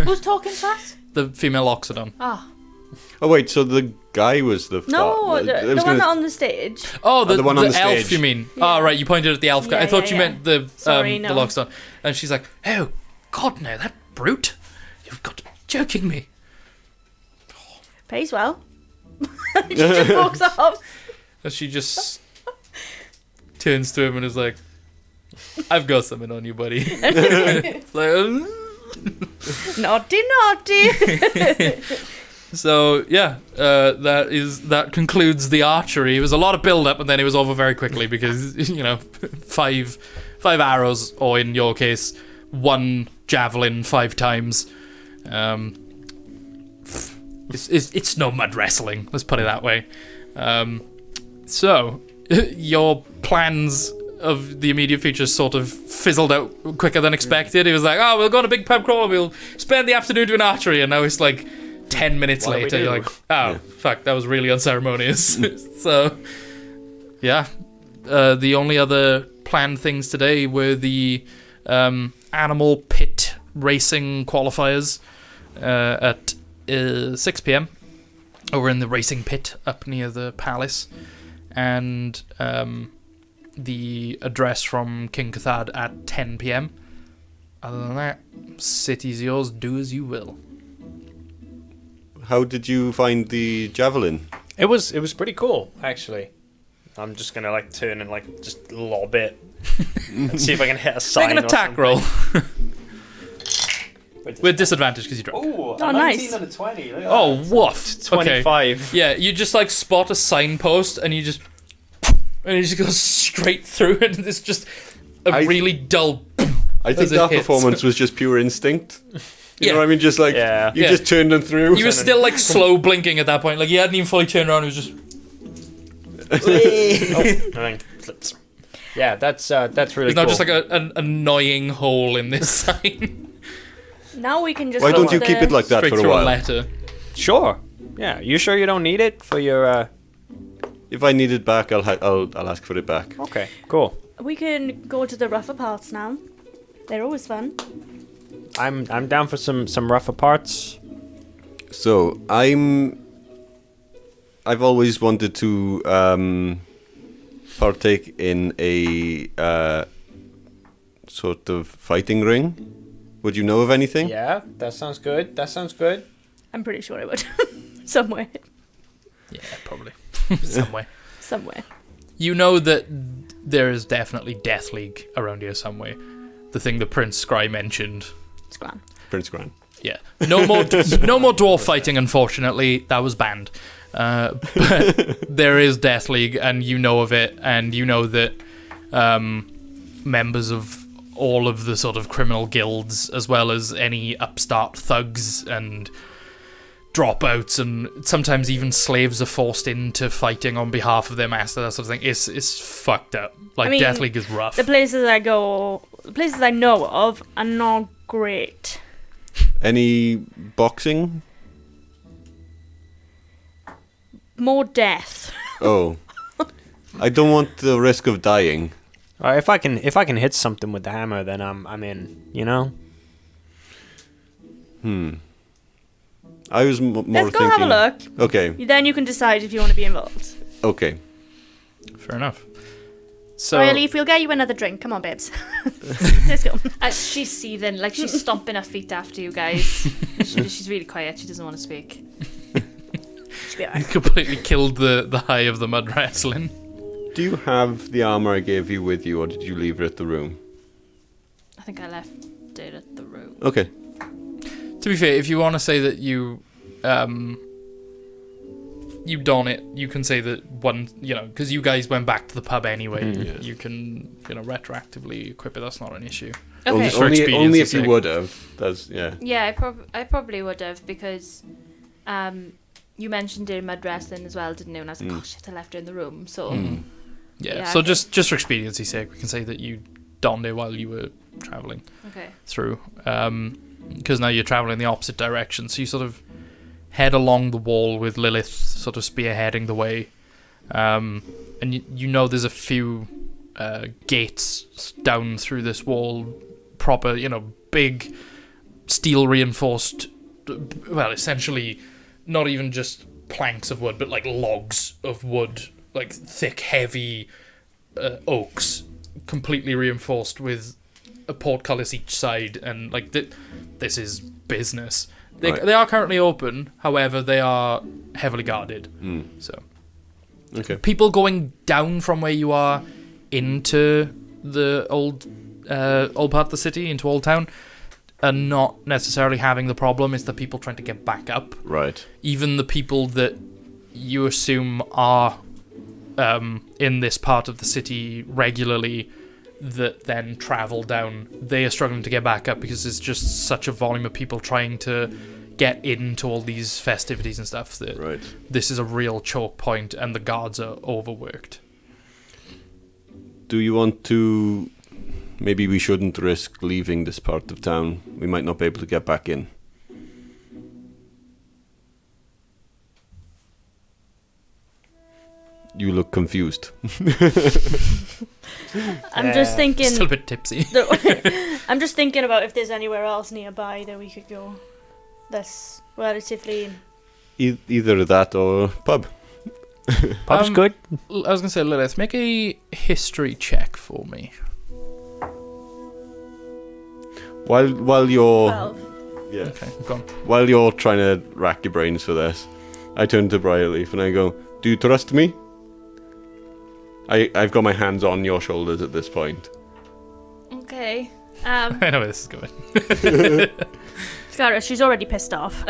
Who's talking to us? The female Loxodon. Oh. Oh wait, so the guy was the No, the I one was gonna- on the stage. Oh, the one on the elf, stage. you mean? Yeah. Oh, right, you pointed at the elf guy. I Yeah, thought yeah, you yeah. meant the Sorry, no. the Loxodon. And she's like, oh, God, no, that brute. You've got to be joking me. Pays well. She just walks off. And she just turns to him and is like, I've got something on you, buddy. It's like, Naughty, naughty. So yeah, that concludes the archery. It was a lot of build up, and then it was over very quickly because five arrows, or in your case, 1 javelin 5 times. It's no mud wrestling. Let's put it that way. So your plans of the immediate future sort of fizzled out quicker than expected. It was like, oh, we'll go on a big pub crawl, we'll spend the afternoon doing archery, and now it's like 10 minutes What do we later, do? you're like, oh, fuck, that was really unceremonious. So, yeah. The only other planned things today were the animal pit racing qualifiers at 6 p.m. over in the racing pit up near the palace, and the address from King Cathad at 10 p.m. Other than that, city's yours, do as you will. How did you find the javelin? It was pretty cool, actually. I'm just gonna like turn and like just lob it and see if I can hit a sign. Make an attack roll. Wait, With disadvantage because you drunk. Ooh, Oh, nice. 19 and a 20. Look at Oh, that. woof. 25. Okay. Yeah, you just like spot a signpost and you just go straight through it, and it's just a really dull. I think As it that hits. performance was just pure instinct. You Yeah. know what I mean? Just like, Yeah. you Yeah. just turned them through. You were still like slow blinking at that point. Like you hadn't even fully turned around. It was just. And then flips. Yeah, that's really There's cool. now just like an annoying hole in this sign. Now we can just. Why go don't to you keep the- it like that Straight for a through a while? letter. Sure. Yeah. You sure you don't need it for your? If I need it back, I'll ask for it back. Okay. Cool. We can go to the rougher parts now. They're always fun. I'm down for some rougher parts. So I've always wanted to partake in a sort of fighting ring. Would you know of anything? Yeah, that sounds good. That sounds good. I'm pretty sure I would. Somewhere. Yeah, probably somewhere. Somewhere. You know that there is definitely Death League around here somewhere. The thing the Prince Scry mentioned. It's grand. Prince Gran. Yeah. No more dwarf fighting, unfortunately. That was banned. But there is Death League, and you know of it, and you know that members of all of the sort of criminal guilds, as well as any upstart thugs and dropouts, and sometimes even slaves are forced into fighting on behalf of their master, that sort of thing. It's fucked up. Like, I mean, Death League is rough. The places I go, the places I know of, are not great. Any boxing? More death. Oh. I don't want the risk of dying. If I can hit something with the hammer, then I'm in. You know. I was more Let's go thinking... have a look. Okay, Then you can decide if you want to be involved. okay. Fair enough. So, Riley, if we'll get you another drink, come on, babes. Let's go. She's seething, like she's stomping her feet after you guys. She's really quiet. She doesn't want to speak. Should be alright. completely killed the high of the mud wrestling. Do you have the armor I gave you with you, or did you leave it at the room? I think I left it at the room. Okay. To be fair, if you want to say that you you don it, you can say that one, because you guys went back to the pub anyway. Yeah. You can, retroactively equip it. That's not an issue. Okay. For Only expediency's if you sake. would have. That's, yeah. Yeah, I probably would have, because you mentioned doing mud wrestling as well, didn't you? And I was like, oh shit, I left her in the room. So Yeah. Yeah, So okay. just for expediency's sake, we can say that you donned it while you were traveling okay. through. Because now you're traveling in the opposite direction, so you sort of head along the wall with Lilith sort of spearheading the way. And you know there's a few gates down through this wall, proper, big steel reinforced, well, essentially not even just planks of wood, but like logs of wood, like thick, heavy oaks, completely reinforced with a portcullis each side, and like this is business. Right. They are currently open, however, they are heavily guarded. So Okay. people going down from where you are into the old part of the city, into Old Town, are not necessarily having the problem. It's the people trying to get back up. Right. Even the people that you assume are in this part of the city regularly, that then travel down, they are struggling to get back up because there's just such a volume of people trying to get into all these festivities and stuff that Right. this is a real choke point, and the guards are overworked. Do you want to... Maybe we shouldn't risk leaving this part of town. We might not be able to get back in. You look confused. I'm just thinking. Still a bit tipsy. I'm just thinking about if there's anywhere else nearby that we could go. That's relatively. Either that or pub. Pub's good. I was gonna say, Lilith, make a history check for me. While you're 12. yeah, Okay, go on. while you're trying to rack your brains for this, I turn to Briarleaf and I go, "Do you trust me?" I've got my hands on your shoulders at this point. Okay. I know where this is going. Scarra, she's already pissed off.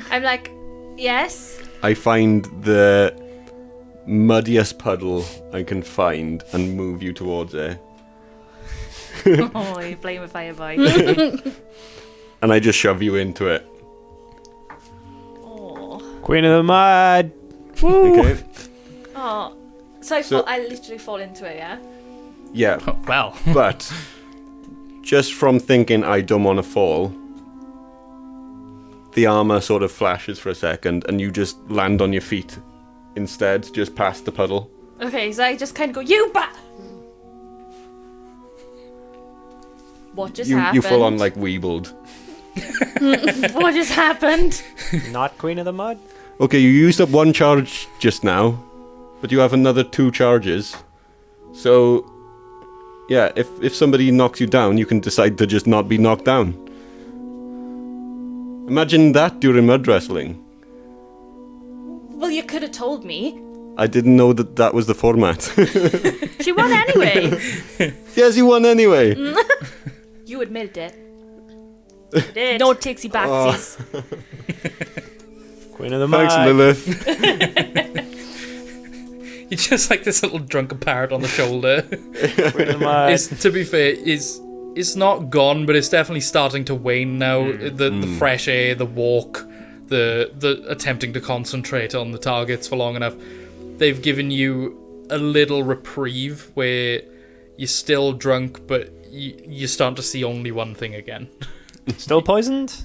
I'm like, yes. I find the muddiest puddle I can find and move you towards it. Oh, you blame a fire boy. And I just shove you into it. Oh. Queen of the Mud. Woo. Okay? Oh. So I literally fall into it, yeah? Yeah, Oh, well. but just from thinking I don't want to fall, the armor sort of flashes for a second and you just land on your feet instead, just past the puddle. Okay, so I just kind of go, you What just happened? You full on like weebled. What just happened? Not Queen of the Mud. Okay, you used up one charge just now, but you have another 2 charges. So, yeah, if somebody knocks you down, you can decide to just not be knocked down. Imagine that during mud wrestling. Well, you could have told me. I didn't know that was the format. She won anyway. Yes, you won anyway. You admitted it. She did. No takesy backsies. Queen of the Mud. Thanks, Lilith. You're just like this little drunken parrot on the shoulder. Queen of the Mud. To be fair, it's not gone, but it's definitely starting to wane now. The fresh air, the walk, the attempting to concentrate on the targets for long enough. They've given you a little reprieve where you're still drunk, but you're starting to see only one thing again. Still poisoned?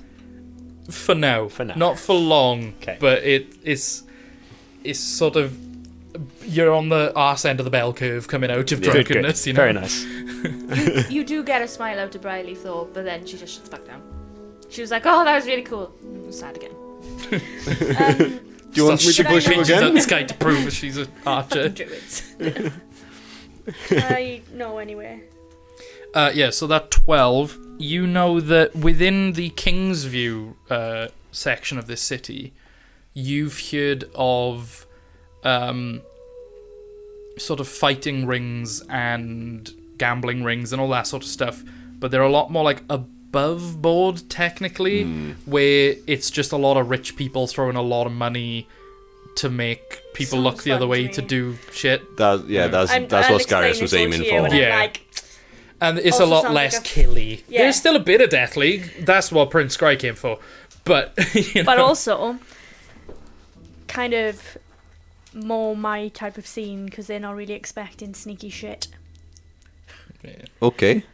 For now. For now. Not for long, Okay. but it's sort of... You're on the arse end of the bell curve coming out of Good, drunkenness, good. you know? Very nice. You do get a smile out of Briarleaf though, but then she just shuts back down. She was like, "Oh, that was really cool." Sad again. Do you want me to push you Pinches out again? the sky to prove that she's an archer. Druids. I know anyway. Yeah, so that 12, you know that within the Kingsview section of this city, you've heard of sort of fighting rings and gambling rings and all that sort of stuff, but they're a lot more like above board technically, where it's just a lot of rich people throwing a lot of money to make people Sounds look the other fun way to to me. do shit. That's I'll what explain Scarus was this all aiming to you, for. and I'm Yeah. like, And it's Also a lot sounds less like a- killy. Yeah. There's still a bit of Death League. That's what Prince Scry came for. But, you know. but also kind of more my type of scene because they're not really expecting sneaky shit. Okay.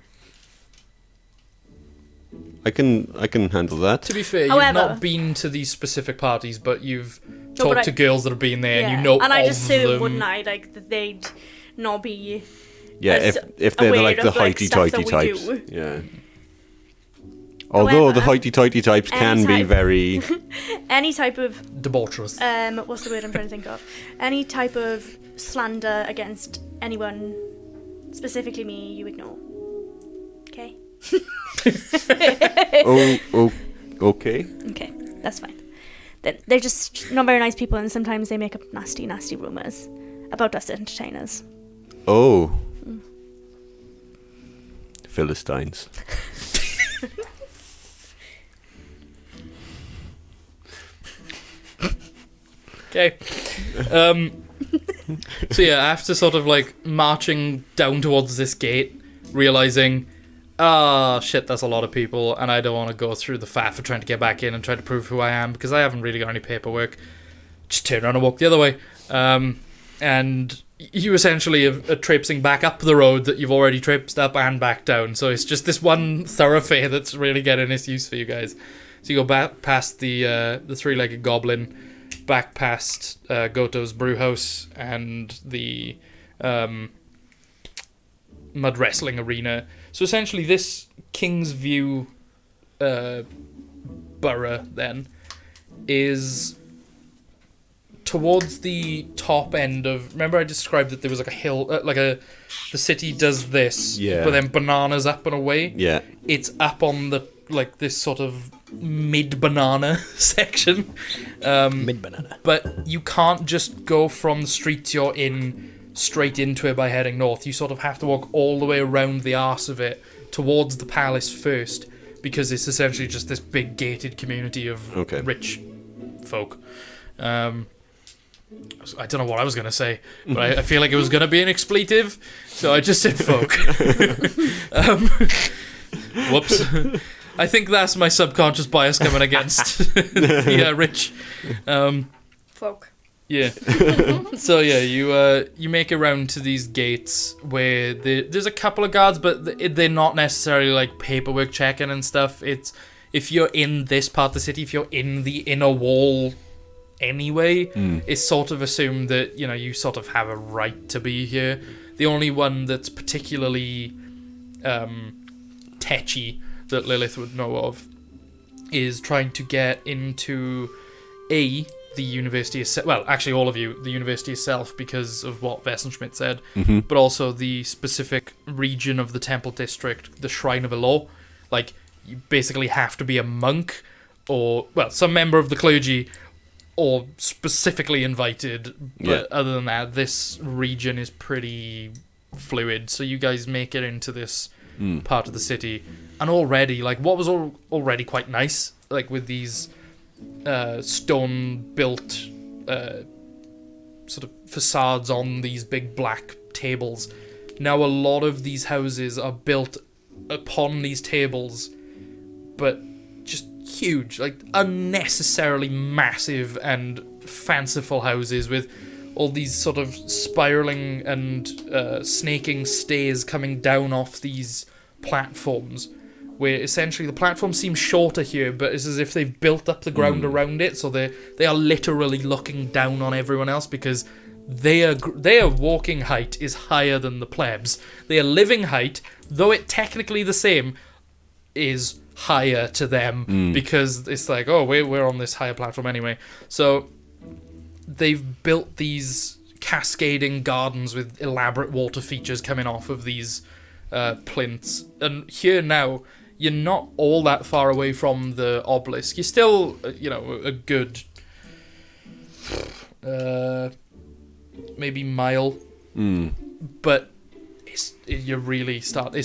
I can handle that. To be fair, you've However- not been to these specific parties, but you've No, talked but to girls that have been there, and Yeah. you know and I of just assume, them. wouldn't I, like that they'd not be Yeah, as if they're aware like the of, like, stuff hoity-toity that we types. do. Yeah. Although the However, hoity-toity types can be anytime- very... any type of Debaucherous. what's the word I'm trying to think of? Any type of slander against anyone, specifically me, you ignore. Okay? Okay. Okay, that's fine. They're just not very nice people, and sometimes they make up nasty, nasty rumours about us entertainers. Oh. Philistines. Okay. So yeah, after sort of like marching down towards this gate, realizing, shit, that's a lot of people, and I don't want to go through the faff of trying to get back in and try to prove who I am because I haven't really got any paperwork. Just turn around and walk the other way. And you essentially are traipsing back up the road that you've already traipsed up and back down. So it's just this one thoroughfare that's really getting its use for you guys. So you go back past the three-legged goblin, back past Goto's brewhouse and the mud wrestling arena. So essentially this Kingsview borough then is towards the top end of. Remember, I described that there was like a hill, the city does this, but then bananas up and away. Yeah, it's up on the this sort of mid-banana section. Mid-banana. But you can't just go from the streets you're in straight into it by heading north. You sort of have to walk all the way around the arse of it towards the palace first, because it's essentially just this big gated community of rich folk. I don't know what I was going to say, but I feel like it was going to be an expletive, so I just said folk. Whoops. I think that's my subconscious bias coming against the rich. Folk. Yeah. So yeah, you make it around to these gates where there's a couple of guards, but they're not necessarily like paperwork checking and stuff. It's if you're in this part of the city, if you're in the inner wall anyway, it's sort of assumed that you sort of have a right to be here. The only one that's particularly tetchy that Lilith would know of is trying to get into the university itself. Well, actually all of you, the university itself, because of what Wessenschmidt said, but also the specific region of the temple district, the Shrine of Elo. Like, you basically have to be a monk or, well, some member of the clergy or specifically invited. But other than that, this region is pretty fluid. So you guys make it into this part of the city. And already, like, what was already quite nice, like, with these stone-built sort of facades on these big black tables. Now a lot of these houses are built upon these tables, but just huge, like, unnecessarily massive and fanciful houses with all these sort of spiraling and snaking stairs coming down off these platforms, where essentially the platform seems shorter here, but it's as if they've built up the ground around it, so they are literally looking down on everyone else, because their walking height is higher than the plebs. Their living height, though it technically the same, is higher to them, because it's like, oh, we're on this higher platform anyway. So they've built these cascading gardens with elaborate water features coming off of these plinths, and here now you're not all that far away from the obelisk. You're still, a good, maybe mile, but it's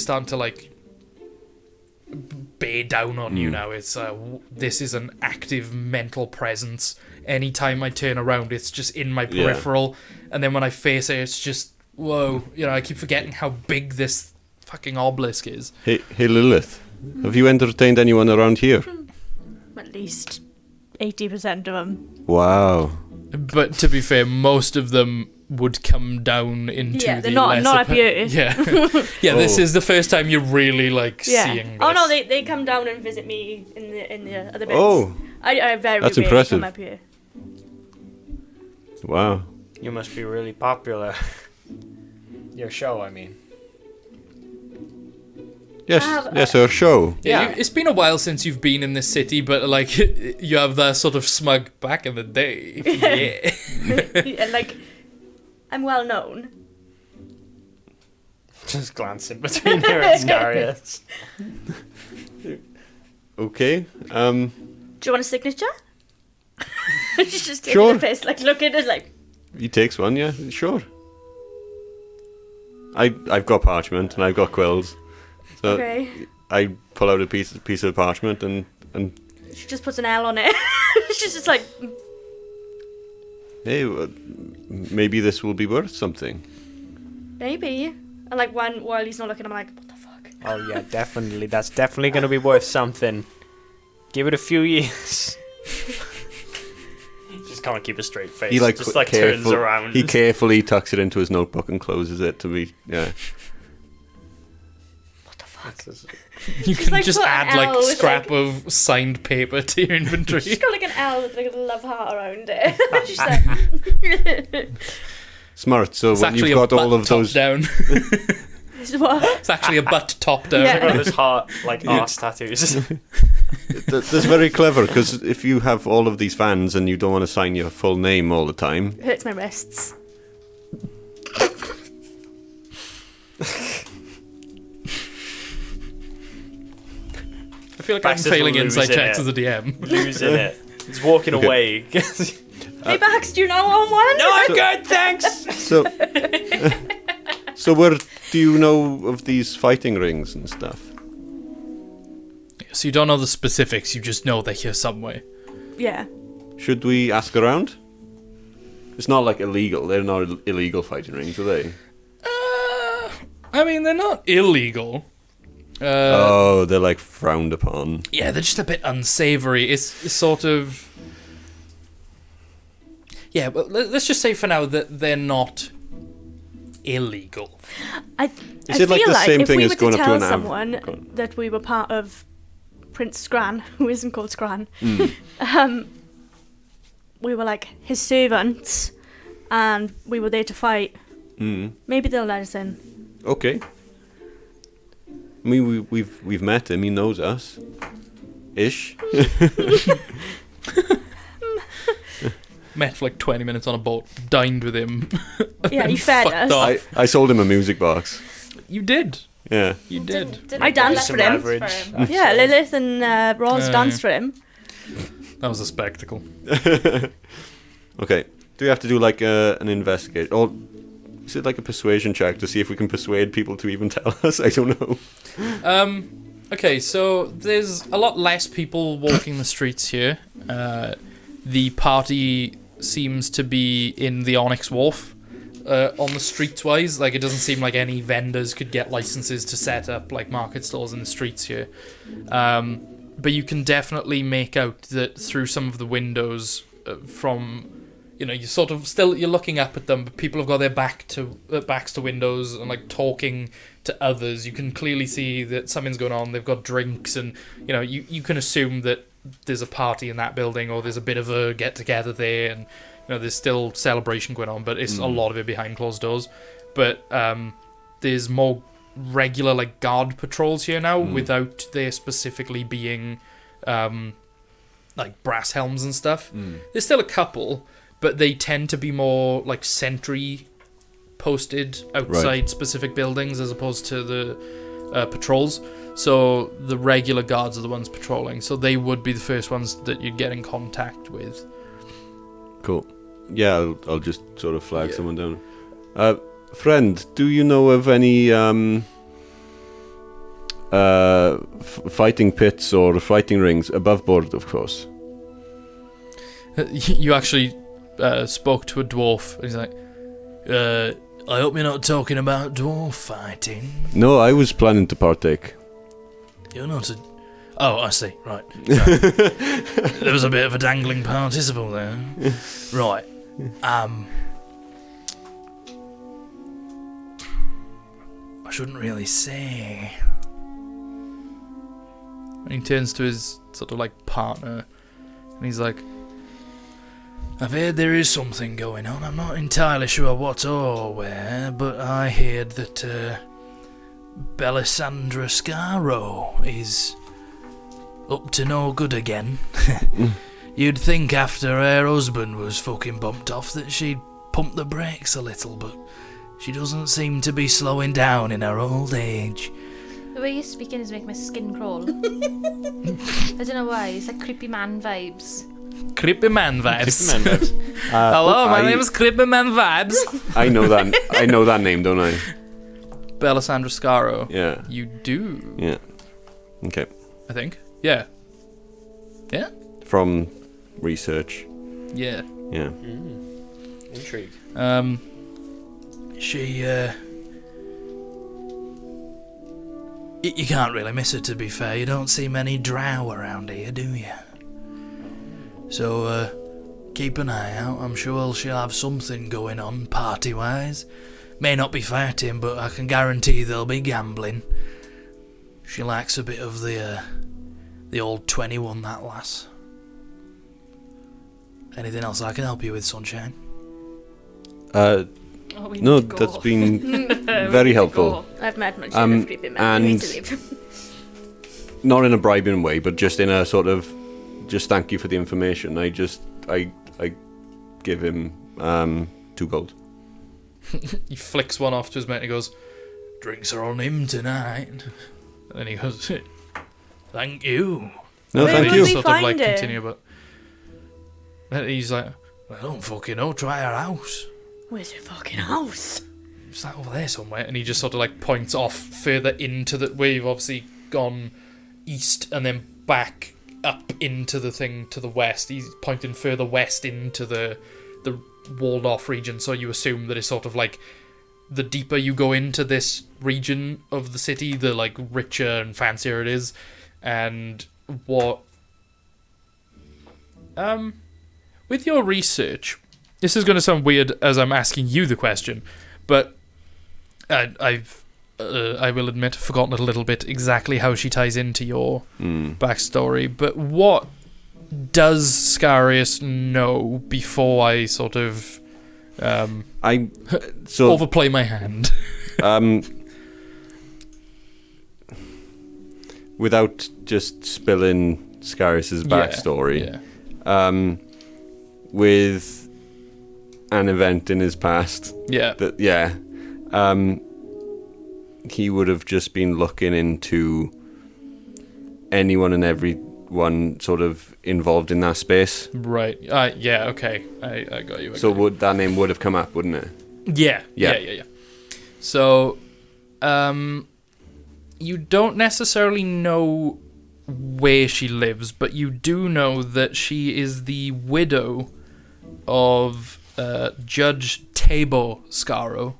starting to like bear down on you now. It's this is an active mental presence. Anytime I turn around, it's just in my peripheral, and then when I face it, it's just whoa. I keep forgetting how big this fucking obelisk is. Hey Lilith. Have you entertained anyone around here? At least 80% of them. Wow. But to be fair, most of them would come down into they're not up here. Yeah. This is the first time you're really seeing this. Oh no, they come down and visit me in the other bits. Oh. I very That's rarely impressive. come up here. Wow. You must be really popular. Your show, I mean. Yes, our show. Yeah. It's been a while since you've been in this city, but you have that sort of smug back in the day. Yeah. And I'm well known. Just glancing between her and Scarius. Okay. Do you want a signature? She's just taking Sure. the piss. Look at it, He takes one, yeah, sure. I've got parchment and I've got quills. So okay. I pull out a piece of parchment and She just puts an L on it. She's just like, hey, maybe this will be worth something. maybe. And while he's not looking, I'm like, what the fuck? Oh yeah, definitely. That's definitely going to be worth something. Give it a few years. Just can't keep a straight face. He turns around. He carefully tucks it into his notebook and closes it to be What the fuck? You She's can just put add an L with, scrap of signed paper to your inventory. She's got an L with a love heart around it. She's like, smart. So It's when actually you've got a butt all of top those down. this is what? It's actually a butt top down. Yeah. Got this heart arse tattoos. That's very clever, because if you have all of these fans and you don't want to sign your full name all the time... It hurts my wrists. I feel like Baxter's I'm failing insight losing checks it. as a DM. Losing it. He's walking away. Hey, Bax, do you know one? No, I'm good, thanks! So, so where do you know of these fighting rings and stuff? So you don't know the specifics, you just know they're here somewhere. Yeah. Should we ask around? It's not like illegal. They're not illegal fighting rings, are they? I mean, they're not illegal. Oh, they're like frowned upon. Yeah, they're just a bit unsavory. It's sort of... Yeah, but let's just say for now that they're not illegal. I Is it like feel the same if thing we as were going to up to tell an someone Go on. that we were part of Prince Scran, who isn't called Scran, we were like his servants, and we were there to fight. Maybe they'll let us in. Okay. I mean, we've met him. He knows us, ish. Met for like 20 minutes on a boat, dined with him. Yeah, he then fed fucked us. off. I sold him a music box. You did. Yeah. You did. Didn't I danced Lilith for him. dance for him? Yeah, Lilith and Roz danced for him. That was a spectacle. Okay. Do we have to do like an investigation? Or is it like a persuasion check to see if we can persuade people to even tell us? I don't know. Okay, so there's a lot less people walking the streets here. The party seems to be in the Onyx Wharf on the streets-wise. Like, it doesn't seem like any vendors could get licenses to set up, like, market stalls in the streets here. But you can definitely make out that through some of the windows from... You know, you're looking up at them, but people have got their backs to windows and, like, talking to others. You can clearly see that something's going on. They've got drinks, and, you know, you can assume that there's a party in that building, or there's a bit of a get-together there, and, you know, there's still celebration going on, but it's a lot of it behind closed doors. But there's more regular, like, guard patrols here now, without there specifically being, like, brass helms and stuff. There's still a couple, but they tend to be more, like, sentry posted outside specific buildings as opposed to the patrols. So the regular guards are the ones patrolling, so they would be the first ones that you'd get in contact with. Cool. Yeah, I'll just sort of flag someone down. Friend, do you know of any fighting pits or fighting rings above board, of course? You actually spoke to a dwarf, and he's like, I hope you're not talking about dwarf fighting. No, I was planning to partake. You're not a... Oh, I see, right. Sorry. There was a bit of a dangling participle there. Right. I shouldn't really say. And he turns to his sort of like partner, and he's like, I've heard there is something going on. I'm not entirely sure what or where, but I heard that Belisandra Scaro is up to no good again. You'd think after her husband was fucking bumped off that she'd pump the brakes a little, but she doesn't seem to be slowing down in her old age. The way you're speaking is making my skin crawl. I don't know why. It's like creepy man vibes. Creepy man vibes. Hello, My name is Creepy Man Vibes. I know that. I know that name, don't I? Belisandra Scaro. Yeah. You do. Yeah. Okay. I think. Yeah. Yeah? From research. Yeah. Yeah. Intrigue. She, you can't really miss her, to be fair. You don't see many drow around here, do you? So, keep an eye out. I'm sure she'll have something going on, party-wise. May not be fighting, but I can guarantee there'll be gambling. She likes a bit of the old 21, that lass. Anything else I can help you with, Sunshine? No, that's been very helpful. I've met much of creepy men. We need to leave. not in a bribing way, but just in a sort of, just thank you for the information. I give him 2 gold. He flicks one off to his mate and he goes, "Drinks are on him tonight." And then he goes, "Thank you." No, Where thank would you. we Sort of like find it? continue, but then he's like, "I don't fucking know. Try our house. Where's your fucking house? It's like over there somewhere." And he just sort of like points off further into the where you've obviously gone east and then back up into the thing to the west. He's pointing further west into the walled off region, so you assume that it's sort of like the deeper you go into this region of the city, the like richer and fancier it is. And what with your research, this is going to sound weird as I'm asking you the question, but I will admit, forgotten a little bit exactly how she ties into your backstory. But what does Scarius know before I sort of overplay my hand? Without just spilling Scarius's backstory, with an event in his past, he would have just been looking into anyone and everyone sort of involved in that space. Right. Okay. I got you. So that name would have come up, wouldn't it? Yeah. So, you don't necessarily know where she lives, but you do know that she is the widow of Judge Tabor Scarrow.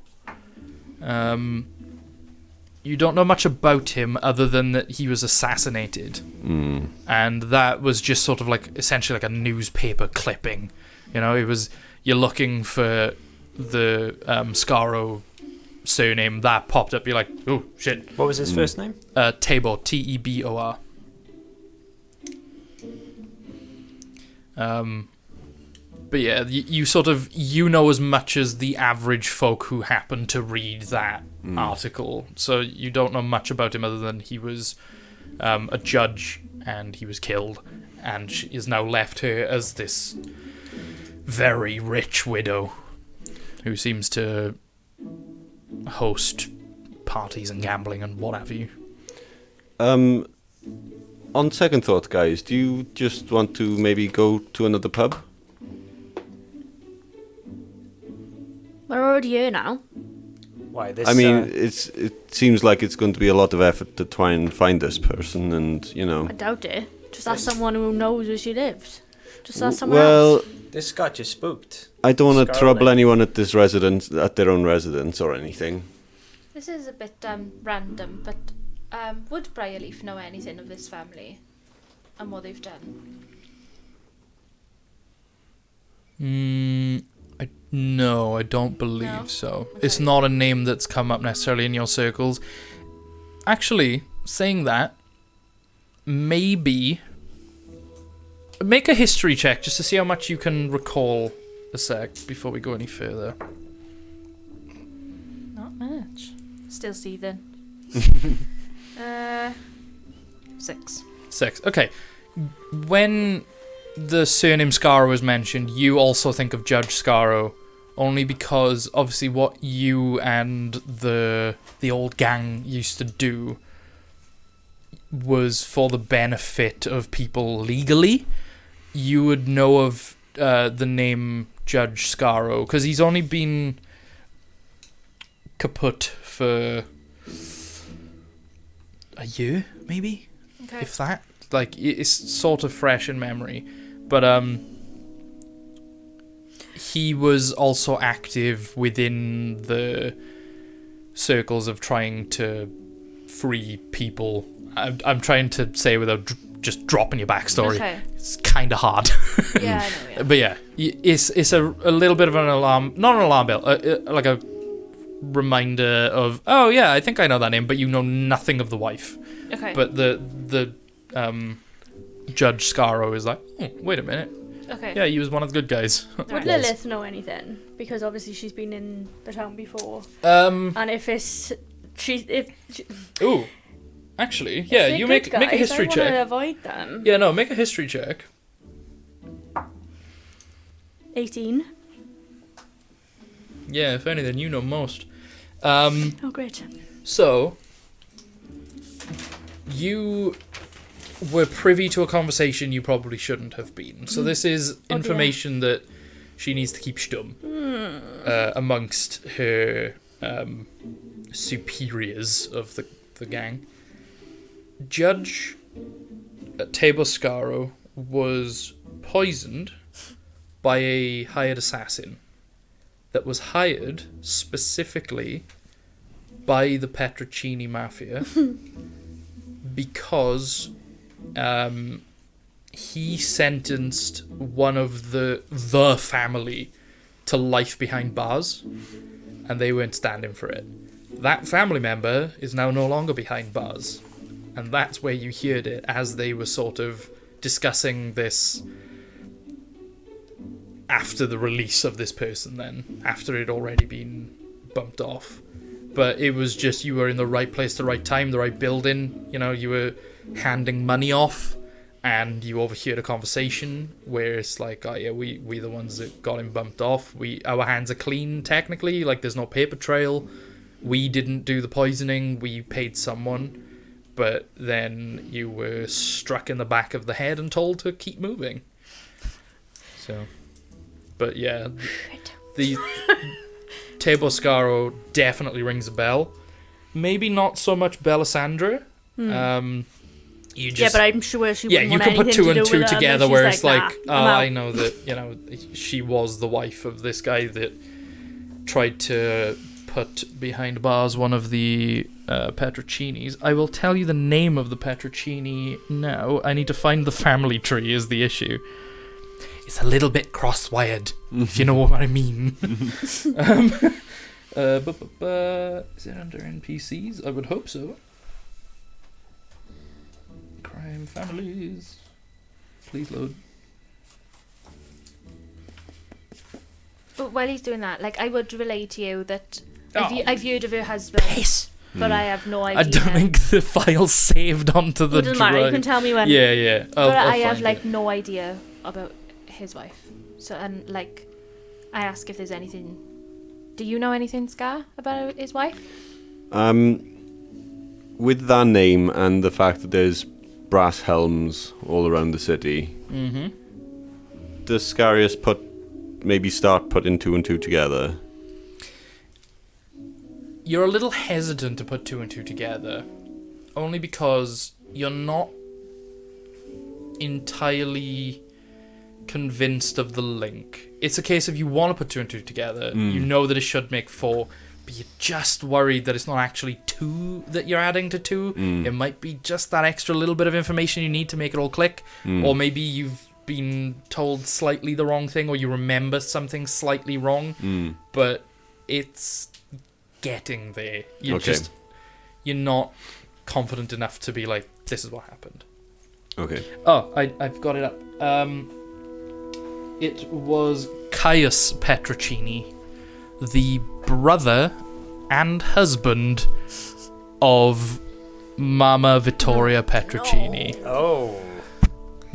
You don't know much about him other than that he was assassinated. And that was just sort of like essentially like a newspaper clipping. You know, you're looking for the Scarrow surname that popped up. You're like, oh shit. What was his first name? Tabor, Tebor. But yeah, you sort of, you know as much as the average folk who happen to read that article. So you don't know much about him other than he was a judge and he was killed, and she is now left here as this very rich widow who seems to host parties and gambling and what have you. On second thought, guys, do you just want to maybe go to another pub? We're already here now. Why this? I mean, it seems like it's going to be a lot of effort to try and find this person, and you know. I doubt it. Just ask someone who knows where she lives. Just ask someone else. This got you spooked. I don't want to trouble Scarlet. anyone at this residence, at their own residence or anything. This is a bit random, but would Briarleaf know anything of this family and what they've done? No, I don't believe so. Okay. It's not a name that's come up necessarily in your circles. Actually, saying that, maybe make a history check just to see how much you can recall a sec before we go any further. Not much. Still seething. 6. 6. Okay. When the surname Scarrow is mentioned, you also think of Judge Scarrow, only because obviously what you and the old gang used to do was for the benefit of people legally. You would know of the name Judge Scarrow because he's only been kaput for a year, maybe, Okay. if that. Like, it's sort of fresh in memory, but he was also active within the circles of trying to free people. I'm trying to say without just dropping your backstory. Okay. It's kind of hard. Yeah, I know, yeah. But yeah, it's a little bit of an alarm, not an alarm bell, like a reminder of, oh yeah, I think I know that name, but you know nothing of the wife. Okay. But the Judge Scarrow is like, oh, wait a minute. Okay. Yeah, he was one of the good guys. Would Right. Lilith know anything? Because obviously she's been in the town before. Um. And if it's... If Ooh. Actually, yeah, They're you good make a guys. history I want to check. avoid them. Yeah, no, make a history check. 18. Yeah, if anything, you know most. Oh, great. So, you were privy to a conversation you probably shouldn't have been. So this is dear. information that she needs to keep stum amongst her superiors of the gang. Judge Taboscaro was poisoned by a hired assassin that was hired specifically by the Petrocini Mafia because he sentenced one of the family to life behind bars, and they weren't standing for it. That family member is now no longer behind bars, and that's where you heard it as they were sort of discussing this after the release of this person, then after it had already been bumped off. But it was just, you were in the right place, the right time, the right building. You know, you were handing money off, and you overheard a conversation where it's like, oh yeah, we the ones that got him bumped off. Our hands are clean technically. Like, there's no paper trail. We didn't do the poisoning. We paid someone. But then you were struck in the back of the head and told to keep moving. So, but yeah, the Taboscaro definitely rings a bell. Maybe not so much Belisandre. You just, Yeah, but I'm sure she wouldn't you want can put anything two to and do two with it together, unless where she's it's like, nah, I'm I out. know that, she was the wife of this guy that tried to put behind bars one of the Petrocinis. I will tell you the name of the Petrocini now. I need to find the family tree is the issue. It's a little bit cross-wired, if you know what I mean. Is it under NPCs? I would hope so. Crime families. Please load. But while he's doing that, like, I would relay to you that Oh. I've heard of her husband, Piss! but I have no idea. I don't think the file's saved onto the It doesn't matter, you drive. can tell me when. Yeah. But I have, find like, it. no idea about his wife. So, and, like, I ask if there's anything... Do you know anything, Scar, about his wife? With that name and the fact that there's brass helms all around the city, does Scarius start putting two and two together? You're a little hesitant to put two and two together, only because you're not entirely convinced of the link. It's a case of you want to put two and two together, you know that it should make four, but you're just worried that it's not actually two that you're adding to two. It might be just that extra little bit of information you need to make it all click, or maybe you've been told slightly the wrong thing, or you remember something slightly wrong, but it's getting there. You're not confident enough to be like, this is what happened. Okay. Oh, I've got it up. It was Caius Petrocini, the brother and husband of Mama Vittoria Petrocini. Oh.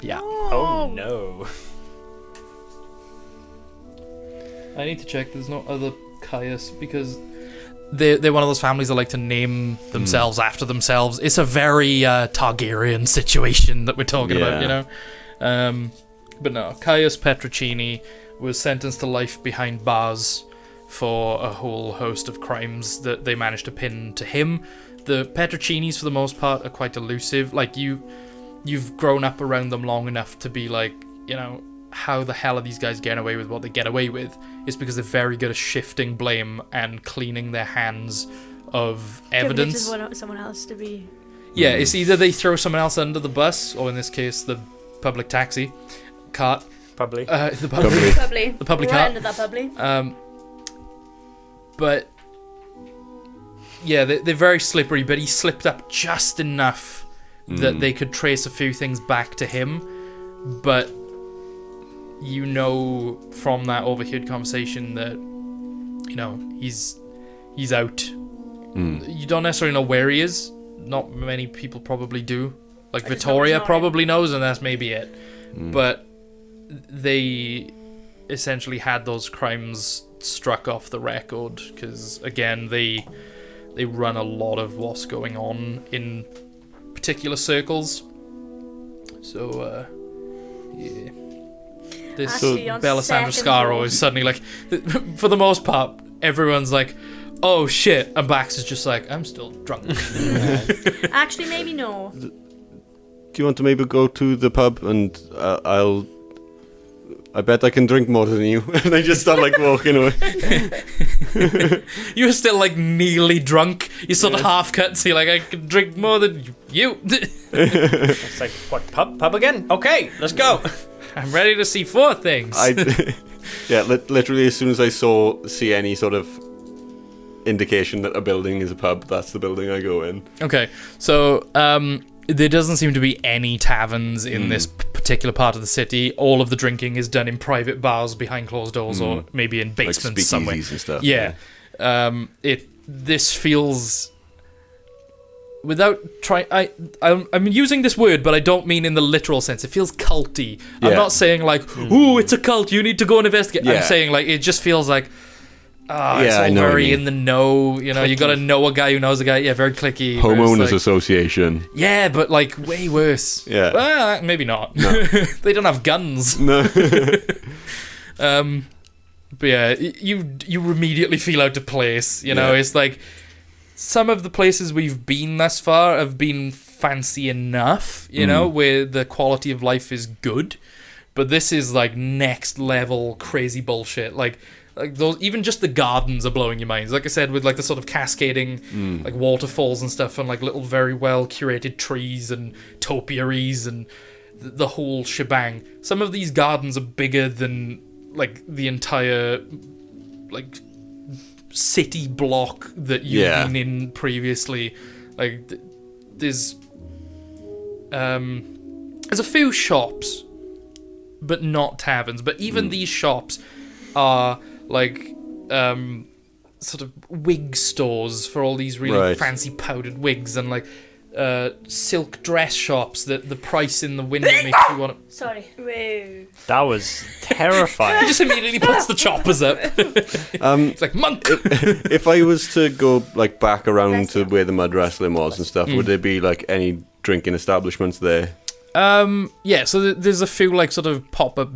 Yeah. Oh no. I need to check there's no other Caius, because they're one of those families that like to name themselves after themselves. It's a very Targaryen situation that we're talking about, you know? But no, Caius Petrocini was sentenced to life behind bars for a whole host of crimes that they managed to pin to him. The Petrocinis, for the most part, are quite elusive. Like, you've grown up around them long enough to be like, you know, how the hell are these guys getting away with what they get away with? It's because they're very good at shifting blame and cleaning their hands of evidence. Giving it to someone else to be... Yeah, it's either they throw someone else under the bus, or in this case, the public taxi cart. Probably. The Probably. The public right cart. under that probably. But yeah, they're very slippery, but he slipped up just enough that they could trace a few things back to him. But you know from that overheard conversation that, you know, he's out. You don't necessarily know where he is, not many people probably do. Like I just know Victoria it's not probably knows, and that's maybe it. But they essentially had those crimes struck off the record because, again, they run a lot of what's going on in particular circles. So, yeah. This Actually, on Belisandre second Scaro thought- is suddenly like, for the most part, everyone's like, oh shit, and Bax is just like, I'm still drunk. Actually, maybe no. Do you want to maybe go to the pub and I bet I can drink more than you. And I just start like walking away. You're still like nearly drunk. You're sort of half cut, so you're like, I can drink more than you. It's like, what, pub again? Okay, let's go. I'm ready to see 4 things. Literally as soon as I see any sort of indication that a building is a pub, that's the building I go in. Okay, so there doesn't seem to be any taverns in this particular part of the city. All of the drinking is done in private bars behind closed doors, or maybe in basements like somewhere. speakeasies and stuff. Yeah. This feels, without trying, I'm using this word, but I don't mean in the literal sense. It feels culty. I'm Yeah. not saying like, ooh, it's a cult, you need to go and investigate. I'm Yeah. saying like, it just feels like, it's I all know what you very mean. in the know. You know, you gotta know a guy who knows a guy. Yeah, very clicky. whereas, Homeowners like, Association. yeah, but like way worse. Yeah. Well, maybe not. They don't have guns. No. But yeah, you immediately feel out of place. You know, Yeah. it's like some of the places we've been thus far have been fancy enough. You know, where the quality of life is good, but this is like next level crazy bullshit. Like those, even just the gardens are blowing your minds. Like I said, with like the sort of cascading like waterfalls and stuff, and like little very well curated trees and topiaries and the whole shebang. Some of these gardens are bigger than like the entire like city block that you've been in previously. Like there's a few shops, but not taverns. But even these shops are like sort of wig stores for all these really Right. fancy powdered wigs, and like silk dress shops that the price in the window makes you want to. Sorry. Whoa. That was terrifying. He just immediately puts the choppers up. It's like, monk. If I was to go like back around to where the mud wrestling was and stuff, would there be like any drinking establishments there? Yeah, so there's a few like sort of pop-up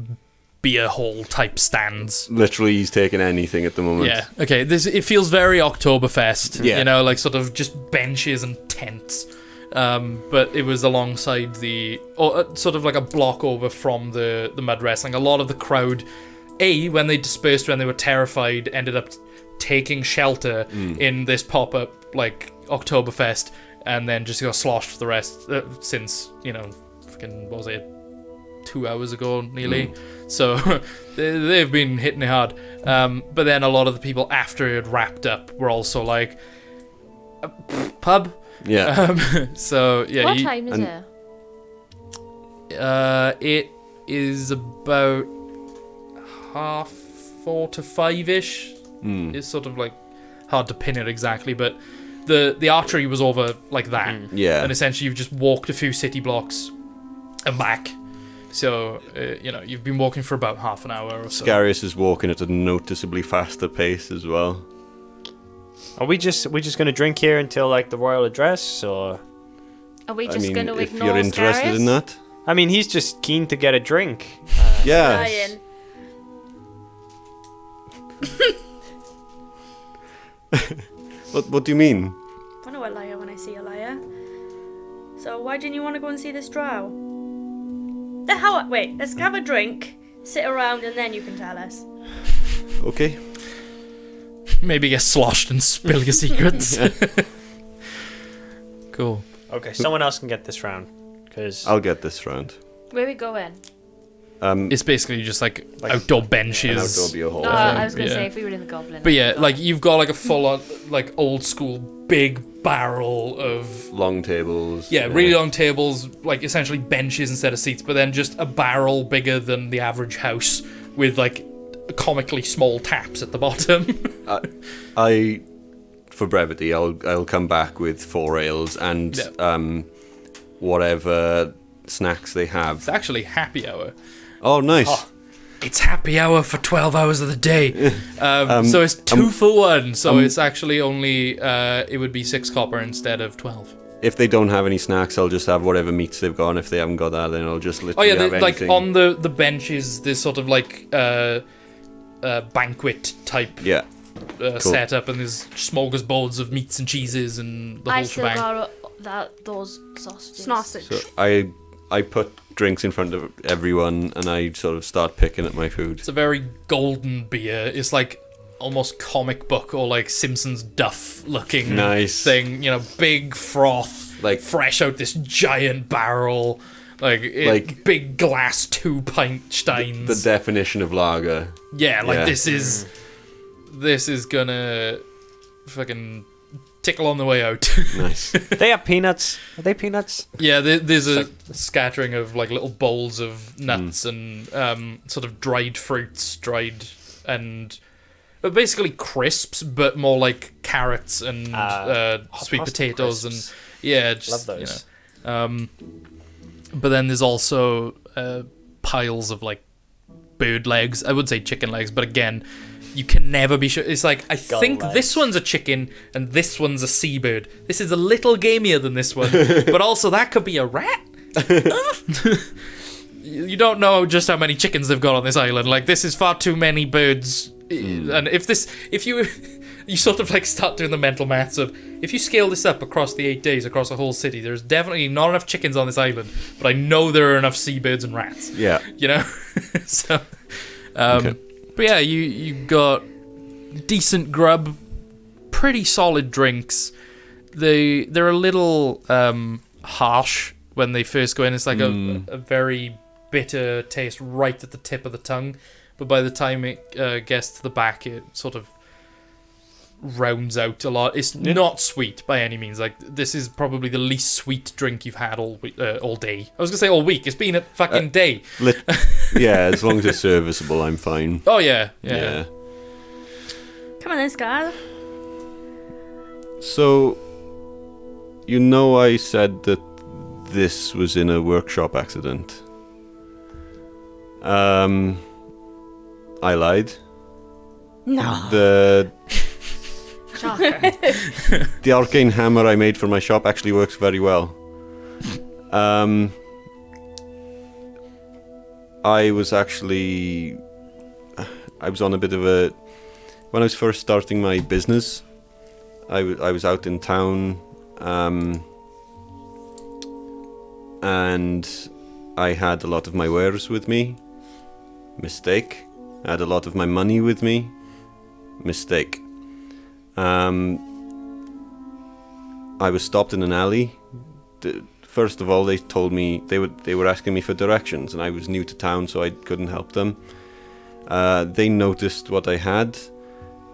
beer hall type stands. Literally, he's taking anything at the moment. Yeah, okay. It feels very Oktoberfest. Yeah. You know, like sort of just benches and tents. But it was alongside sort of like a block over from the mud wrestling. A lot of the crowd, when they dispersed when they were terrified, ended up taking shelter in this pop-up like Oktoberfest, and then just got sloshed for the rest since, you know, fucking, what was it, 2 hours ago nearly. So they've been hitting it hard. But then a lot of the people after it wrapped up were also like, pub. Yeah. So yeah. What time is and- it? It is about 4:30 to 5ish. It's sort of like hard to pin it exactly, but the archery was over like that. Yeah. And essentially you've just walked a few city blocks and back. So you know, you've been walking for about half an hour or so. Scarius is walking at a noticeably faster pace as well. Are we just gonna drink here until like the royal address, or? Are we I just mean, going to if ignore you're interested Scaris? in that. I mean, he's just keen to get a drink. Yeah. Ryan. What do you mean? I know a liar when I see a liar. So why didn't you want to go and see this drow? Wait, let's have a drink, sit around, and then you can tell us. Okay. Maybe get sloshed and spill your secrets. Cool. Okay, someone else can get this round, because I'll get this round. Where we going? It's basically just like outdoor benches. An outdoor beer hall. I was going to yeah. say if we were in the Goblin. But yeah, like you've got like a full on like old school big barrel of Long tables. really long tables, like essentially benches instead of seats, but then just a barrel bigger than the average house with like comically small taps at the bottom. I for brevity, I'll come back with 4 ales and whatever snacks they have. It's actually happy hour. Oh, nice. Oh. It's happy hour for 12 hours of the day. So it's 2 for 1. So it's actually only, it would be 6 copper instead of 12. If they don't have any snacks, I'll just have whatever meats they've got. And if they haven't got that, then I'll just literally have like anything. on the benches, there's sort of like banquet type cool. setup, and there's smorgasbords of meats and cheeses and the whole I still shebang. got those sausages. Sausage. So I put drinks in front of everyone, and I sort of start picking at my food. It's a very golden beer. It's like almost comic book or like Simpsons Duff looking Nice. thing. You know, big froth, Like- fresh out this giant barrel, like big glass 2-pint steins. The definition of lager. Yeah, like Yeah. this is gonna fucking tickle on the way out. Nice. They have peanuts. Are they peanuts? Yeah, there's a scattering of like little bowls of nuts and sort of dried fruits, but basically crisps, but more like carrots and sweet frosted potatoes crisps. and just, Love those. You know. But then there's also piles of like bird legs. I would say chicken legs, but again, you can never be sure. It's like, I think legs. this one's a chicken and this one's a seabird. This is a little gamier than this one, but also that could be a rat. You don't know just how many chickens they've got on this island. Like, this is far too many birds. And if you sort of like start doing the mental maths of, if you scale this up across the 8 days across the whole city, there's definitely not enough chickens on this island, but I know there are enough seabirds and rats. Yeah. You know? So, Okay. but yeah, you got decent grub, pretty solid drinks. They're a little harsh when they first go in. It's like a very bitter taste right at the tip of the tongue, but by the time it gets to the back, it sort of rounds out a lot. It's not sweet by any means. Like, this is probably the least sweet drink you've had all day. I was gonna say all week. It's been a fucking day. Yeah, as long as it's serviceable, I'm fine. Oh yeah. Come on, this guy. So, you know, I said that this was in a workshop accident. I lied. No. The arcane hammer I made for my shop actually works very well. I was on a bit of a... When I was first starting my business, I was out in town, and I had a lot of my wares with me. Mistake. I had a lot of my money with me. Mistake. I was stopped in an alley. First of all, they told me they were asking me for directions, and I was new to town, so I couldn't help them. They noticed what I had,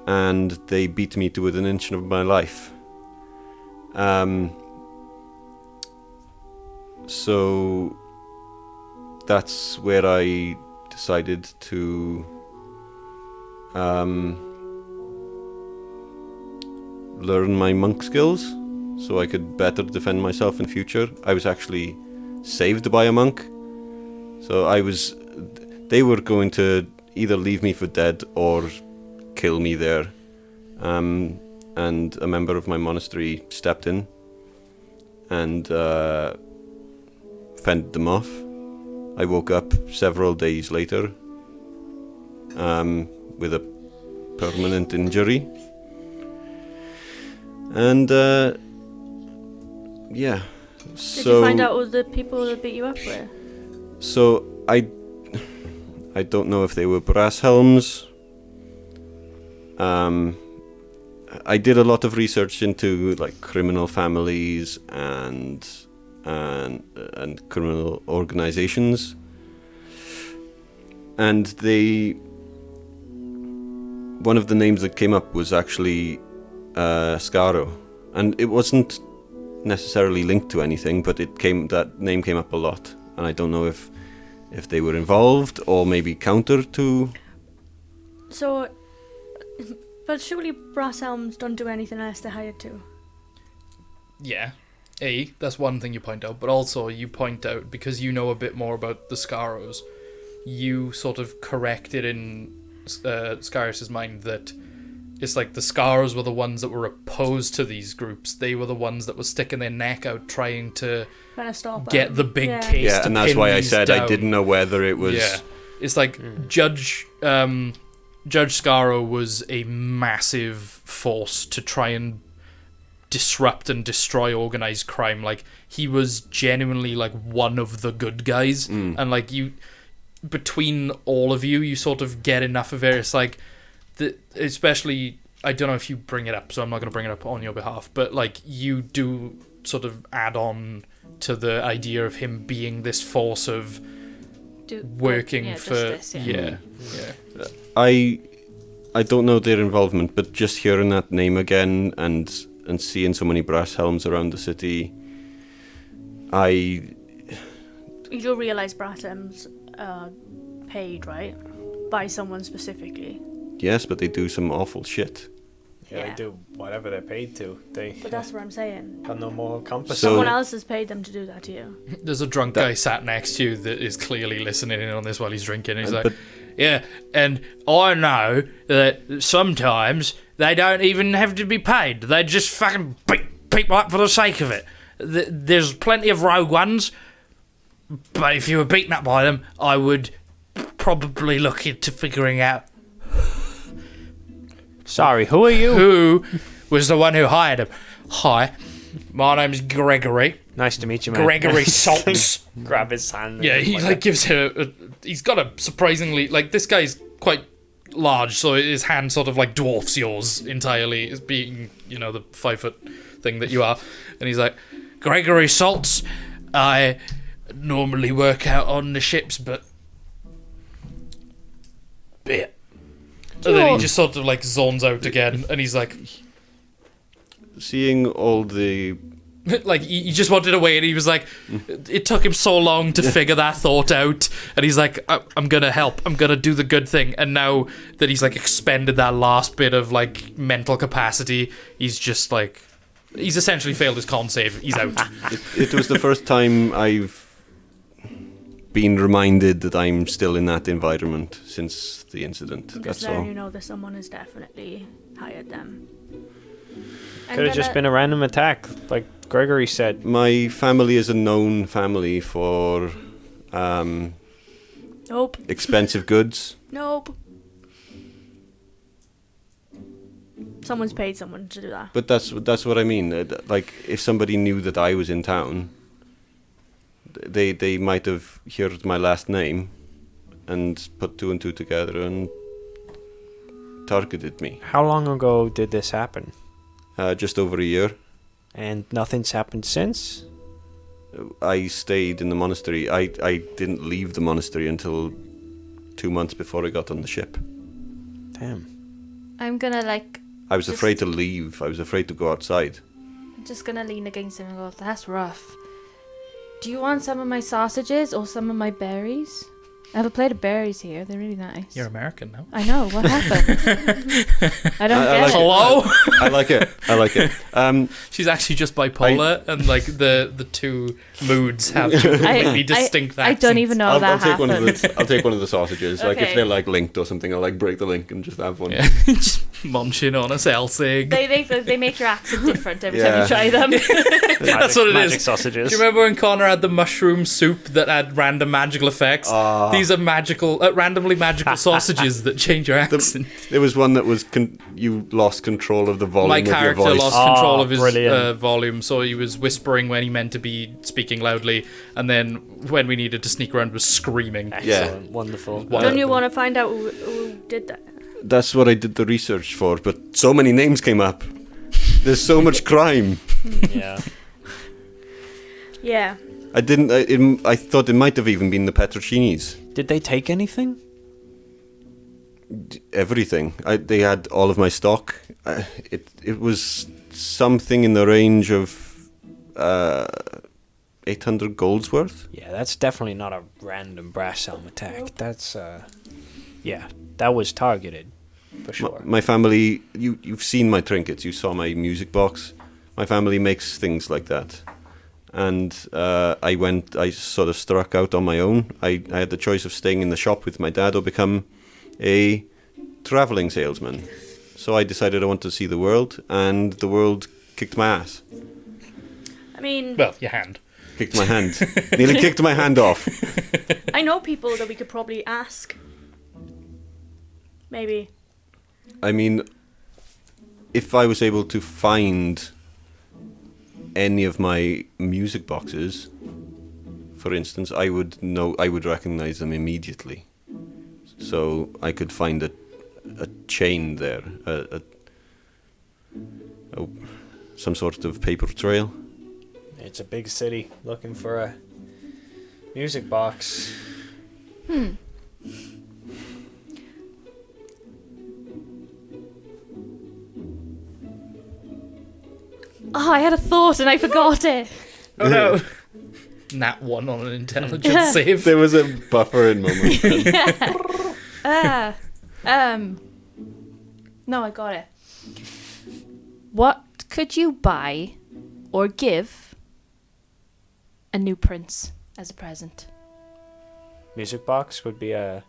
and they beat me to within an inch of my life. So that's where I decided to learn my monk skills so I could better defend myself in future. I was actually saved by a monk. So they were going to either leave me for dead or kill me there. And a member of my monastery stepped in and fended them off. I woke up several days later with a permanent injury. And yeah. Did you find out all the people that beat you up were? So I don't know if they were brass helms. I did a lot of research into like criminal families and criminal organizations, and one of the names that came up was actually Scaro, and it wasn't necessarily linked to anything, but that name came up a lot, and I don't know if they were involved or maybe counter to. So, But surely brass helms don't do anything unless they're hired to. Yeah. That's one thing you point out, but also you point out, because you know a bit more about the Scaros, you sort of corrected in Scarus's mind that it's like the Scaros were the ones that were opposed to these groups. They were the ones that were sticking their neck out trying to Stop get them. the big Yeah. case Yeah, to and that's pin why I these said down. I didn't know whether it was. Yeah. It's like Judge Scaro was a massive force to try and disrupt and destroy organized crime. Like, he was genuinely like one of the good guys, and like you, between all of you, you sort of get enough of it. It's like, especially, I don't know if you bring it up, so I'm not going to bring it up on your behalf, but like you do sort of add on to the idea of him being this force of working for justice, yeah. I don't know their involvement, but just hearing that name again and seeing so many brass helms around the city, You do realise brass helms are paid, right? By someone specifically. yes, but they do some awful shit. Yeah, Yeah. they do whatever they're paid to. They But that's what I'm saying. got no moral compass. So- Someone else has paid them to do that to you. There's a drunk guy sat next to you that is clearly listening in on this while he's drinking. He's like, But yeah, and I know that sometimes they don't even have to be paid. They just fucking beat people up for the sake of it. There's plenty of rogue ones, but if you were beaten up by them, I would probably look into figuring out Sorry, who are you? who was the one who hired him. Hi, my name's Gregory. Nice to meet you, man. Gregory Saltz. Grab his hand. Yeah, and he like gives her. He's got a surprisingly like this guy's quite large, so his hand sort of like dwarfs yours entirely, as being the 5 foot thing that you are. And he's like, Gregory Saltz. I normally work out on the ships, but bit. And then he just sort of like zones out again, and he's like, seeing all the like he just wanted away, and he was like, it took him so long to figure that thought out, and he's like, I'm gonna help, I'm gonna do the good thing. And now that he's like expended that last bit of like mental capacity, he's just like, he's essentially failed his con save. He's out. it was the first time I've been reminded that I'm still in that environment since the incident. I'm That's just letting all. you know that someone has definitely hired them. Could have just been a random attack, like Gregory said. My family is a known family for Nope. expensive goods. Nope. Someone's paid someone to do that. But that's what I mean. Like, if somebody knew that I was in town, they might have heard my last name and put 2 and 2 together and targeted me. How long ago did this happen? Just over a year. And nothing's happened since? I stayed in the monastery. I didn't leave the monastery until 2 months before I got on the ship. Damn. I'm gonna like I was afraid to leave. I was afraid to go outside. just gonna lean against him and go, that's rough. Do you want some of my sausages or some of my berries? I have a plate of berries here. They're really nice. You're American now. I know. What happened? I don't I get like it. Hello? I like it. I like it. She's actually just bipolar, and like the two moods have completely distinct I accents. don't even know I'll that take one of happened. the. I'll take one of the sausages. Like if Okay. they're like linked or something, I'll like break the link and just have one. Yeah, just munching on a Celsig. They make your accent different every time Yeah. you try them. That's what it Magic is. sausages. Do you remember when Connor had the mushroom soup that had random magical effects? These are magical, randomly magical sausages that change your accent. There was one that was you lost control of the volume My of your character voice. lost control of his brilliant. volume, so he was whispering when he meant to be speaking loudly, and then when we needed to sneak around was screaming. Excellent. Wonderful. Don't you want to find out who did that? That's what I did the research for, but so many names came up. There's so much crime. Yeah. Yeah. I didn't. I thought it might have even been the Petrocinis. Did they take anything? Everything. They had all of my stock. It was something in the range of 800 gold's worth. Yeah, that's definitely not a random brass helm attack. That's, yeah, that was targeted, for sure. My family, you've seen my trinkets. You saw my music box. My family makes things like that. And I sort of struck out on my own. I had the choice of staying in the shop with my dad or become a traveling salesman. So I decided I wanted to see the world, and the world kicked my ass. I mean, Well, your hand. Kicked my hand. Nearly kicked my hand off. I know people that we could probably ask. Maybe. I mean, if I was able to find any of my music boxes, for instance, I would recognize them immediately. So I could find a chain there, some sort of paper trail. It's a big city looking for a music box. Oh, I had a thought and I forgot it. Oh no. Nat 1 on an intelligence save. There was a buffering moment. No, I got it. What could you buy or give a new prince as a present? Music box would be a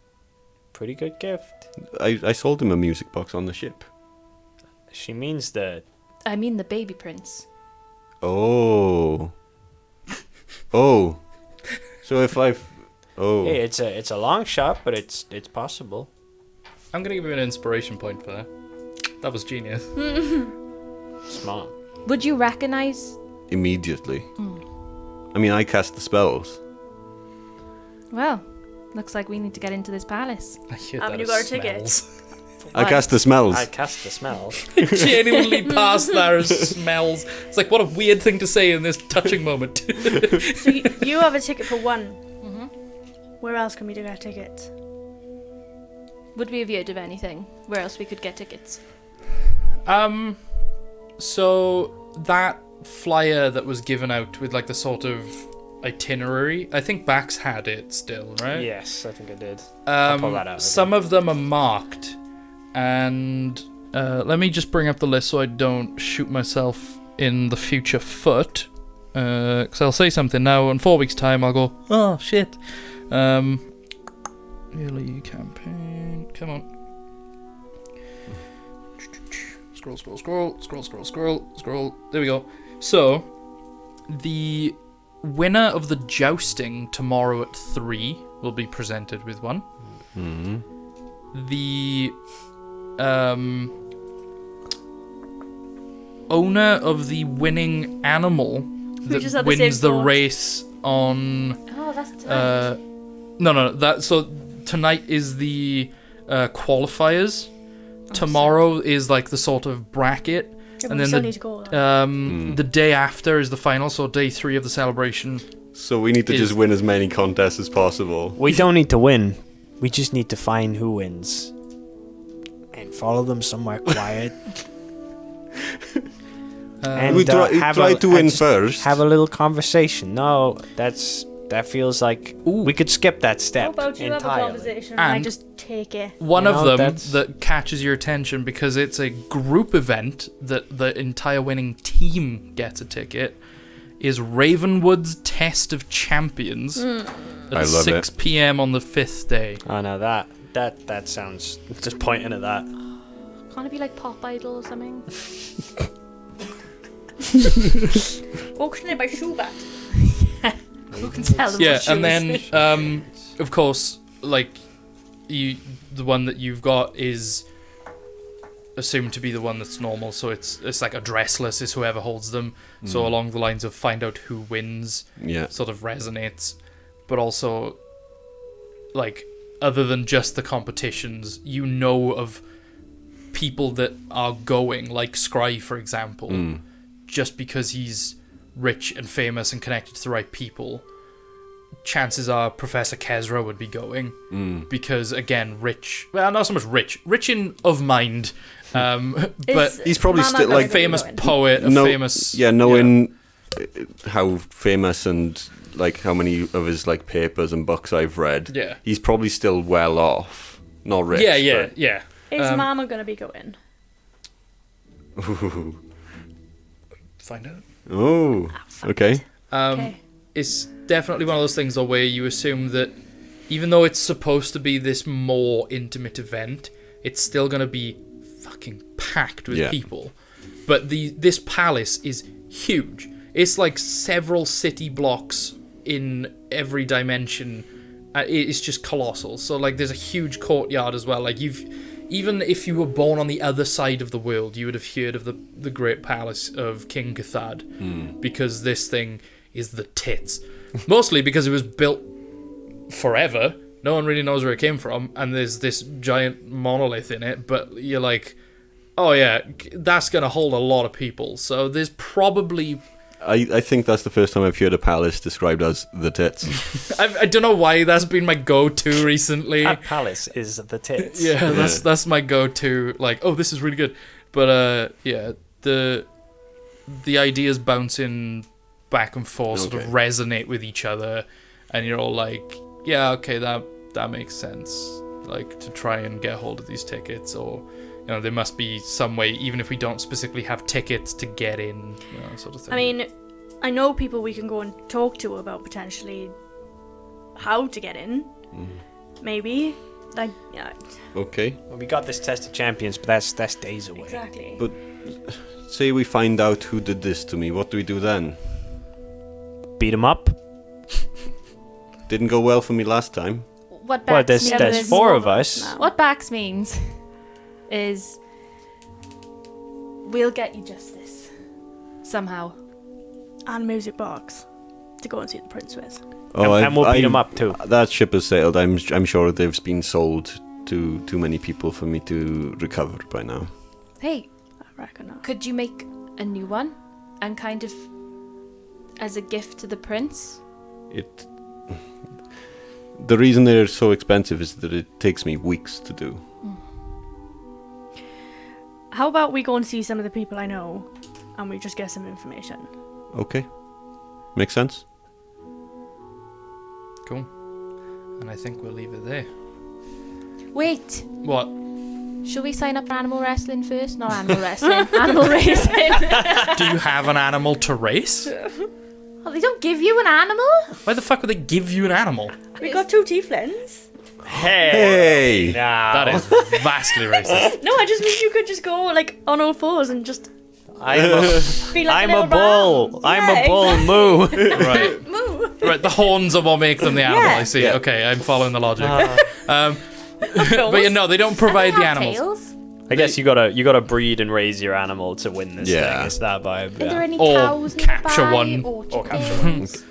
pretty good gift. I sold him a music box on the ship. She means the... I mean the baby prince. Oh. Oh. So if I've... Oh. Hey, it's a long shot, but it's possible. I'm going to give you an inspiration point for that. That was genius. Smart. Would you recognize? Immediately. I mean, I cast the spells. Well, looks like we need to get into this palace. I hear Haven't that you got a as ticket? smells. I cast the smells. I cast the smell. Genuinely past there as smells. It's like, what a weird thing to say in this touching moment. So you have a ticket for one. Where else can we get tickets? Would we have heard of anything? Where else we could get tickets? So that flyer that was given out with like the sort of itinerary, I think Bax had it still, right? Yes, I think I did. I'll pull that out. Some of them are marked, and let me just bring up the list so I don't shoot myself in the future foot. Because I'll say something now, in 4 weeks' time I'll go, oh shit. Yearly campaign. Come on. Scroll. There we go. So, the winner of the jousting tomorrow at 3 will be presented with one. The owner of the winning animal just that had the same wins the thought. race on... Oh, that's tonight. No. So tonight is the qualifiers. Tomorrow is like the sort of bracket. Yeah, And we then still the- need to go. Though. The day after is the final, so day 3 of the celebration. So we need to just win as many contests as possible. We don't need to win. We just need to find who wins. And follow them somewhere quiet. And We try to win just first. Have a little conversation. No, that feels like we could skip that How step about you have a entirely. conversation and I And- just take it? One You of know, them that's- that catches your attention because it's a group event that the entire winning team gets a ticket is Ravenwood's Test of Champions I at love 6 it. p.m. on the 5th day. Oh no, that sounds just pointing at that. Can't it be like Pop Idol or something? Auction it by Schubert. Who can tell them? Yeah, what and shoes? then of course, like the one that you've got is assumed to be the one that's normal, so it's like addressless is whoever holds them. So along the lines of find out who wins, Yeah. sort of resonates, but also like other than just the competitions, you know of people that are going, like Scry for example, just because he's rich and famous and connected to the right people. Chances are Professor Kezra would be going because again, rich. Well, not so much rich in of mind, but He's probably Mama still Gonna like a famous poet, a famous knowing how famous and like how many of his like papers and books I've read. Yeah. He's probably still well off, not rich. but yeah. Is Mama gonna be going? Ooh. Find out. Oh, okay. Okay. It's definitely one of those things though where you assume that even though it's supposed to be this more intimate event, it's still going to be fucking packed with people. But this palace is huge. It's like several city blocks in every dimension. It's just colossal. So like there's a huge courtyard as well. Like even if you were born on the other side of the world, you would have heard of the great palace of King Cathad, because this thing is the tits. Mostly because it was built forever. No one really knows where it came from, and there's this giant monolith in it, but you're like, oh yeah, that's going to hold a lot of people. So there's probably... I think that's the first time I've heard a palace described as the tits. I don't know why that's been my go-to recently. That palace is the tits. Yeah, that's my go-to. Like, oh, this is really good. But yeah, the ideas bouncing back and forth sort of resonate with each other, and you're all like, yeah, okay, that makes sense. Like to try and get hold of these tickets, or there must be some way, even if we don't specifically have tickets, to get in, sort of thing. I mean, I know people we can go and talk to about potentially how to get in. Maybe. Like, yeah. Okay. Well, we got this test of champions, but that's days away. Exactly. But say we find out who did this to me, what do we do then? Beat him up. Didn't go well for me last time. What Well, backs there's means, four of us. now. what backs means is we'll get you justice somehow. And music box to go and see the prince with. Oh, And we'll beat him up too. That ship has sailed. I'm sure they've been sold to too many people for me to recover by now. Hey, I reckon not. could you make a new one and kind of as a gift to the prince? The reason they're so expensive is that it takes me weeks to do. How about we go and see some of the people I know and we just get some information? Okay. Makes sense? Cool. And I think we'll leave it there. Wait, What? should we sign up for animal wrestling first? Not animal wrestling, animal racing. Do you have an animal to race? Oh, they don't give you an animal? Why the fuck would they give you an animal? We got 2 tieflings. Hey! No. That is vastly racist. No, I just mean you could just go like on all fours and just be like I'm a a little bull. ram. I'm Yeah, a bull. Moo. Right. Moo. Right, the horns are what make them the animal, Yeah. I see. Yeah. Okay, I'm following the logic. But no, they don't provide the animals. Tails? I guess you gotta breed and raise your animal to win this Yeah. thing. It's that vibe. Are there Yeah. any Or cows capture nearby? one. Or capture chickens?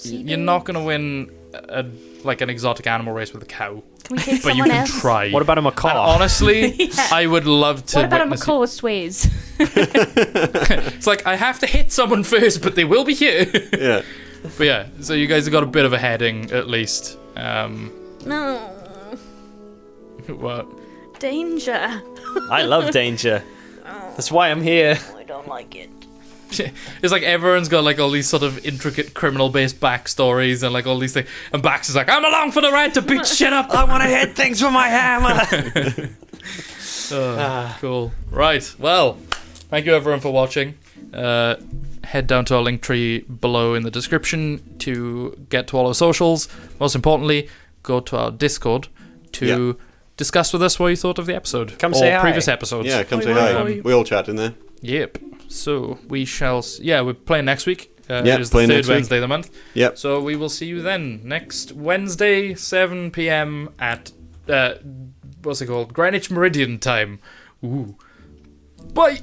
You're not going to win an exotic animal race with a cow, Can we take but you someone can else? try. What about a And macaw? honestly, I would love to What about a witness it. macaw sways? It's like, I have to hit someone first, but they will be here. Yeah. But yeah, so you guys have got a bit of a heading, at least. No. What? Danger. I love danger. That's why I'm here. I don't like it. It's like everyone's got like all these sort of intricate criminal-based backstories and like all these things, and Bax is like, I'm along for the ride to beat shit up. I want to hit things with my hammer. Cool. Right. Well, thank you everyone for watching. Head down to our link tree below in the description to get to all our socials. Most importantly, go to our Discord to discuss with us what you thought of the episode. Come or say hi. previous episodes. Yeah, come Oi, say oi, hi. oi. We all chat in there. Yep. So we shall. We're playing next week. Yeah, it is the playing third next week. Wednesday of the month. Yep. So we will see you then next Wednesday, 7 p.m. at what's it called? Greenwich Meridian time. Ooh. Bye.